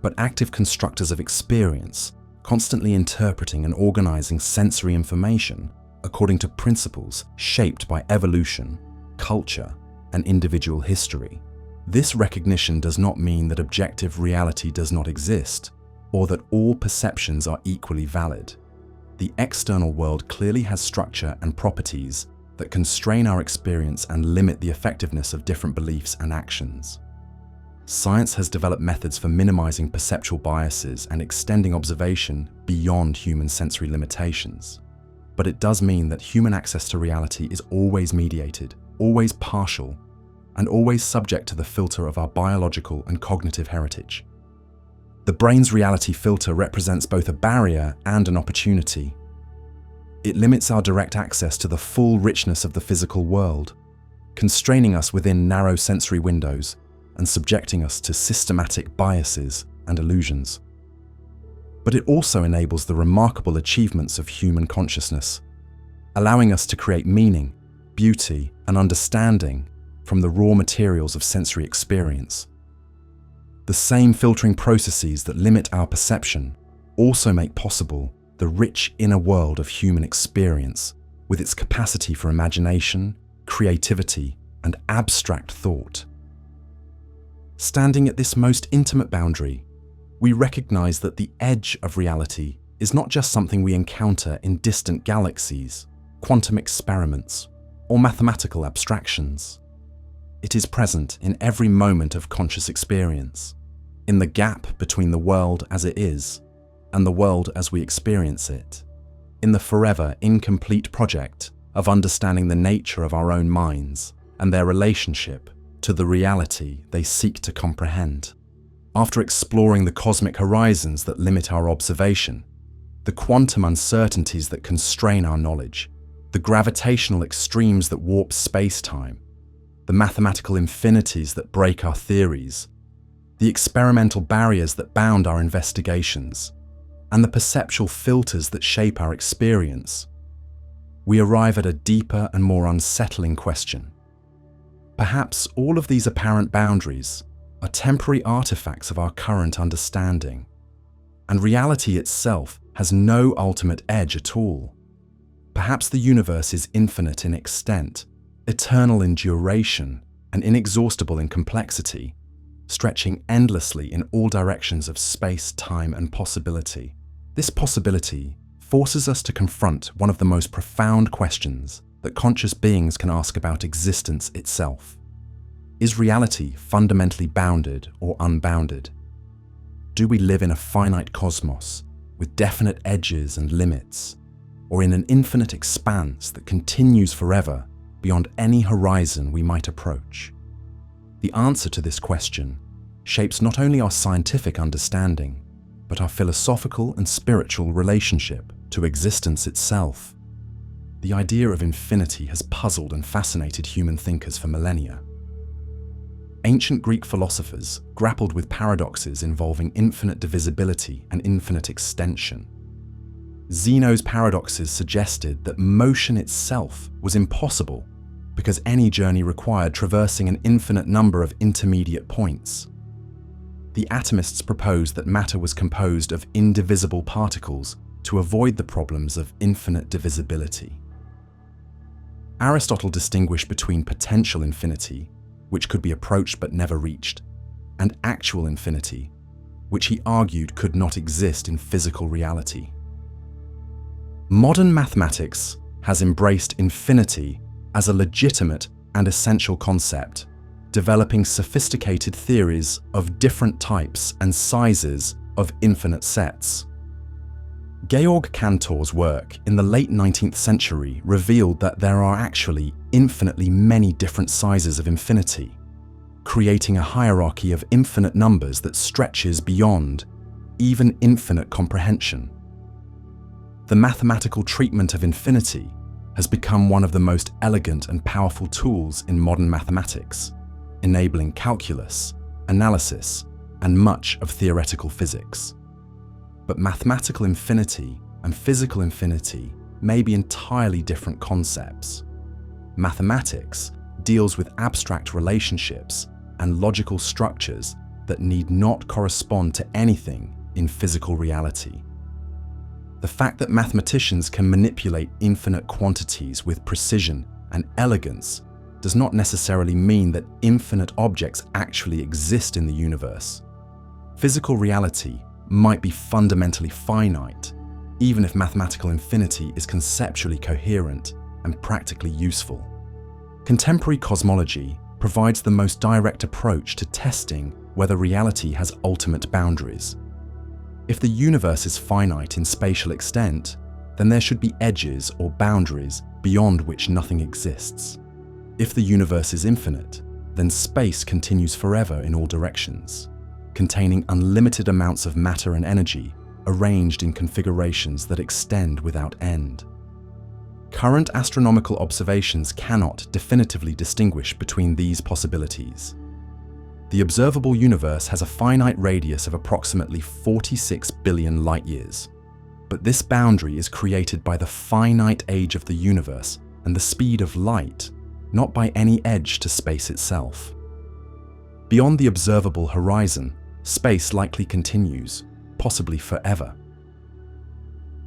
but active constructors of experience, constantly interpreting and organizing sensory information according to principles shaped by evolution, culture, and individual history. This recognition does not mean that objective reality does not exist, or that all perceptions are equally valid. The external world clearly has structure and properties that constrain our experience and limit the effectiveness of different beliefs and actions. Science has developed methods for minimizing perceptual biases and extending observation beyond human sensory limitations. But it does mean that human access to reality is always mediated, always partial, and always subject to the filter of our biological and cognitive heritage. The brain's reality filter represents both a barrier and an opportunity. It limits our direct access to the full richness of the physical world, constraining us within narrow sensory windows and subjecting us to systematic biases and illusions. But it also enables the remarkable achievements of human consciousness, allowing us to create meaning, beauty, and understanding from the raw materials of sensory experience. The same filtering processes that limit our perception also make possible the rich inner world of human experience, with its capacity for imagination, creativity, and abstract thought. Standing at this most intimate boundary, we recognize that the edge of reality is not just something we encounter in distant galaxies, quantum experiments, or mathematical abstractions. It is present in every moment of conscious experience, in the gap between the world as it is and the world as we experience it, in the forever incomplete project of understanding the nature of our own minds and their relationship to the reality they seek to comprehend. After exploring the cosmic horizons that limit our observation, the quantum uncertainties that constrain our knowledge, the gravitational extremes that warp space-time, the mathematical infinities that break our theories, the experimental barriers that bound our investigations, and the perceptual filters that shape our experience, we arrive at a deeper and more unsettling question. Perhaps all of these apparent boundaries are temporary artifacts of our current understanding, and reality itself has no ultimate edge at all. Perhaps the universe is infinite in extent, eternal in duration, and inexhaustible in complexity, stretching endlessly in all directions of space, time, and possibility. This possibility forces us to confront one of the most profound questions that conscious beings can ask about existence itself. Is reality fundamentally bounded or unbounded? Do we live in a finite cosmos with definite edges and limits, or in an infinite expanse that continues forever beyond any horizon we might approach? The answer to this question shapes not only our scientific understanding, but our philosophical and spiritual relationship to existence itself. The idea of infinity has puzzled and fascinated human thinkers for millennia. Ancient Greek philosophers grappled with paradoxes involving infinite divisibility and infinite extension. Zeno's paradoxes suggested that motion itself was impossible because any journey required traversing an infinite number of intermediate points. The atomists proposed that matter was composed of indivisible particles to avoid the problems of infinite divisibility. Aristotle distinguished between potential infinity, which could be approached but never reached, and actual infinity, which he argued could not exist in physical reality. Modern mathematics has embraced infinity as a legitimate and essential concept, developing sophisticated theories of different types and sizes of infinite sets. Georg Cantor's work in the late 19th century revealed that there are actually infinitely many different sizes of infinity, creating a hierarchy of infinite numbers that stretches beyond even infinite comprehension. The mathematical treatment of infinity has become one of the most elegant and powerful tools in modern mathematics, enabling calculus, analysis, and much of theoretical physics. But mathematical infinity and physical infinity may be entirely different concepts. Mathematics deals with abstract relationships and logical structures that need not correspond to anything in physical reality. The fact that mathematicians can manipulate infinite quantities with precision and elegance does not necessarily mean that infinite objects actually exist in the universe. Physical reality might be fundamentally finite, even if mathematical infinity is conceptually coherent and practically useful. Contemporary cosmology provides the most direct approach to testing whether reality has ultimate boundaries. If the universe is finite in spatial extent, then there should be edges or boundaries beyond which nothing exists. If the universe is infinite, then space continues forever in all directions, containing unlimited amounts of matter and energy arranged in configurations that extend without end. Current astronomical observations cannot definitively distinguish between these possibilities. The observable universe has a finite radius of approximately 46 billion light-years, but this boundary is created by the finite age of the universe and the speed of light, not by any edge to space itself. Beyond the observable horizon, space likely continues, possibly forever.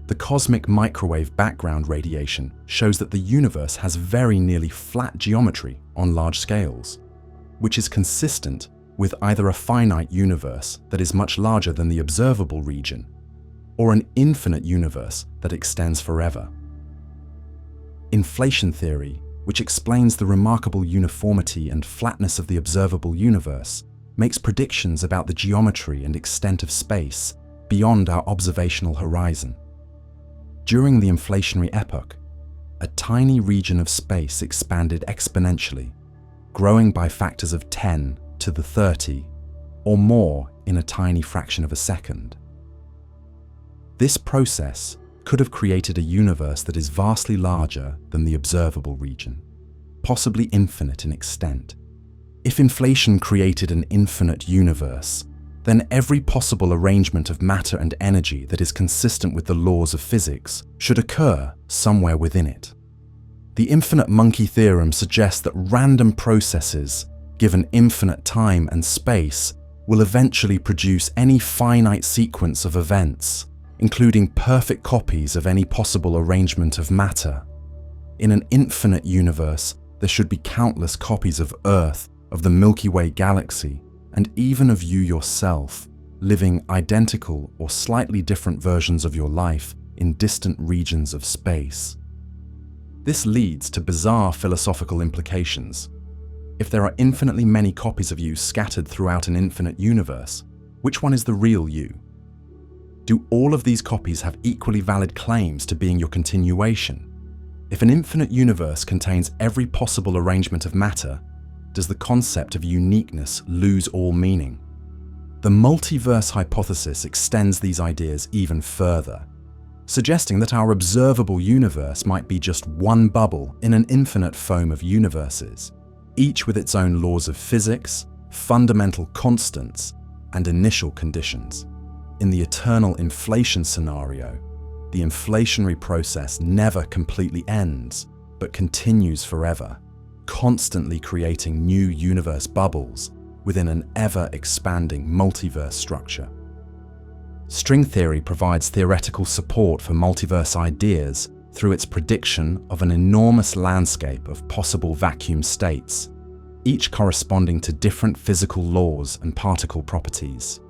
The cosmic microwave background radiation shows that the universe has very nearly flat geometry on large scales, which is consistent with either a finite universe that is much larger than the observable region, or an infinite universe that extends forever. Inflation theory, which explains the remarkable uniformity and flatness of the observable universe, makes predictions about the geometry and extent of space beyond our observational horizon. During the inflationary epoch, a tiny region of space expanded exponentially, growing by factors of 10 to the 30 or more in a tiny fraction of a second. This process could have created a universe that is vastly larger than the observable region, possibly infinite in extent. If inflation created an infinite universe, then every possible arrangement of matter and energy that is consistent with the laws of physics should occur somewhere within it. The infinite monkey theorem suggests that random processes, given infinite time and space, will eventually produce any finite sequence of events, including perfect copies of any possible arrangement of matter. In an infinite universe, there should be countless copies of Earth, of the Milky Way galaxy, and even of you yourself, living identical or slightly different versions of your life in distant regions of space. This leads to bizarre philosophical implications. If there are infinitely many copies of you scattered throughout an infinite universe, which one is the real you? Do all of these copies have equally valid claims to being your continuation? If an infinite universe contains every possible arrangement of matter, does the concept of uniqueness lose all meaning? The multiverse hypothesis extends these ideas even further, suggesting that our observable universe might be just one bubble in an infinite foam of universes, each with its own laws of physics, fundamental constants, and initial conditions. In the eternal inflation scenario, the inflationary process never completely ends, but continues forever, constantly creating new universe bubbles within an ever-expanding multiverse structure. String theory provides theoretical support for multiverse ideas through its prediction of an enormous landscape of possible vacuum states, each corresponding to different physical laws and particle properties.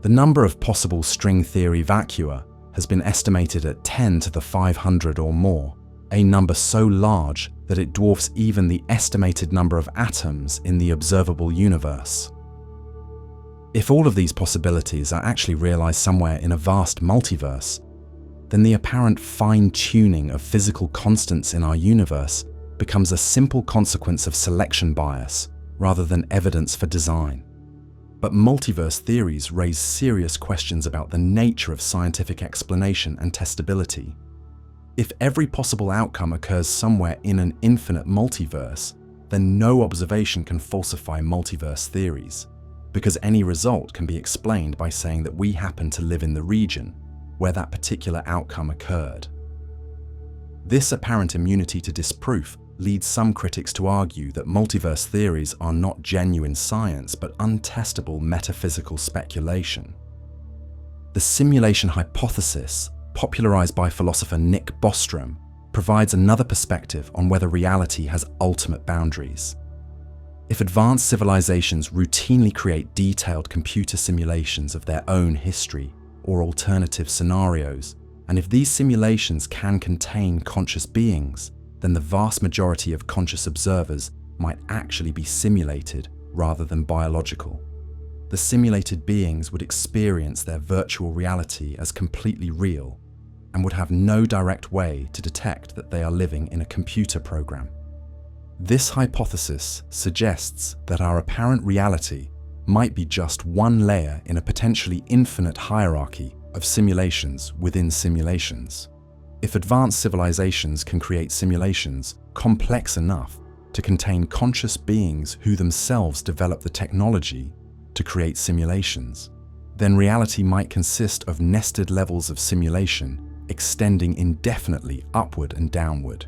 The number of possible string theory vacua has been estimated at 10 to the 500 or more, a number so large that it dwarfs even the estimated number of atoms in the observable universe. If all of these possibilities are actually realized somewhere in a vast multiverse, then the apparent fine-tuning of physical constants in our universe becomes a simple consequence of selection bias rather than evidence for design. But multiverse theories raise serious questions about the nature of scientific explanation and testability. If every possible outcome occurs somewhere in an infinite multiverse, then no observation can falsify multiverse theories, because any result can be explained by saying that we happen to live in the region where that particular outcome occurred. This apparent immunity to disproof leads some critics to argue that multiverse theories are not genuine science but untestable metaphysical speculation. The simulation hypothesis, popularized by philosopher Nick Bostrom, provides another perspective on whether reality has ultimate boundaries. If advanced civilizations routinely create detailed computer simulations of their own history or alternative scenarios, and if these simulations can contain conscious beings, then the vast majority of conscious observers might actually be simulated rather than biological. The simulated beings would experience their virtual reality as completely real and would have no direct way to detect that they are living in a computer program. This hypothesis suggests that our apparent reality might be just one layer in a potentially infinite hierarchy of simulations within simulations. If advanced civilizations can create simulations complex enough to contain conscious beings who themselves develop the technology to create simulations, then reality might consist of nested levels of simulation extending indefinitely upward and downward.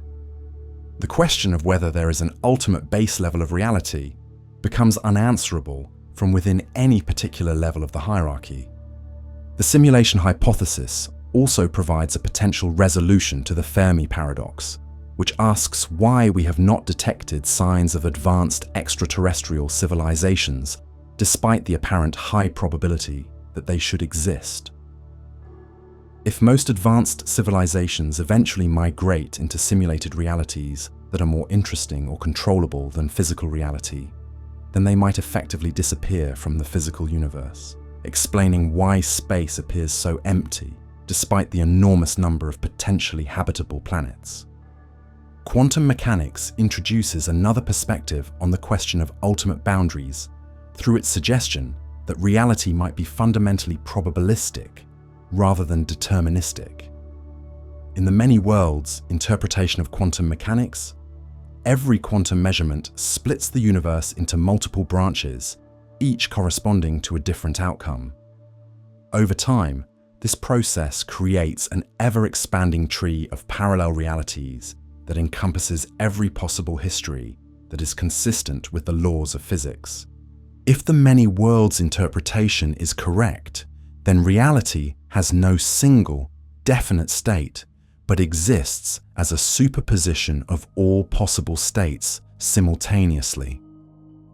The question of whether there is an ultimate base level of reality becomes unanswerable from within any particular level of the hierarchy. The simulation hypothesis also provides a potential resolution to the Fermi paradox, which asks why we have not detected signs of advanced extraterrestrial civilizations, despite the apparent high probability that they should exist. If most advanced civilizations eventually migrate into simulated realities that are more interesting or controllable than physical reality, then they might effectively disappear from the physical universe, explaining why space appears so empty despite the enormous number of potentially habitable planets. Quantum mechanics introduces another perspective on the question of ultimate boundaries through its suggestion that reality might be fundamentally probabilistic rather than deterministic. In the many worlds interpretation of quantum mechanics, every quantum measurement splits the universe into multiple branches, each corresponding to a different outcome. Over time, this process creates an ever-expanding tree of parallel realities that encompasses every possible history that is consistent with the laws of physics. If the many worlds interpretation is correct, then reality has no single, definite state, but exists as a superposition of all possible states simultaneously.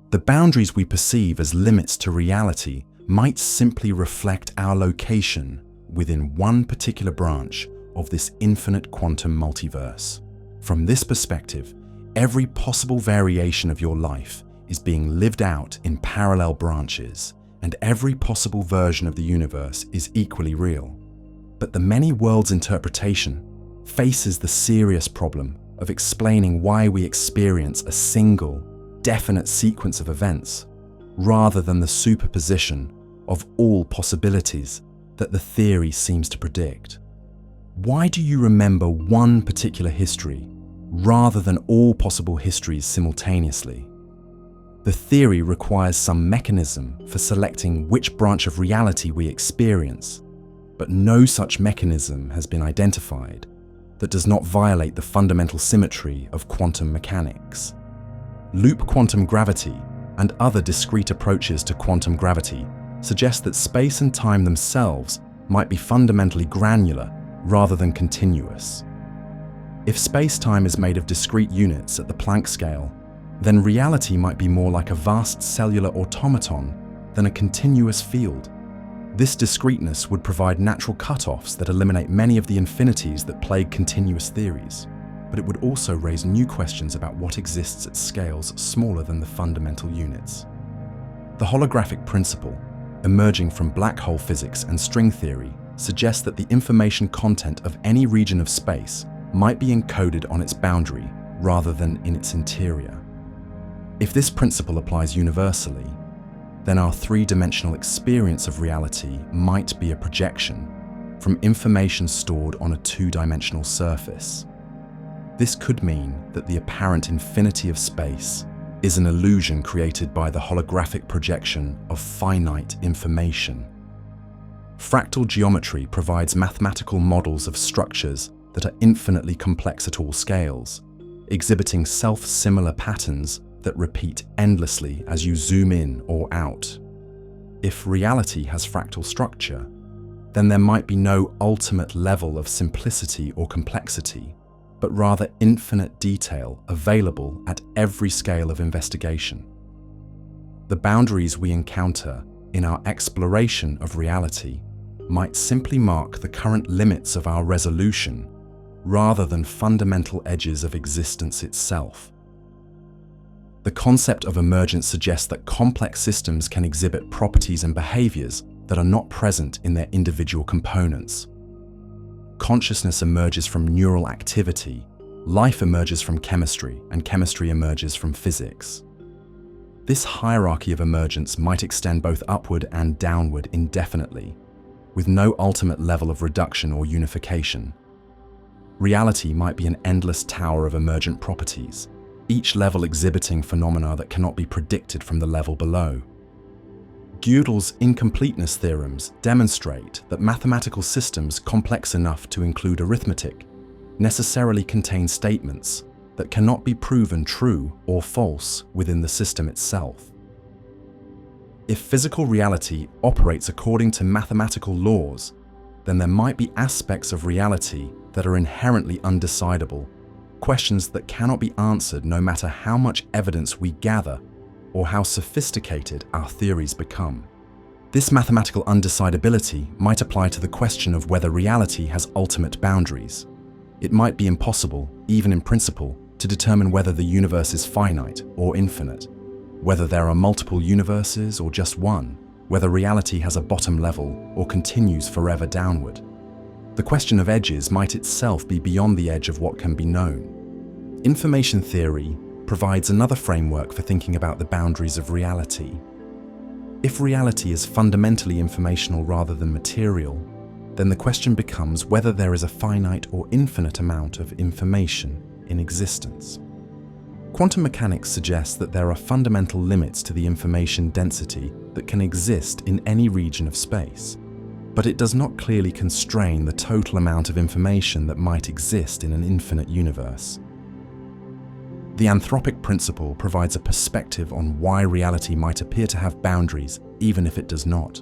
The boundaries we perceive as limits to reality might simply reflect our location within one particular branch of this infinite quantum multiverse. From this perspective, every possible variation of your life is being lived out in parallel branches, and every possible version of the universe is equally real. But the many worlds interpretation faces the serious problem of explaining why we experience a single, definite sequence of events, rather than the superposition of all possibilities that the theory seems to predict. Why do you remember one particular history rather than all possible histories simultaneously? The theory requires some mechanism for selecting which branch of reality we experience, but no such mechanism has been identified that does not violate the fundamental symmetry of quantum mechanics. Loop quantum gravity and other discrete approaches to quantum gravity suggest that space and time themselves might be fundamentally granular rather than continuous. If space-time is made of discrete units at the Planck scale, then reality might be more like a vast cellular automaton than a continuous field. This discreteness would provide natural cutoffs that eliminate many of the infinities that plague continuous theories, but it would also raise new questions about what exists at scales smaller than the fundamental units. The holographic principle, emerging from black hole physics and string theory, suggests that the information content of any region of space might be encoded on its boundary rather than in its interior. If this principle applies universally, then our three-dimensional experience of reality might be a projection from information stored on a two-dimensional surface. This could mean that the apparent infinity of space is an illusion created by the holographic projection of finite information. Fractal geometry provides mathematical models of structures that are infinitely complex at all scales, exhibiting self-similar patterns that repeat endlessly as you zoom in or out. If reality has fractal structure, then there might be no ultimate level of simplicity or complexity, but rather infinite detail available at every scale of investigation. The boundaries we encounter in our exploration of reality might simply mark the current limits of our resolution rather than fundamental edges of existence itself. The concept of emergence suggests that complex systems can exhibit properties and behaviors that are not present in their individual components. Consciousness emerges from neural activity, life emerges from chemistry, and chemistry emerges from physics. This hierarchy of emergence might extend both upward and downward indefinitely, with no ultimate level of reduction or unification. Reality might be an endless tower of emergent properties, each level exhibiting phenomena that cannot be predicted from the level below. Gödel's incompleteness theorems demonstrate that mathematical systems complex enough to include arithmetic necessarily contain statements that cannot be proven true or false within the system itself. If physical reality operates according to mathematical laws, then there might be aspects of reality that are inherently undecidable, questions that cannot be answered no matter how much evidence we gather or how sophisticated our theories become. This mathematical undecidability might apply to the question of whether reality has ultimate boundaries. It might be impossible, even in principle, to determine whether the universe is finite or infinite, whether there are multiple universes or just one, whether reality has a bottom level or continues forever downward. The question of edges might itself be beyond the edge of what can be known. Information theory provides another framework for thinking about the boundaries of reality. If reality is fundamentally informational rather than material, then the question becomes whether there is a finite or infinite amount of information in existence. Quantum mechanics suggests that there are fundamental limits to the information density that can exist in any region of space, but it does not clearly constrain the total amount of information that might exist in an infinite universe. The anthropic principle provides a perspective on why reality might appear to have boundaries even if it does not.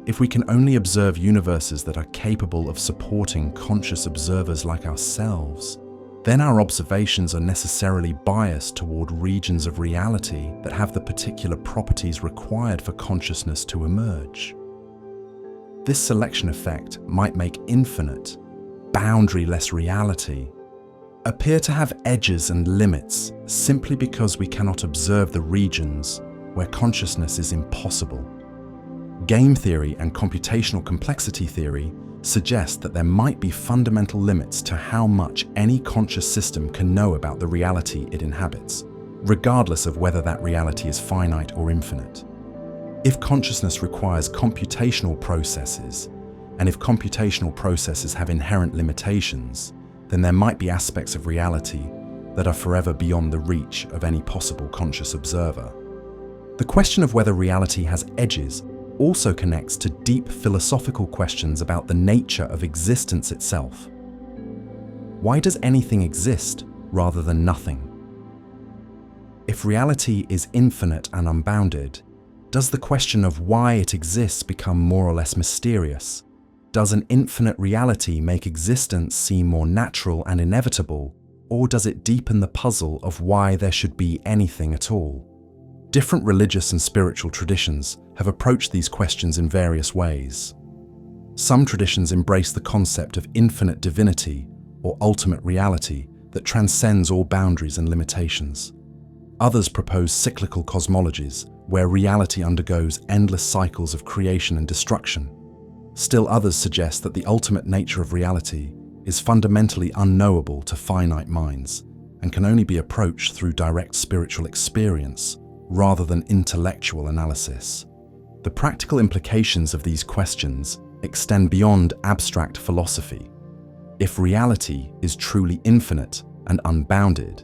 If we can only observe universes that are capable of supporting conscious observers like ourselves, then our observations are necessarily biased toward regions of reality that have the particular properties required for consciousness to emerge. This selection effect might make infinite, boundaryless reality appear to have edges and limits simply because we cannot observe the regions where consciousness is impossible. Game theory and computational complexity theory suggest that there might be fundamental limits to how much any conscious system can know about the reality it inhabits, regardless of whether that reality is finite or infinite. If consciousness requires computational processes, and if computational processes have inherent limitations, then there might be aspects of reality that are forever beyond the reach of any possible conscious observer. The question of whether reality has edges also connects to deep philosophical questions about the nature of existence itself. Why does anything exist rather than nothing? If reality is infinite and unbounded, does the question of why it exists become more or less mysterious? Does an infinite reality make existence seem more natural and inevitable, or does it deepen the puzzle of why there should be anything at all? Different religious and spiritual traditions have approached these questions in various ways. Some traditions embrace the concept of infinite divinity or ultimate reality that transcends all boundaries and limitations. Others propose cyclical cosmologies where reality undergoes endless cycles of creation and destruction. Still others suggest that the ultimate nature of reality is fundamentally unknowable to finite minds and can only be approached through direct spiritual experience rather than intellectual analysis. The practical implications of these questions extend beyond abstract philosophy. If reality is truly infinite and unbounded,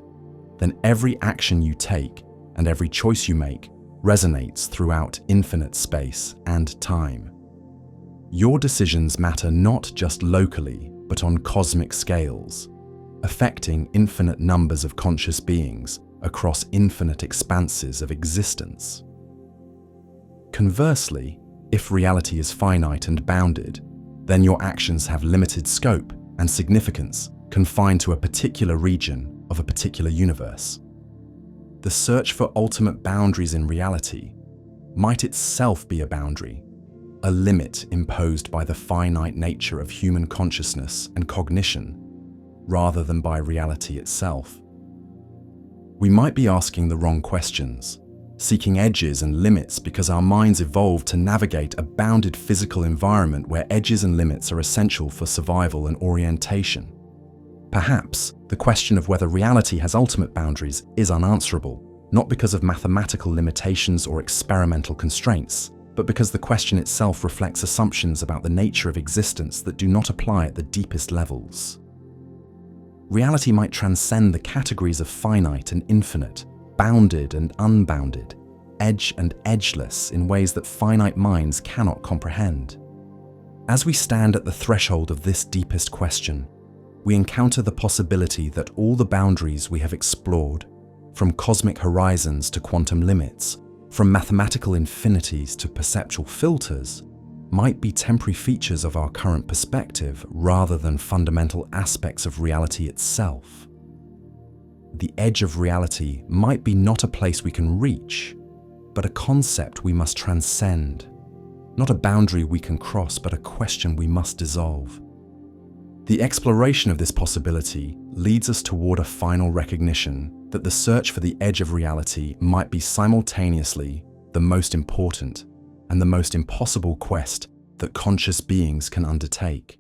then every action you take and every choice you make resonates throughout infinite space and time. Your decisions matter not just locally, but on cosmic scales, affecting infinite numbers of conscious beings across infinite expanses of existence. Conversely, if reality is finite and bounded, then your actions have limited scope and significance confined to a particular region of a particular universe. The search for ultimate boundaries in reality might itself be a boundary, a limit imposed by the finite nature of human consciousness and cognition, rather than by reality itself. We might be asking the wrong questions, seeking edges and limits because our minds evolved to navigate a bounded physical environment where edges and limits are essential for survival and orientation. Perhaps the question of whether reality has ultimate boundaries is unanswerable, not because of mathematical limitations or experimental constraints, but because the question itself reflects assumptions about the nature of existence that do not apply at the deepest levels. Reality might transcend the categories of finite and infinite, bounded and unbounded, edge and edgeless in ways that finite minds cannot comprehend. As we stand at the threshold of this deepest question, we encounter the possibility that all the boundaries we have explored, from cosmic horizons to quantum limits, from mathematical infinities to perceptual filters, might be temporary features of our current perspective rather than fundamental aspects of reality itself. The edge of reality might be not a place we can reach, but a concept we must transcend, not a boundary we can cross, but a question we must dissolve. The exploration of this possibility leads us toward a final recognition that the search for the edge of reality might be simultaneously the most important and the most impossible quest that conscious beings can undertake.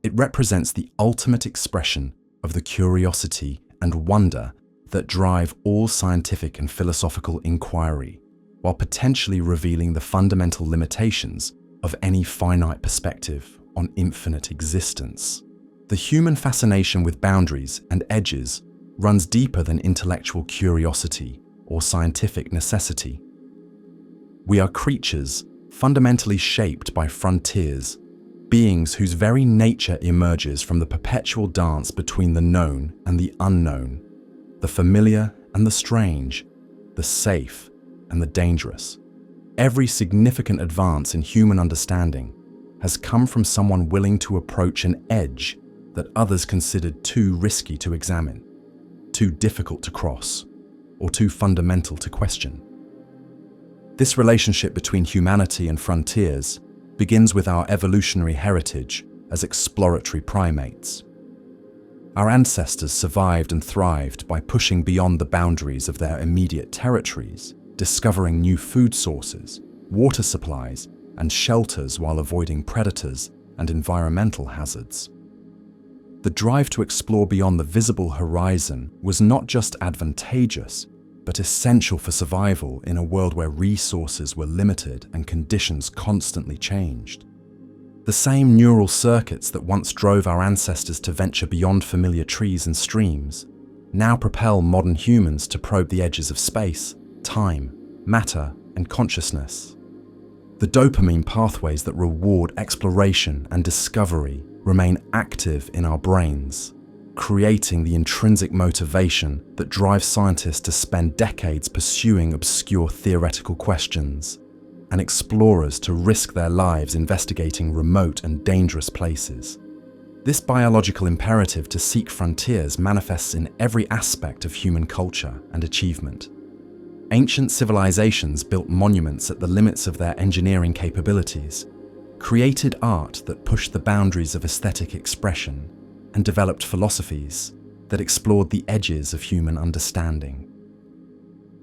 It represents the ultimate expression of the curiosity and wonder that drive all scientific and philosophical inquiry, while potentially revealing the fundamental limitations of any finite perspective on infinite existence. The human fascination with boundaries and edges runs deeper than intellectual curiosity or scientific necessity. We are creatures fundamentally shaped by frontiers, beings whose very nature emerges from the perpetual dance between the known and the unknown, the familiar and the strange, the safe and the dangerous. Every significant advance in human understanding has come from someone willing to approach an edge that others considered too risky to examine, too difficult to cross, or too fundamental to question. This relationship between humanity and frontiers begins with our evolutionary heritage as exploratory primates. Our ancestors survived and thrived by pushing beyond the boundaries of their immediate territories, discovering new food sources, water supplies, and shelters while avoiding predators and environmental hazards. The drive to explore beyond the visible horizon was not just advantageous, but essential for survival in a world where resources were limited and conditions constantly changed. The same neural circuits that once drove our ancestors to venture beyond familiar trees and streams now propel modern humans to probe the edges of space, time, matter, and consciousness. The dopamine pathways that reward exploration and discovery remain active in our brains, creating the intrinsic motivation that drives scientists to spend decades pursuing obscure theoretical questions, and explorers to risk their lives investigating remote and dangerous places. This biological imperative to seek frontiers manifests in every aspect of human culture and achievement. Ancient civilizations built monuments at the limits of their engineering capabilities, created art that pushed the boundaries of aesthetic expression, and developed philosophies that explored the edges of human understanding.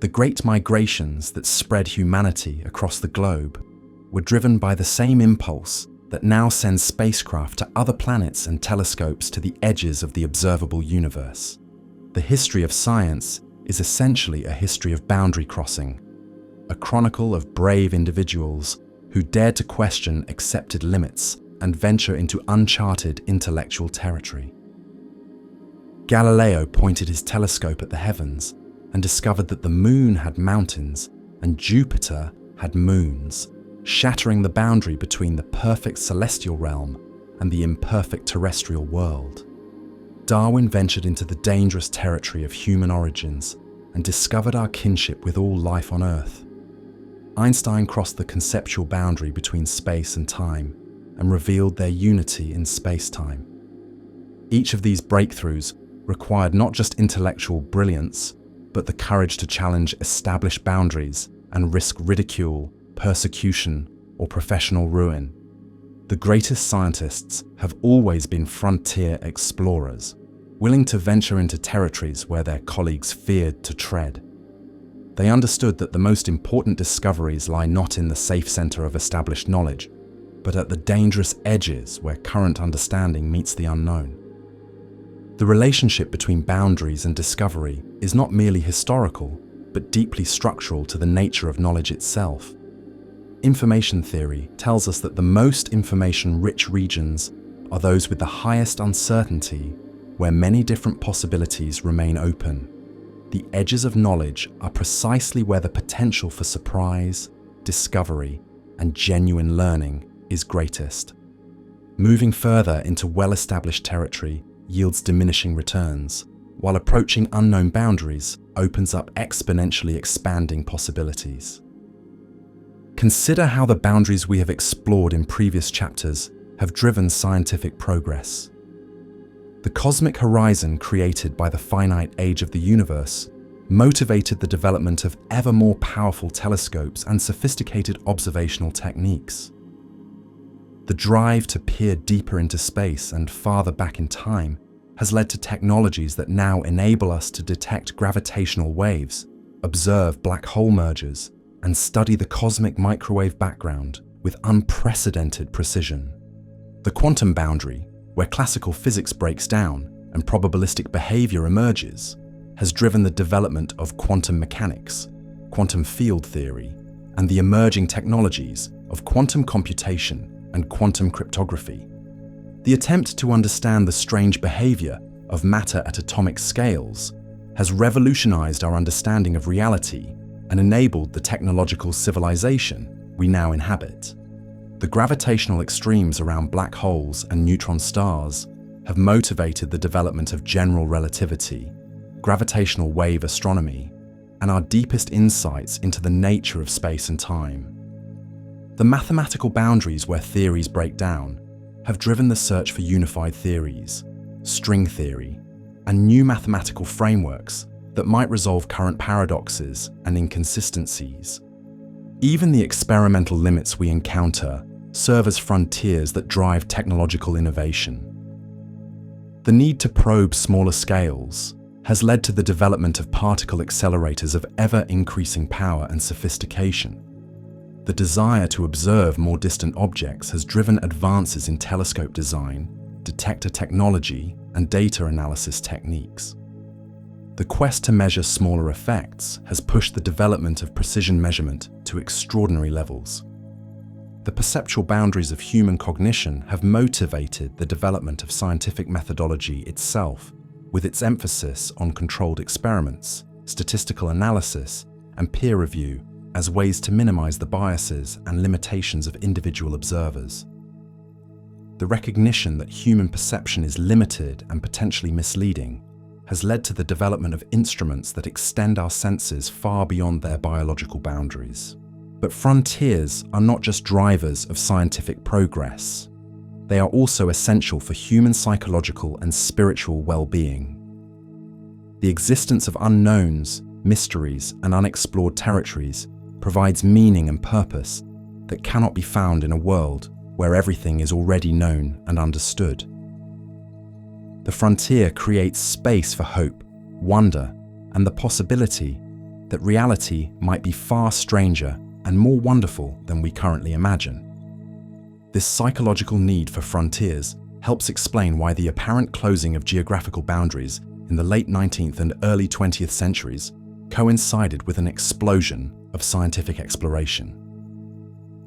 The great migrations that spread humanity across the globe were driven by the same impulse that now sends spacecraft to other planets and telescopes to the edges of the observable universe. The history of science is essentially a history of boundary crossing, a chronicle of brave individuals who dared to question accepted limits and venture into uncharted intellectual territory. Galileo pointed his telescope at the heavens and discovered that the moon had mountains and Jupiter had moons, shattering the boundary between the perfect celestial realm and the imperfect terrestrial world. Darwin ventured into the dangerous territory of human origins and discovered our kinship with all life on Earth. Einstein crossed the conceptual boundary between space and time and revealed their unity in space-time. Each of these breakthroughs required not just intellectual brilliance, but the courage to challenge established boundaries and risk ridicule, persecution, or professional ruin. The greatest scientists have always been frontier explorers, willing to venture into territories where their colleagues feared to tread. They understood that the most important discoveries lie not in the safe center of established knowledge, but at the dangerous edges where current understanding meets the unknown. The relationship between boundaries and discovery is not merely historical, but deeply structural to the nature of knowledge itself. Information theory tells us that the most information-rich regions are those with the highest uncertainty, where many different possibilities remain open. The edges of knowledge are precisely where the potential for surprise, discovery, and genuine learning is greatest. Moving further into well-established territory yields diminishing returns, while approaching unknown boundaries opens up exponentially expanding possibilities. Consider how the boundaries we have explored in previous chapters have driven scientific progress. The cosmic horizon created by the finite age of the universe motivated the development of ever more powerful telescopes and sophisticated observational techniques. The drive to peer deeper into space and farther back in time has led to technologies that now enable us to detect gravitational waves, observe black hole mergers, and study the cosmic microwave background with unprecedented precision. The quantum boundary, where classical physics breaks down and probabilistic behavior emerges, has driven the development of quantum mechanics, quantum field theory, and the emerging technologies of quantum computation and quantum cryptography. The attempt to understand the strange behavior of matter at atomic scales has revolutionized our understanding of reality and enabled the technological civilization we now inhabit. The gravitational extremes around black holes and neutron stars have motivated the development of general relativity, gravitational wave astronomy, and our deepest insights into the nature of space and time. The mathematical boundaries where theories break down have driven the search for unified theories, string theory, and new mathematical frameworks that might resolve current paradoxes and inconsistencies. Even the experimental limits we encounter serve as frontiers that drive technological innovation. The need to probe smaller scales has led to the development of particle accelerators of ever-increasing power and sophistication. The desire to observe more distant objects has driven advances in telescope design, detector technology, and data analysis techniques. The quest to measure smaller effects has pushed the development of precision measurement to extraordinary levels. The perceptual boundaries of human cognition have motivated the development of scientific methodology itself, with its emphasis on controlled experiments, statistical analysis, and peer review as ways to minimize the biases and limitations of individual observers. The recognition that human perception is limited and potentially misleading has led to the development of instruments that extend our senses far beyond their biological boundaries. But frontiers are not just drivers of scientific progress. They are also essential for human psychological and spiritual well-being. The existence of unknowns, mysteries, and unexplored territories provides meaning and purpose that cannot be found in a world where everything is already known and understood. The frontier creates space for hope, wonder, and the possibility that reality might be far stranger and more wonderful than we currently imagine. This psychological need for frontiers helps explain why the apparent closing of geographical boundaries in the late 19th and early 20th centuries coincided with an explosion of scientific exploration.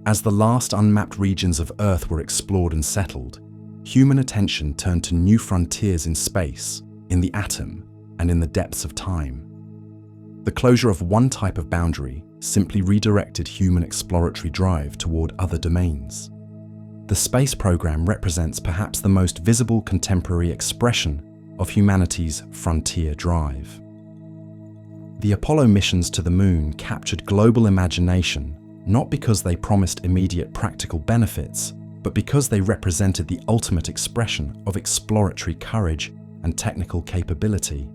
As the last unmapped regions of Earth were explored and settled, human attention turned to new frontiers in space, in the atom, and in the depths of time. The closure of one type of boundary simply redirected human exploratory drive toward other domains. The space program represents perhaps the most visible contemporary expression of humanity's frontier drive. The Apollo missions to the Moon captured global imagination not because they promised immediate practical benefits, but because they represented the ultimate expression of exploratory courage and technical capability.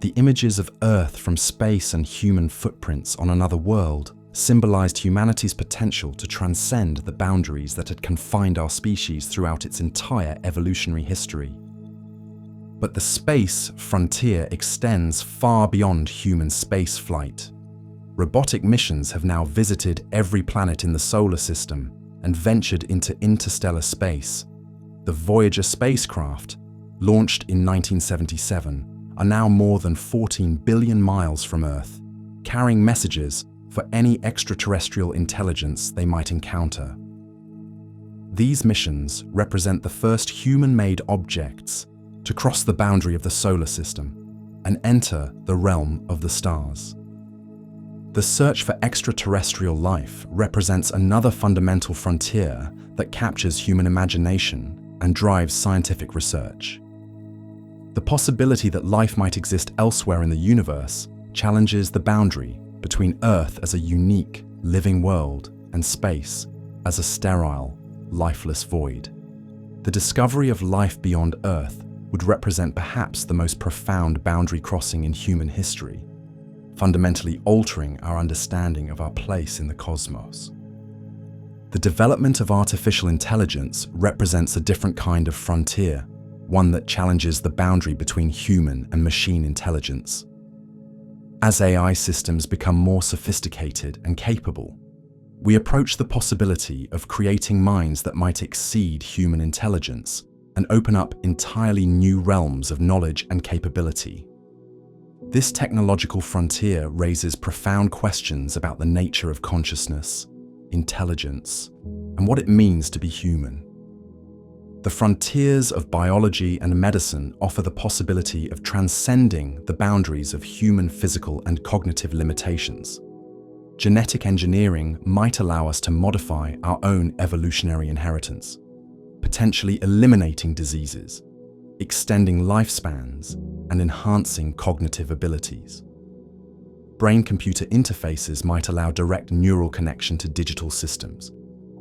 The images of Earth from space and human footprints on another world symbolized humanity's potential to transcend the boundaries that had confined our species throughout its entire evolutionary history. But the space frontier extends far beyond human space flight. Robotic missions have now visited every planet in the solar system and ventured into interstellar space. The Voyager spacecraft, launched in 1977, are now more than 14 billion miles from Earth, carrying messages for any extraterrestrial intelligence they might encounter. These missions represent the first human-made objects to cross the boundary of the solar system and enter the realm of the stars. The search for extraterrestrial life represents another fundamental frontier that captures human imagination and drives scientific research. The possibility that life might exist elsewhere in the universe challenges the boundary between Earth as a unique, living world and space as a sterile, lifeless void. The discovery of life beyond Earth would represent perhaps the most profound boundary crossing in human history, fundamentally altering our understanding of our place in the cosmos. The development of artificial intelligence represents a different kind of frontier, one that challenges the boundary between human and machine intelligence. As AI systems become more sophisticated and capable, we approach the possibility of creating minds that might exceed human intelligence and open up entirely new realms of knowledge and capability. This technological frontier raises profound questions about the nature of consciousness, intelligence, and what it means to be human. The frontiers of biology and medicine offer the possibility of transcending the boundaries of human physical and cognitive limitations. Genetic engineering might allow us to modify our own evolutionary inheritance, potentially eliminating diseases, extending lifespans, and enhancing cognitive abilities. Brain-computer interfaces might allow direct neural connection to digital systems,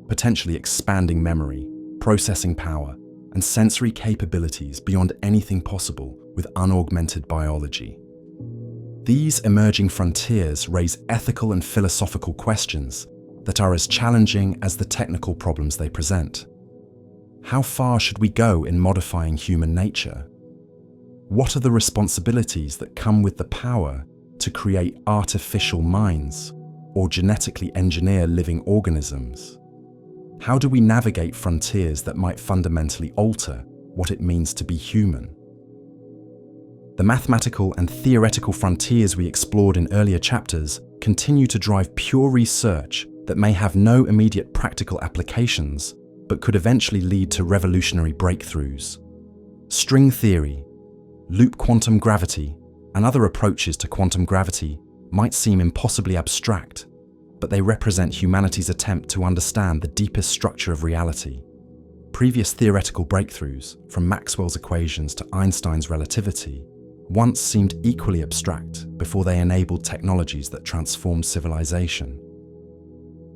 potentially expanding memory, processing power, and sensory capabilities beyond anything possible with unaugmented biology. These emerging frontiers raise ethical and philosophical questions that are as challenging as the technical problems they present. How far should we go in modifying human nature? What are the responsibilities that come with the power to create artificial minds or genetically engineer living organisms? How do we navigate frontiers that might fundamentally alter what it means to be human? The mathematical and theoretical frontiers we explored in earlier chapters continue to drive pure research that may have no immediate practical applications, but could eventually lead to revolutionary breakthroughs. String theory, loop quantum gravity, and other approaches to quantum gravity might seem impossibly abstract, but they represent humanity's attempt to understand the deepest structure of reality. Previous theoretical breakthroughs, from Maxwell's equations to Einstein's relativity, once seemed equally abstract before they enabled technologies that transformed civilization.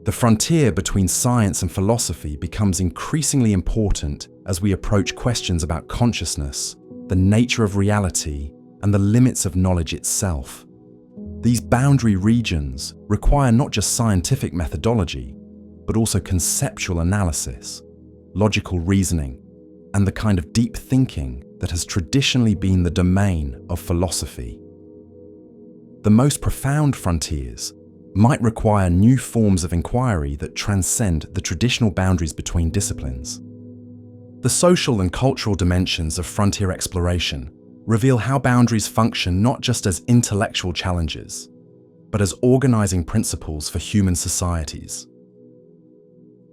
The frontier between science and philosophy becomes increasingly important as we approach questions about consciousness, the nature of reality, and the limits of knowledge itself. These boundary regions require not just scientific methodology, but also conceptual analysis, logical reasoning, and the kind of deep thinking that has traditionally been the domain of philosophy. The most profound frontiers might require new forms of inquiry that transcend the traditional boundaries between disciplines. The social and cultural dimensions of frontier exploration reveal how boundaries function not just as intellectual challenges, but as organizing principles for human societies.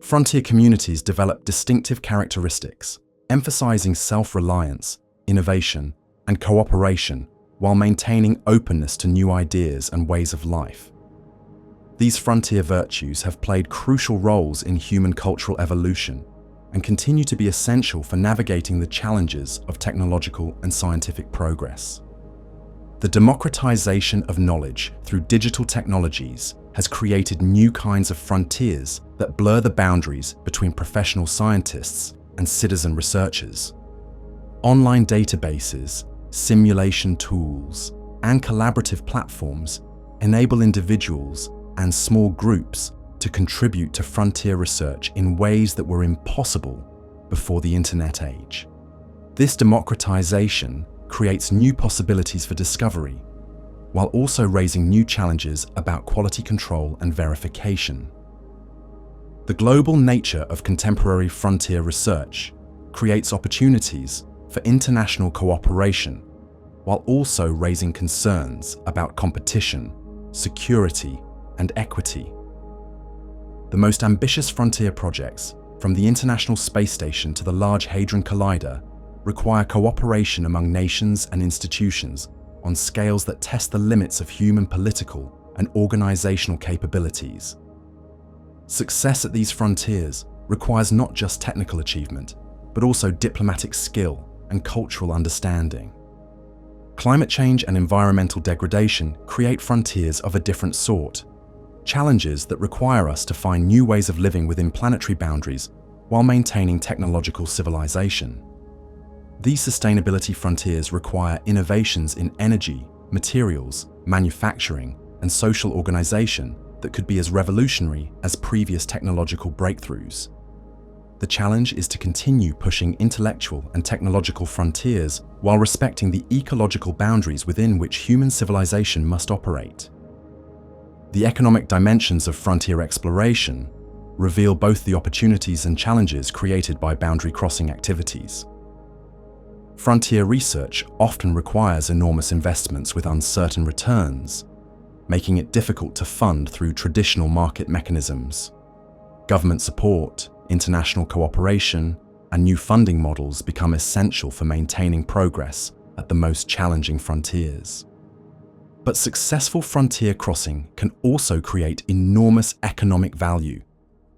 Frontier communities develop distinctive characteristics, emphasizing self-reliance, innovation, and cooperation while maintaining openness to new ideas and ways of life. These frontier virtues have played crucial roles in human cultural evolution and continue to be essential for navigating the challenges of technological and scientific progress. The democratization of knowledge through digital technologies has created new kinds of frontiers that blur the boundaries between professional scientists and citizen researchers. Online databases, simulation tools, and collaborative platforms enable individuals and small groups to contribute to frontier research in ways that were impossible before the internet age. This democratization creates new possibilities for discovery, while also raising new challenges about quality control and verification. The global nature of contemporary frontier research creates opportunities for international cooperation, while also raising concerns about competition, security, and equity. The most ambitious frontier projects, from the International Space Station to the Large Hadron Collider, require cooperation among nations and institutions on scales that test the limits of human political and organizational capabilities. Success at these frontiers requires not just technical achievement, but also diplomatic skill and cultural understanding. Climate change and environmental degradation create frontiers of a different sort, challenges that require us to find new ways of living within planetary boundaries while maintaining technological civilization. These sustainability frontiers require innovations in energy, materials, manufacturing, and social organization that could be as revolutionary as previous technological breakthroughs. The challenge is to continue pushing intellectual and technological frontiers while respecting the ecological boundaries within which human civilization must operate. The economic dimensions of frontier exploration reveal both the opportunities and challenges created by boundary-crossing activities. Frontier research often requires enormous investments with uncertain returns, making it difficult to fund through traditional market mechanisms. Government support, international cooperation, and new funding models become essential for maintaining progress at the most challenging frontiers. But successful frontier crossing can also create enormous economic value,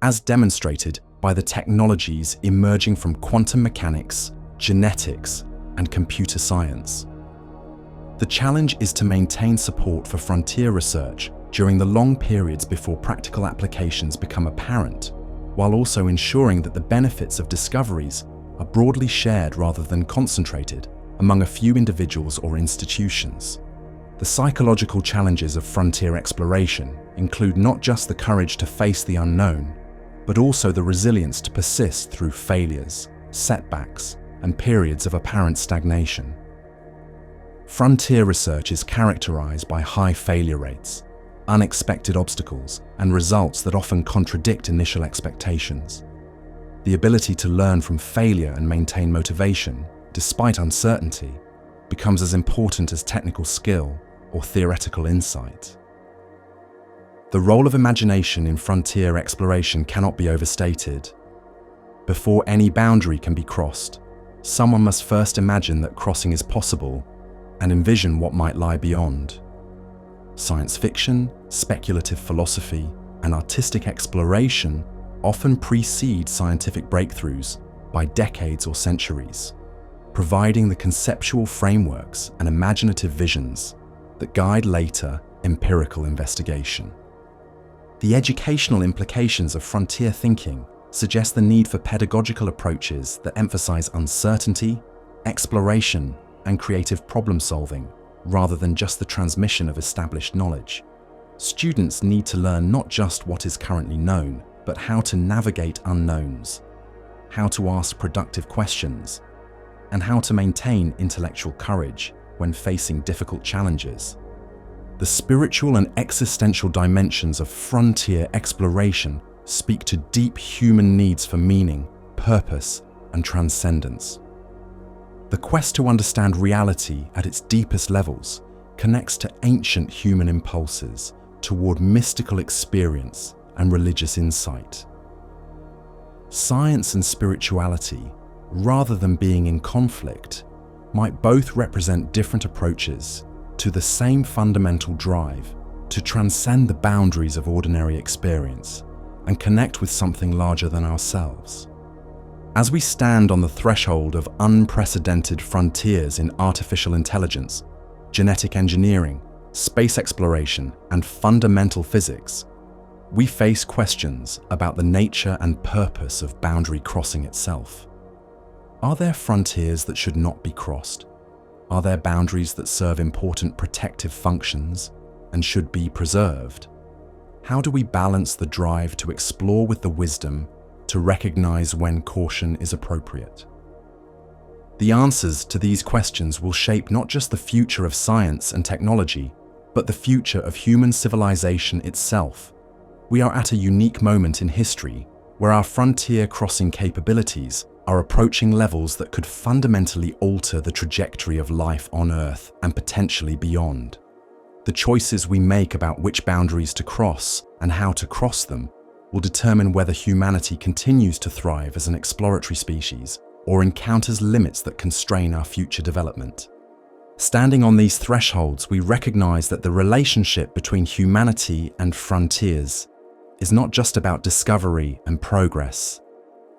as demonstrated by the technologies emerging from quantum mechanics, genetics, and computer science. The challenge is to maintain support for frontier research during the long periods before practical applications become apparent, while also ensuring that the benefits of discoveries are broadly shared rather than concentrated among a few individuals or institutions. The psychological challenges of frontier exploration include not just the courage to face the unknown, but also the resilience to persist through failures, setbacks, and periods of apparent stagnation. Frontier research is characterized by high failure rates, unexpected obstacles, and results that often contradict initial expectations. The ability to learn from failure and maintain motivation, despite uncertainty, becomes as important as technical skill or theoretical insight. The role of imagination in frontier exploration cannot be overstated. Before any boundary can be crossed, someone must first imagine that crossing is possible and envision what might lie beyond. Science fiction, speculative philosophy, and artistic exploration often precede scientific breakthroughs by decades or centuries, providing the conceptual frameworks and imaginative visions that guide later empirical investigation. The educational implications of frontier thinking suggest the need for pedagogical approaches that emphasize uncertainty, exploration, and creative problem solving, rather than just the transmission of established knowledge. Students need to learn not just what is currently known, but how to navigate unknowns, how to ask productive questions, and how to maintain intellectual courage when facing difficult challenges. The spiritual and existential dimensions of frontier exploration speak to deep human needs for meaning, purpose, and transcendence. The quest to understand reality at its deepest levels connects to ancient human impulses toward mystical experience and religious insight. Science and spirituality, rather than being in conflict, might both represent different approaches to the same fundamental drive to transcend the boundaries of ordinary experience and connect with something larger than ourselves. As we stand on the threshold of unprecedented frontiers in artificial intelligence, genetic engineering, space exploration, and fundamental physics, we face questions about the nature and purpose of boundary crossing itself. Are there frontiers that should not be crossed? Are there boundaries that serve important protective functions and should be preserved? How do we balance the drive to explore with the wisdom to recognize when caution is appropriate? The answers to these questions will shape not just the future of science and technology, but the future of human civilization itself. We are at a unique moment in history where our frontier crossing capabilities are approaching levels that could fundamentally alter the trajectory of life on Earth and potentially beyond. The choices we make about which boundaries to cross and how to cross them will determine whether humanity continues to thrive as an exploratory species or encounters limits that constrain our future development. Standing on these thresholds, we recognize that the relationship between humanity and frontiers is not just about discovery and progress,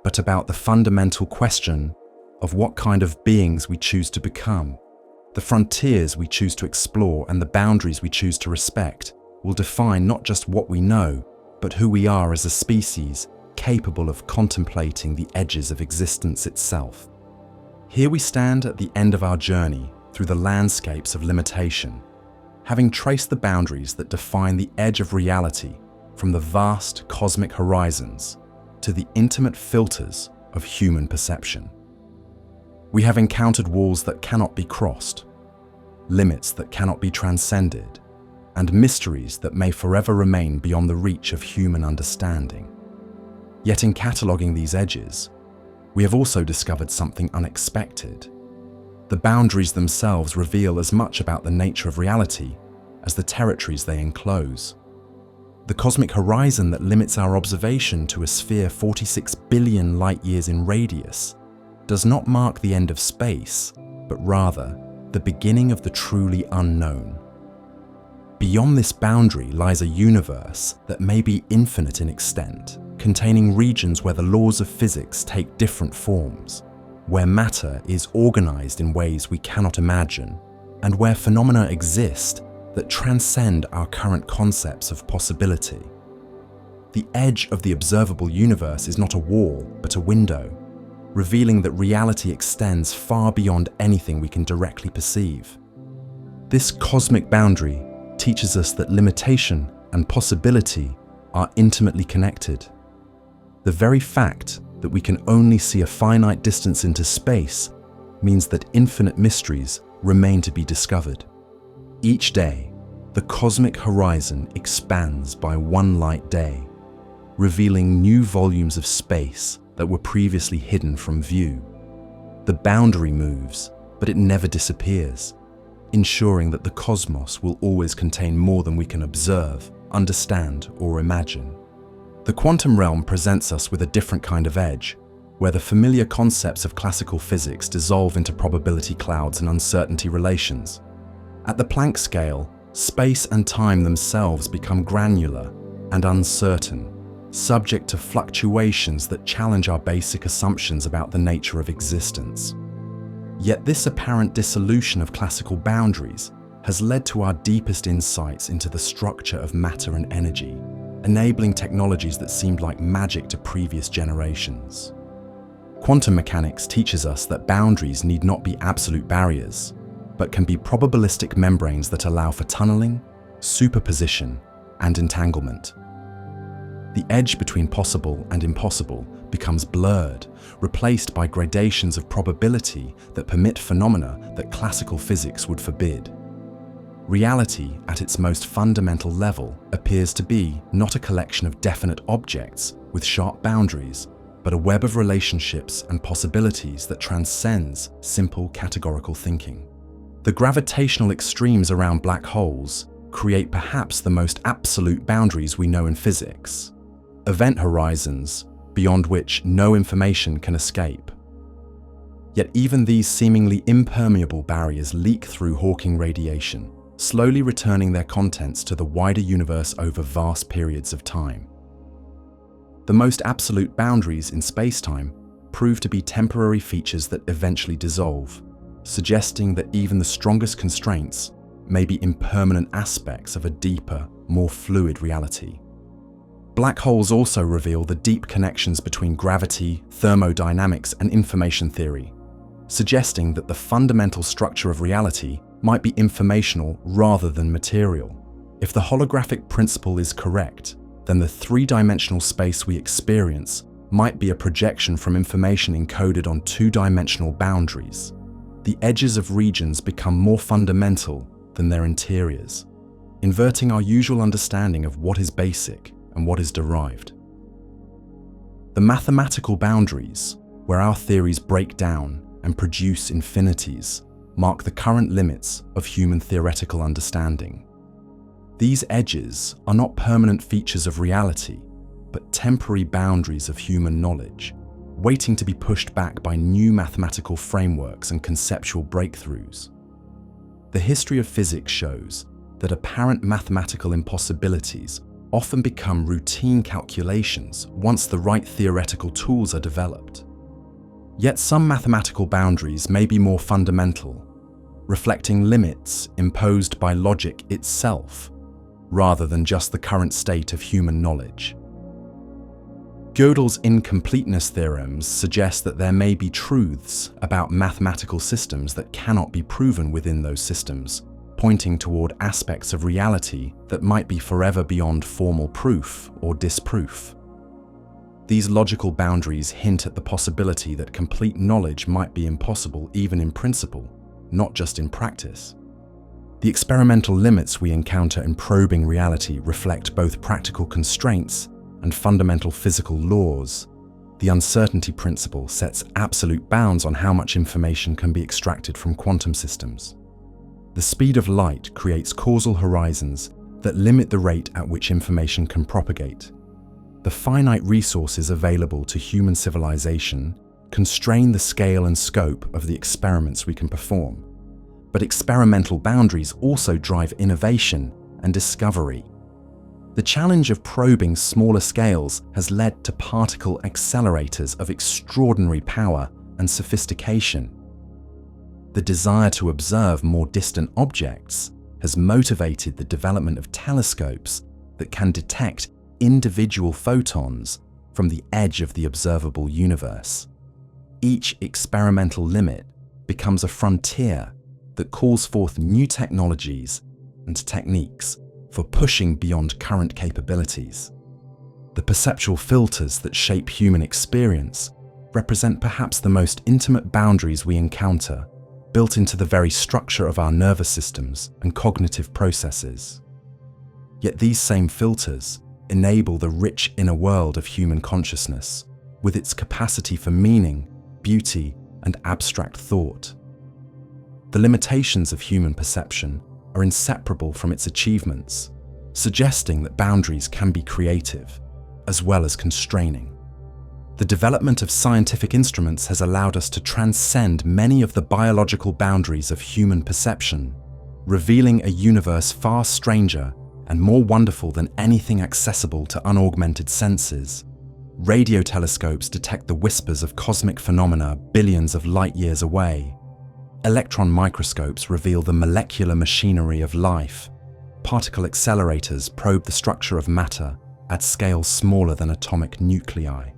but about the fundamental question of what kind of beings we choose to become. The frontiers we choose to explore and the boundaries we choose to respect will define not just what we know, but who we are as a species capable of contemplating the edges of existence itself. Here we stand at the end of our journey through the landscapes of limitation, having traced the boundaries that define the edge of reality from the vast cosmic horizons to the intimate filters of human perception. We have encountered walls that cannot be crossed, limits that cannot be transcended, and mysteries that may forever remain beyond the reach of human understanding. Yet in cataloguing these edges, we have also discovered something unexpected. The boundaries themselves reveal as much about the nature of reality as the territories they enclose. The cosmic horizon that limits our observation to a sphere 46 billion light-years in radius does not mark the end of space, but rather the beginning of the truly unknown. Beyond this boundary lies a universe that may be infinite in extent, containing regions where the laws of physics take different forms, where matter is organized in ways we cannot imagine, and where phenomena exist that transcend our current concepts of possibility. The edge of the observable universe is not a wall, but a window, revealing that reality extends far beyond anything we can directly perceive. This cosmic boundary teaches us that limitation and possibility are intimately connected. The very fact that we can only see a finite distance into space means that infinite mysteries remain to be discovered. Each day, the cosmic horizon expands by one light day, revealing new volumes of space that were previously hidden from view. The boundary moves, but it never disappears, ensuring that the cosmos will always contain more than we can observe, understand, or imagine. The quantum realm presents us with a different kind of edge, where the familiar concepts of classical physics dissolve into probability clouds and uncertainty relations. At the Planck scale, space and time themselves become granular and uncertain, subject to fluctuations that challenge our basic assumptions about the nature of existence. Yet this apparent dissolution of classical boundaries has led to our deepest insights into the structure of matter and energy, enabling technologies that seemed like magic to previous generations. Quantum mechanics teaches us that boundaries need not be absolute barriers, but can be probabilistic membranes that allow for tunneling, superposition, and entanglement. The edge between possible and impossible becomes blurred, replaced by gradations of probability that permit phenomena that classical physics would forbid. Reality, at its most fundamental level, appears to be not a collection of definite objects with sharp boundaries, but a web of relationships and possibilities that transcends simple categorical thinking. The gravitational extremes around black holes create perhaps the most absolute boundaries we know in physics. Event horizons, beyond which no information can escape. Yet even these seemingly impermeable barriers leak through Hawking radiation, slowly returning their contents to the wider universe over vast periods of time. The most absolute boundaries in space-time prove to be temporary features that eventually dissolve, suggesting that even the strongest constraints may be impermanent aspects of a deeper, more fluid reality. Black holes also reveal the deep connections between gravity, thermodynamics, and information theory, suggesting that the fundamental structure of reality might be informational rather than material. If the holographic principle is correct, then the three-dimensional space we experience might be a projection from information encoded on two-dimensional boundaries. The edges of regions become more fundamental than their interiors, inverting our usual understanding of what is basic and what is derived. The mathematical boundaries, where our theories break down and produce infinities, mark the current limits of human theoretical understanding. These edges are not permanent features of reality, but temporary boundaries of human knowledge, waiting to be pushed back by new mathematical frameworks and conceptual breakthroughs. The history of physics shows that apparent mathematical impossibilities often become routine calculations once the right theoretical tools are developed. Yet some mathematical boundaries may be more fundamental, reflecting limits imposed by logic itself, rather than just the current state of human knowledge. Gödel's incompleteness theorems suggest that there may be truths about mathematical systems that cannot be proven within those systems, pointing toward aspects of reality that might be forever beyond formal proof or disproof. These logical boundaries hint at the possibility that complete knowledge might be impossible even in principle, not just in practice. The experimental limits we encounter in probing reality reflect both practical constraints and fundamental physical laws. The uncertainty principle sets absolute bounds on how much information can be extracted from quantum systems. The speed of light creates causal horizons that limit the rate at which information can propagate. The finite resources available to human civilization constrain the scale and scope of the experiments we can perform. But experimental boundaries also drive innovation and discovery. The challenge of probing smaller scales has led to particle accelerators of extraordinary power and sophistication. The desire to observe more distant objects has motivated the development of telescopes that can detect individual photons from the edge of the observable universe. Each experimental limit becomes a frontier that calls forth new technologies and techniques for pushing beyond current capabilities. The perceptual filters that shape human experience represent perhaps the most intimate boundaries we encounter, built into the very structure of our nervous systems and cognitive processes. Yet these same filters enable the rich inner world of human consciousness, with its capacity for meaning, beauty, and abstract thought. The limitations of human perception are inseparable from its achievements, suggesting that boundaries can be creative, as well as constraining. The development of scientific instruments has allowed us to transcend many of the biological boundaries of human perception, revealing a universe far stranger and more wonderful than anything accessible to unaugmented senses. Radio telescopes detect the whispers of cosmic phenomena billions of light years away. Electron microscopes reveal the molecular machinery of life. Particle accelerators probe the structure of matter at scales smaller than atomic nuclei.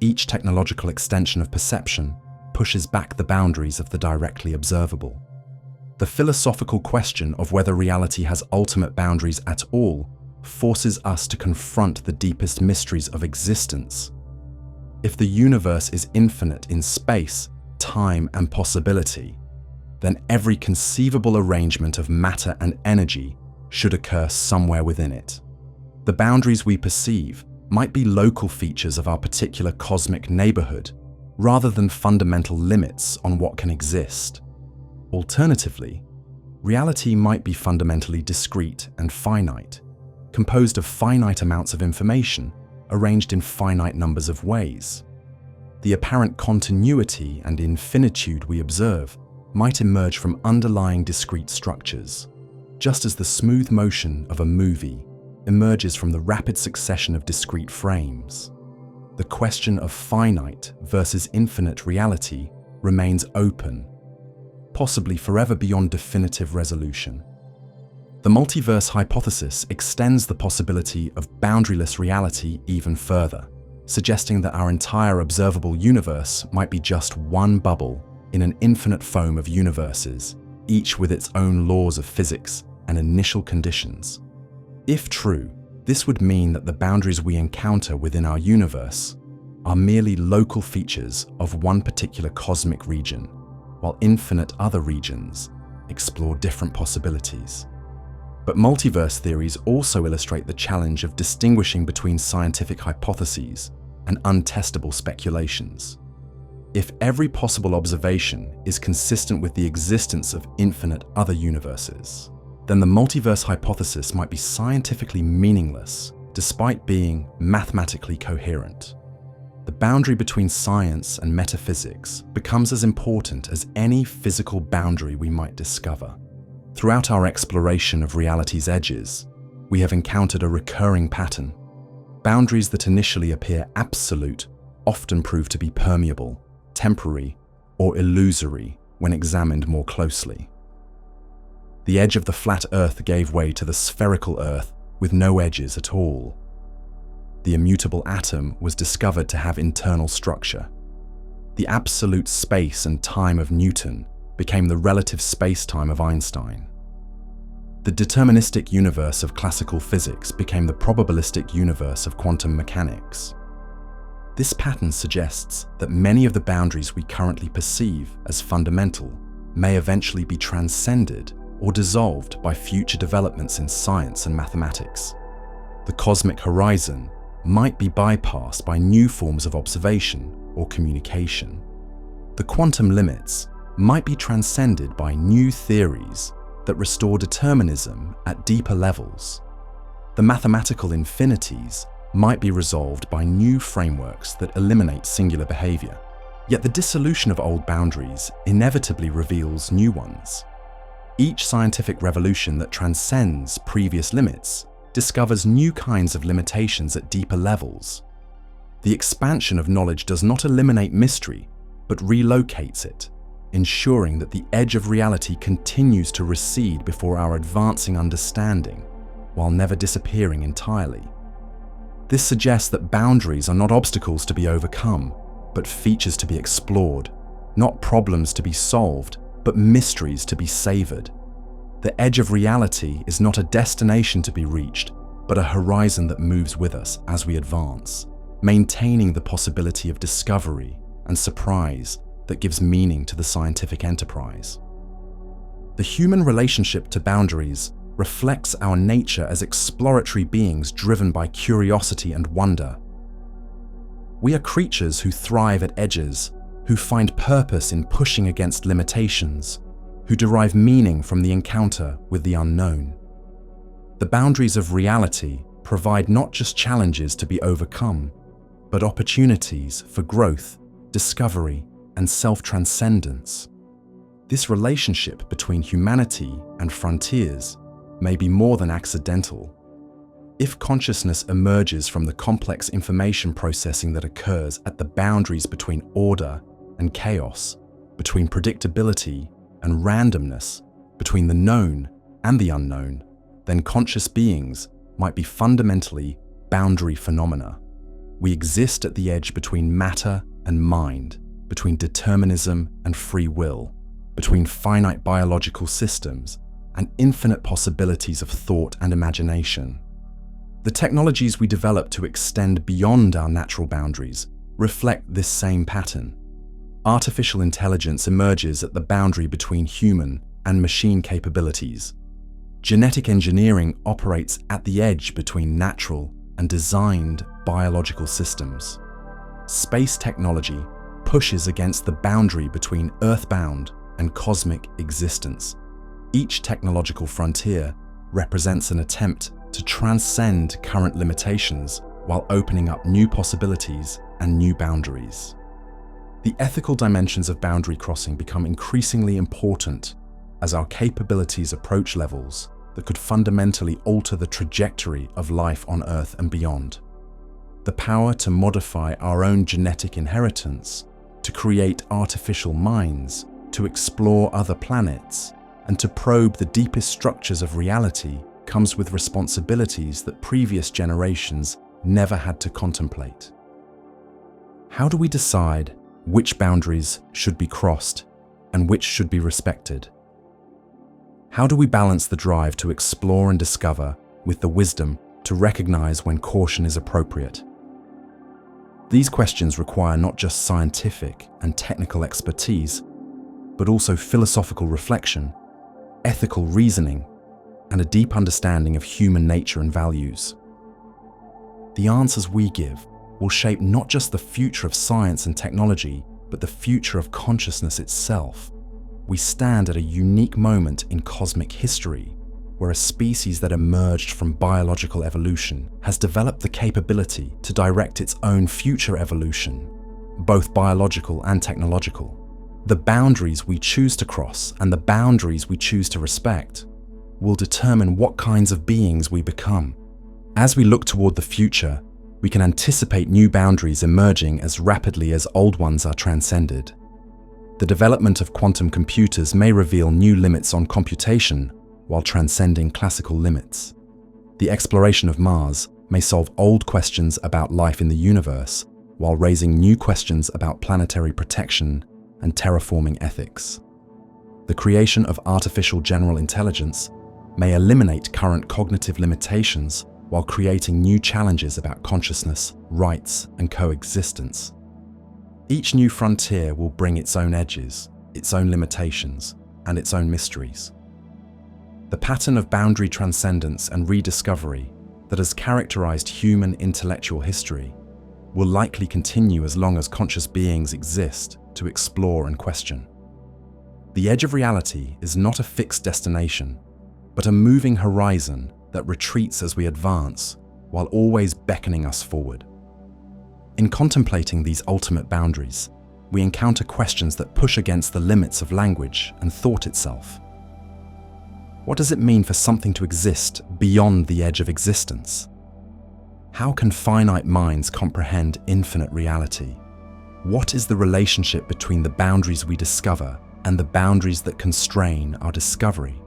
Each technological extension of perception pushes back the boundaries of the directly observable. The philosophical question of whether reality has ultimate boundaries at all forces us to confront the deepest mysteries of existence. If the universe is infinite in space, time, and possibility, then every conceivable arrangement of matter and energy should occur somewhere within it. The boundaries we perceive might be local features of our particular cosmic neighborhood, rather than fundamental limits on what can exist. Alternatively, reality might be fundamentally discrete and finite, composed of finite amounts of information arranged in finite numbers of ways. The apparent continuity and infinitude we observe might emerge from underlying discrete structures, just as the smooth motion of a movie emerges from the rapid succession of discrete frames. The question of finite versus infinite reality remains open, possibly forever beyond definitive resolution. The multiverse hypothesis extends the possibility of boundaryless reality even further, suggesting that our entire observable universe might be just one bubble in an infinite foam of universes, each with its own laws of physics and initial conditions. If true, this would mean that the boundaries we encounter within our universe are merely local features of one particular cosmic region, while infinite other regions explore different possibilities. But multiverse theories also illustrate the challenge of distinguishing between scientific hypotheses and untestable speculations. If every possible observation is consistent with the existence of infinite other universes, then the multiverse hypothesis might be scientifically meaningless despite being mathematically coherent. The boundary between science and metaphysics becomes as important as any physical boundary we might discover. Throughout our exploration of reality's edges, we have encountered a recurring pattern. Boundaries that initially appear absolute often prove to be permeable, temporary, or illusory when examined more closely. The edge of the flat Earth gave way to the spherical Earth with no edges at all. The immutable atom was discovered to have internal structure. The absolute space and time of Newton became the relative space-time of Einstein. The deterministic universe of classical physics became the probabilistic universe of quantum mechanics. This pattern suggests that many of the boundaries we currently perceive as fundamental may eventually be transcended or dissolved by future developments in science and mathematics. The cosmic horizon might be bypassed by new forms of observation or communication. The quantum limits might be transcended by new theories that restore determinism at deeper levels. The mathematical infinities might be resolved by new frameworks that eliminate singular behavior. Yet the dissolution of old boundaries inevitably reveals new ones. Each scientific revolution that transcends previous limits discovers new kinds of limitations at deeper levels. The expansion of knowledge does not eliminate mystery, but relocates it, ensuring that the edge of reality continues to recede before our advancing understanding, while never disappearing entirely. This suggests that boundaries are not obstacles to be overcome, but features to be explored, not problems to be solved, but mysteries to be savored. The edge of reality is not a destination to be reached, but a horizon that moves with us as we advance, maintaining the possibility of discovery and surprise that gives meaning to the scientific enterprise. The human relationship to boundaries reflects our nature as exploratory beings driven by curiosity and wonder. We are creatures who thrive at edges, who find purpose in pushing against limitations, who derive meaning from the encounter with the unknown. The boundaries of reality provide not just challenges to be overcome, but opportunities for growth, discovery, and self-transcendence. This relationship between humanity and frontiers may be more than accidental. If consciousness emerges from the complex information processing that occurs at the boundaries between order and chaos, between predictability and randomness, between the known and the unknown, then conscious beings might be fundamentally boundary phenomena. We exist at the edge between matter and mind, between determinism and free will, between finite biological systems and infinite possibilities of thought and imagination. The technologies we develop to extend beyond our natural boundaries reflect this same pattern. Artificial intelligence emerges at the boundary between human and machine capabilities. Genetic engineering operates at the edge between natural and designed biological systems. Space technology pushes against the boundary between earthbound and cosmic existence. Each technological frontier represents an attempt to transcend current limitations while opening up new possibilities and new boundaries. The ethical dimensions of boundary crossing become increasingly important as our capabilities approach levels that could fundamentally alter the trajectory of life on Earth and beyond. The power to modify our own genetic inheritance, to create artificial minds, to explore other planets, and to probe the deepest structures of reality comes with responsibilities that previous generations never had to contemplate. How do we decide which boundaries should be crossed and which should be respected? How do we balance the drive to explore and discover with the wisdom to recognize when caution is appropriate? These questions require not just scientific and technical expertise, but also philosophical reflection, ethical reasoning, and a deep understanding of human nature and values. The answers we give will shape not just the future of science and technology, but the future of consciousness itself. We stand at a unique moment in cosmic history, where a species that emerged from biological evolution has developed the capability to direct its own future evolution, both biological and technological. The boundaries we choose to cross and the boundaries we choose to respect will determine what kinds of beings we become. As we look toward the future, we can anticipate new boundaries emerging as rapidly as old ones are transcended. The development of quantum computers may reveal new limits on computation while transcending classical limits. The exploration of Mars may solve old questions about life in the universe while raising new questions about planetary protection and terraforming ethics. The creation of artificial general intelligence may eliminate current cognitive limitations while creating new challenges about consciousness, rights, and coexistence. Each new frontier will bring its own edges, its own limitations, and its own mysteries. The pattern of boundary transcendence and rediscovery that has characterized human intellectual history will likely continue as long as conscious beings exist to explore and question. The edge of reality is not a fixed destination, but a moving horizon that retreats as we advance, while always beckoning us forward. In contemplating these ultimate boundaries, we encounter questions that push against the limits of language and thought itself. What does it mean for something to exist beyond the edge of existence? How can finite minds comprehend infinite reality? What is the relationship between the boundaries we discover and the boundaries that constrain our discovery?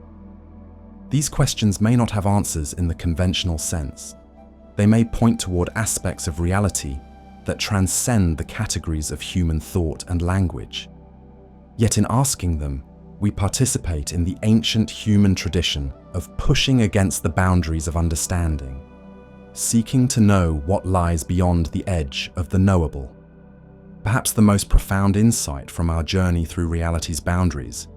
These questions may not have answers in the conventional sense. They may point toward aspects of reality that transcend the categories of human thought and language. Yet in asking them, we participate in the ancient human tradition of pushing against the boundaries of understanding, seeking to know what lies beyond the edge of the knowable. Perhaps the most profound insight from our journey through reality's boundaries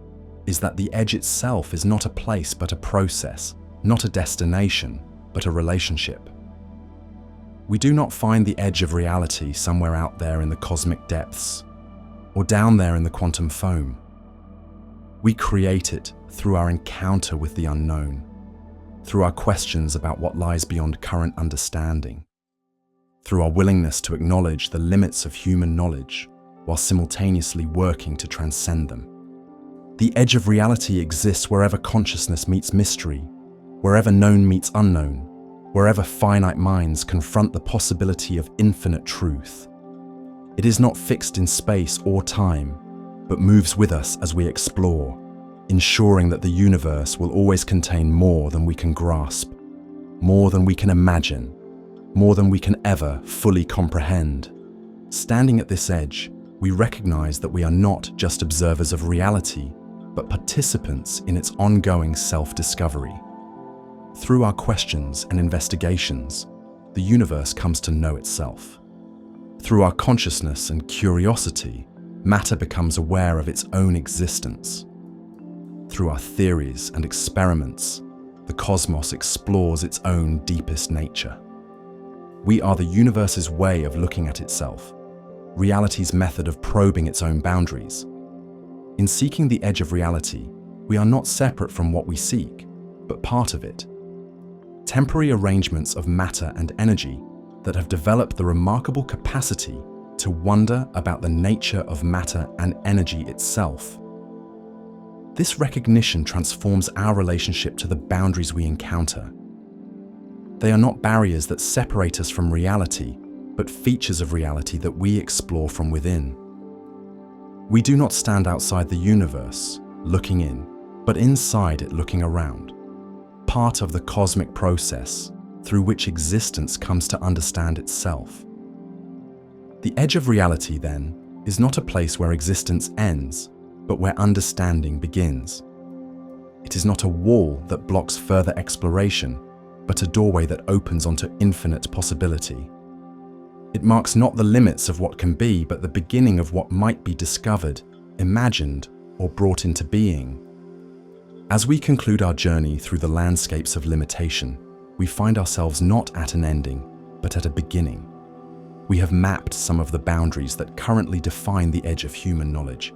is that the edge itself is not a place but a process, not a destination, but a relationship. We do not find the edge of reality somewhere out there in the cosmic depths, or down there in the quantum foam. We create it through our encounter with the unknown, through our questions about what lies beyond current understanding, through our willingness to acknowledge the limits of human knowledge while simultaneously working to transcend them. The edge of reality exists wherever consciousness meets mystery, wherever known meets unknown, wherever finite minds confront the possibility of infinite truth. It is not fixed in space or time, but moves with us as we explore, ensuring that the universe will always contain more than we can grasp, more than we can imagine, more than we can ever fully comprehend. Standing at this edge, we recognize that we are not just observers of reality, but participants in its ongoing self-discovery. Through our questions and investigations, the universe comes to know itself. Through our consciousness and curiosity, matter becomes aware of its own existence. Through our theories and experiments, the cosmos explores its own deepest nature. We are the universe's way of looking at itself, reality's method of probing its own boundaries. In seeking the edge of reality, we are not separate from what we seek, but part of it. Temporary arrangements of matter and energy that have developed the remarkable capacity to wonder about the nature of matter and energy itself. This recognition transforms our relationship to the boundaries we encounter. They are not barriers that separate us from reality, but features of reality that we explore from within. We do not stand outside the universe, looking in, but inside it looking around, part of the cosmic process through which existence comes to understand itself. The edge of reality, then, is not a place where existence ends, but where understanding begins. It is not a wall that blocks further exploration, but a doorway that opens onto infinite possibility. It marks not the limits of what can be, but the beginning of what might be discovered, imagined, or brought into being. As we conclude our journey through the landscapes of limitation, we find ourselves not at an ending, but at a beginning. We have mapped some of the boundaries that currently define the edge of human knowledge,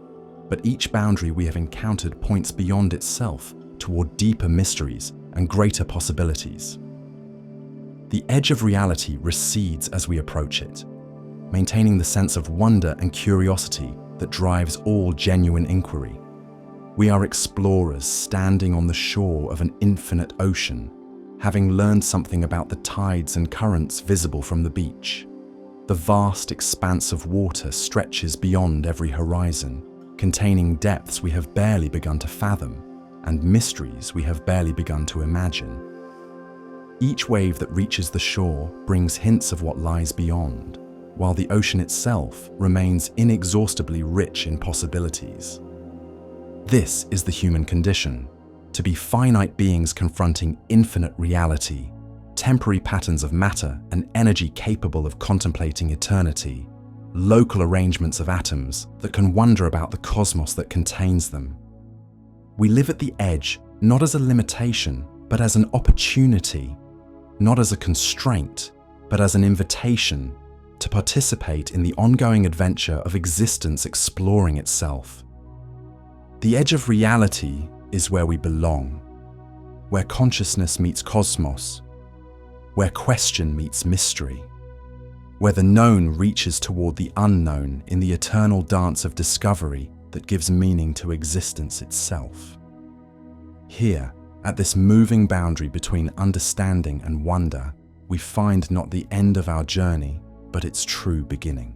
but each boundary we have encountered points beyond itself toward deeper mysteries and greater possibilities. The edge of reality recedes as we approach it, maintaining the sense of wonder and curiosity that drives all genuine inquiry. We are explorers standing on the shore of an infinite ocean, having learned something about the tides and currents visible from the beach. The vast expanse of water stretches beyond every horizon, containing depths we have barely begun to fathom and mysteries we have barely begun to imagine. Each wave that reaches the shore brings hints of what lies beyond, while the ocean itself remains inexhaustibly rich in possibilities. This is the human condition, to be finite beings confronting infinite reality, temporary patterns of matter and energy capable of contemplating eternity, local arrangements of atoms that can wonder about the cosmos that contains them. We live at the edge not as a limitation, but as an opportunity, not as a constraint, but as an invitation to participate in the ongoing adventure of existence exploring itself. The edge of reality is where we belong, where consciousness meets cosmos, where question meets mystery, where the known reaches toward the unknown in the eternal dance of discovery that gives meaning to existence itself. Here, at this moving boundary between understanding and wonder, we find not the end of our journey, but its true beginning.